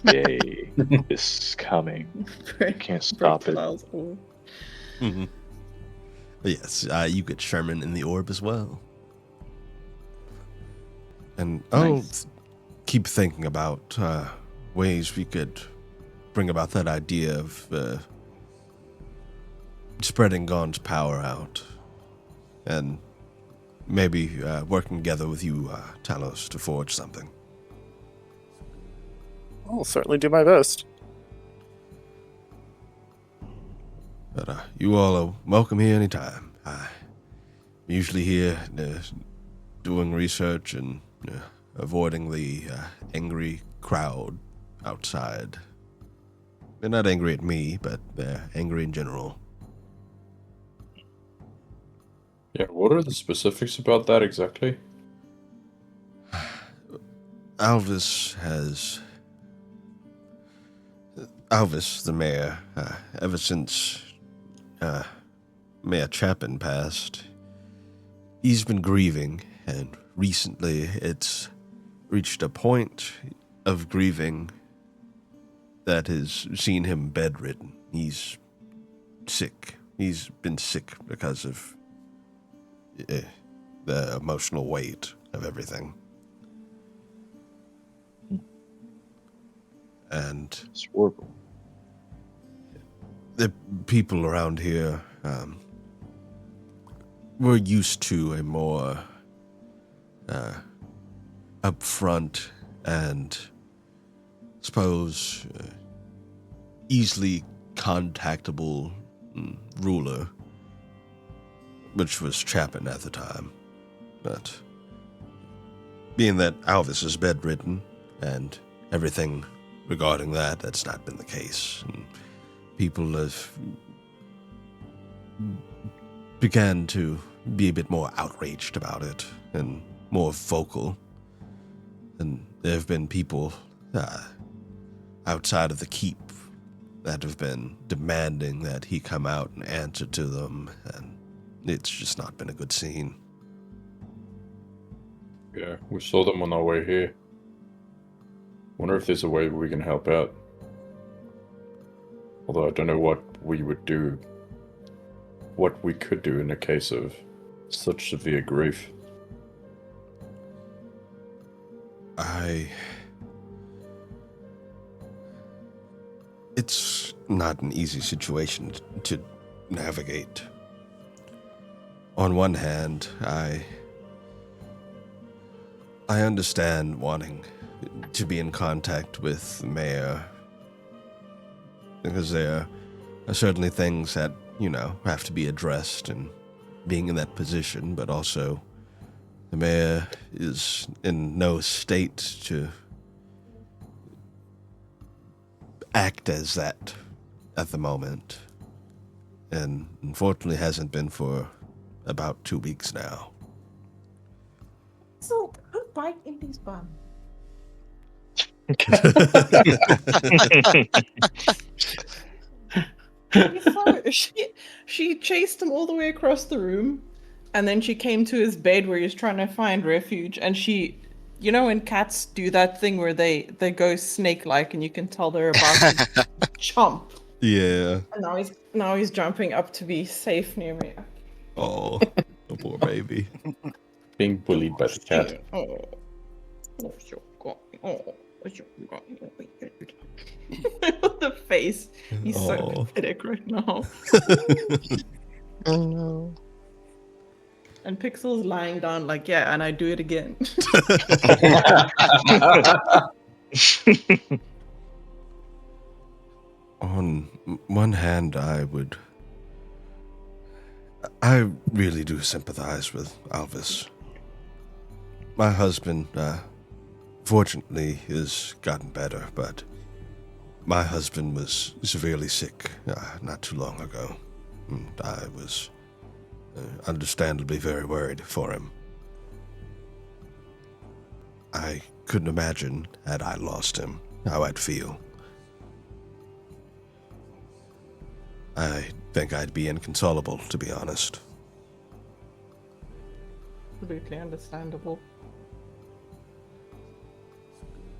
Yay. It's coming. You can't stop it. Mm-hmm. Yes, you get Sherman in the orb as well. And I'll keep thinking about ways we could bring about that idea of spreading Gon's power out. And maybe working together with you, Talos, to forge something. I'll certainly do my best. But you all are welcome here anytime. I'm usually here doing research and avoiding the angry crowd outside. They're not angry at me, but they're angry in general. Yeah, what are the specifics about that exactly? Alvis, the mayor, ever since Mayor Chapin passed, he's been grieving, and recently it's reached a point of grieving that has seen him bedridden. He's sick. He's been sick because of the emotional weight of everything. And It's horrible. the people around here were used to a more upfront and, suppose, easily contactable ruler, which was Chapin at the time. But being that Alvis is bedridden and everything regarding that, that's not been the case. And people have began to be a bit more outraged about it and more vocal. And there have been people outside of the keep that have been demanding that he come out and answer to them, and it's just not been a good scene. Yeah, we saw them on our way here. Wonder if there's a way we can help out. Although I don't know what we would do, what we could do in a case of such severe grief. It's not an easy situation to navigate. On one hand, I understand wanting to be in contact with the mayor, because there are certainly things that, have to be addressed and being in that position, but also the mayor is in no state to act as that at the moment, and unfortunately hasn't been for about 2 weeks now. So, who bite in these bum? She chased him all the way across the room, and then she came to his bed where he was trying to find refuge, and she, when cats do that thing where they go snake-like and you can tell they're about to chomp. Yeah. And now he's jumping up to be safe near me. Oh, the poor baby. Being bullied by the cat. The face. He's so pathetic right now. Oh no. And Pixel's lying down like, yeah, and I do it again. On one hand, I really do sympathize with Alvis. My husband, fortunately, has gotten better, but my husband was severely sick not too long ago, and I was understandably very worried for him. I couldn't imagine, had I lost him, how I'd feel. I think I'd be inconsolable, to be honest. absolutely understandable.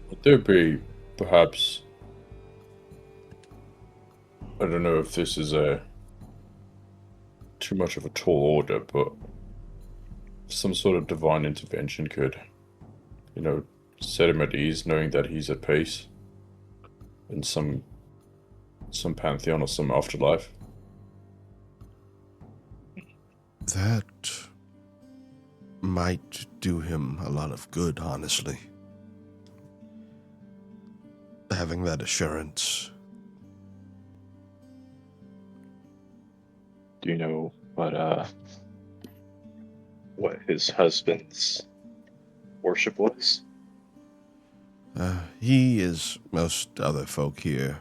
Would there be perhaps, I don't know if this is too much of a tall order, but some sort of divine intervention could, set him at ease, knowing that he's at peace in some pantheon or some afterlife. That might do him a lot of good, honestly. Having that assurance. Do you know what his husband's worship was? He is most other folk here.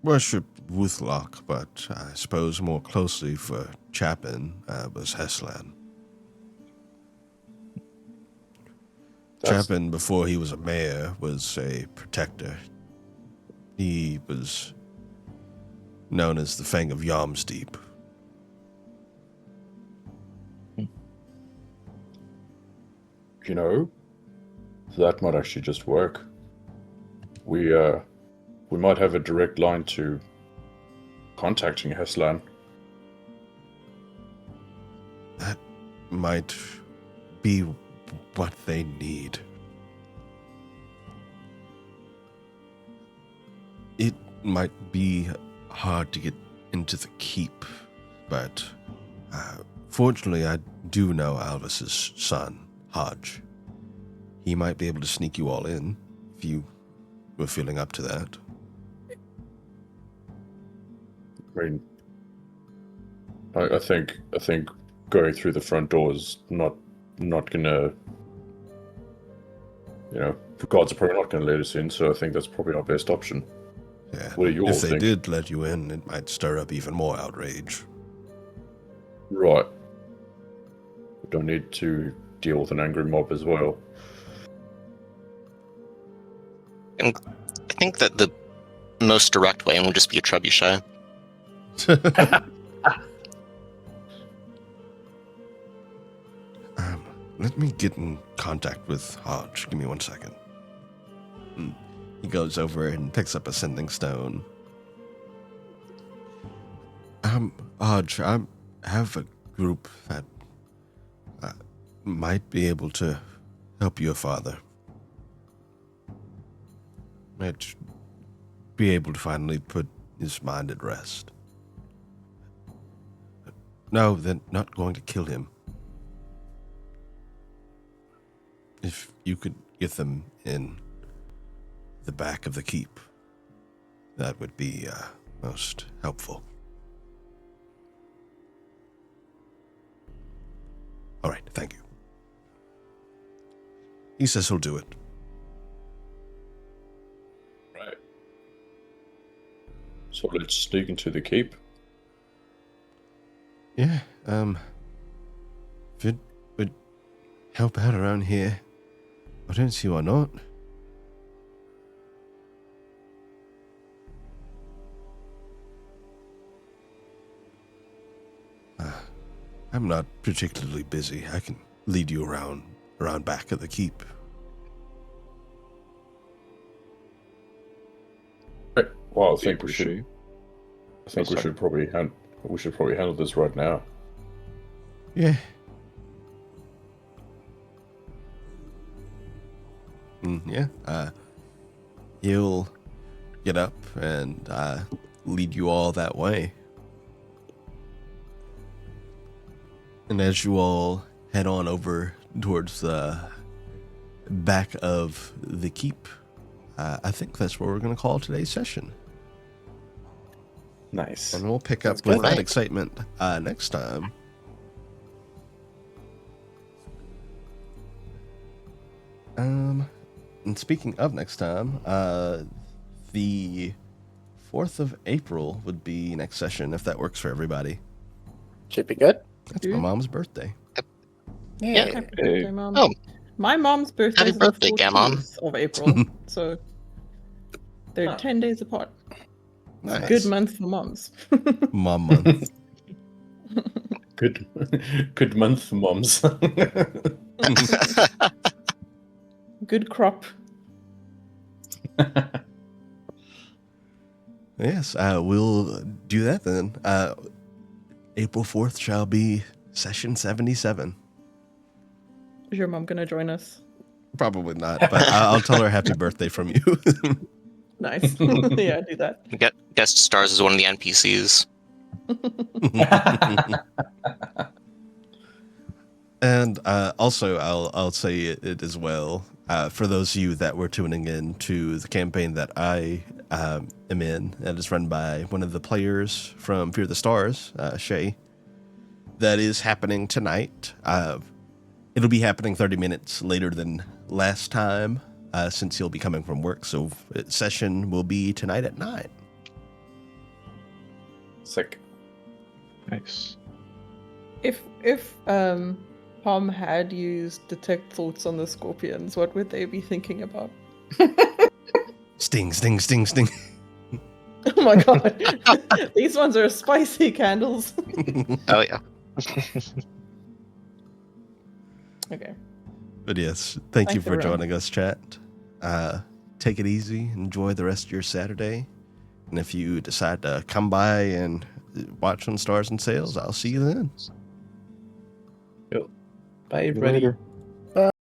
Worship Wuthlock, but I suppose more closely for Chapin was Heslan. Chapin, before he was a mayor, was a protector. He was known as the Fang of Yalmsdeep. That might actually just work. We might have a direct line to contacting Heslan. That might be what they need. It might be hard to get into the keep, but fortunately I do know Alvis's son, Hodge. He might be able to sneak you all in if you were feeling up to that. I mean, I think going through the front door is not gonna, the gods are probably not gonna let us in. So I think that's probably our best option. Yeah. What do you all If they think? did let you in, it might stir up even more outrage. Right. We don't need to deal with an angry mob as well. And I think that the most direct way would just be a trebuchet. Let me get in contact with Hodge. Give me 1 second. He goes over and picks up a sending stone. Hodge, I have a group that might be able to help your father. Might be able to finally put his mind at rest. No, they're not going to kill him. If you could get them in the back of the keep, that would be most helpful. All right, thank you. He says he'll do it. Right. So let's sneak into the keep. Yeah, if it would help out around here, I don't see why not. I'm not particularly busy. I can lead you around back of the keep. Right. Well, I think we Appreciate. should. I think we should probably handle this right now. Yeah. Yeah. He'll get up and lead you all that way. And as you all head on over towards the back of the keep, I think that's what we're going to call today's session. Nice. And we'll pick up Sounds with good. that excitement next time. And speaking of next time, the 4th of April would be next session, if that works for everybody. Should be good. That's my mom's birthday. Yeah. Happy birthday, Mom. Oh. My mom's birthday Happy is the birthday, Gammon. 14th of April, so they're 10 days apart. It's a Nice. good month for moms. Mom month. Good month, moms. Good crop. Yes, we'll do that then. April 4th shall be session 77. Is your mom gonna join us? Probably not, but I'll tell her happy birthday from you. Nice. Yeah, do that. Guest stars as one of the NPCs. And also, I'll say it as well. For those of you that were tuning in to the campaign that I am in, that is run by one of the players from Fear the Stars, Shay, that is happening tonight. It'll be happening 30 minutes later than last time, since he'll be coming from work. So session will be tonight at 9. Sick. Nice. If Palm had used detect thoughts on the scorpions, what would they be thinking about? Sting, sting, sting, sting. Oh my god. These ones are spicy candles. Oh yeah. Okay. But yes, thank you Thanks, for everyone. joining us, chat. Take it easy. Enjoy the rest of your Saturday. And if you decide to come by and watch some Stars and Sails, I'll see you then. Bye, everybody. Later.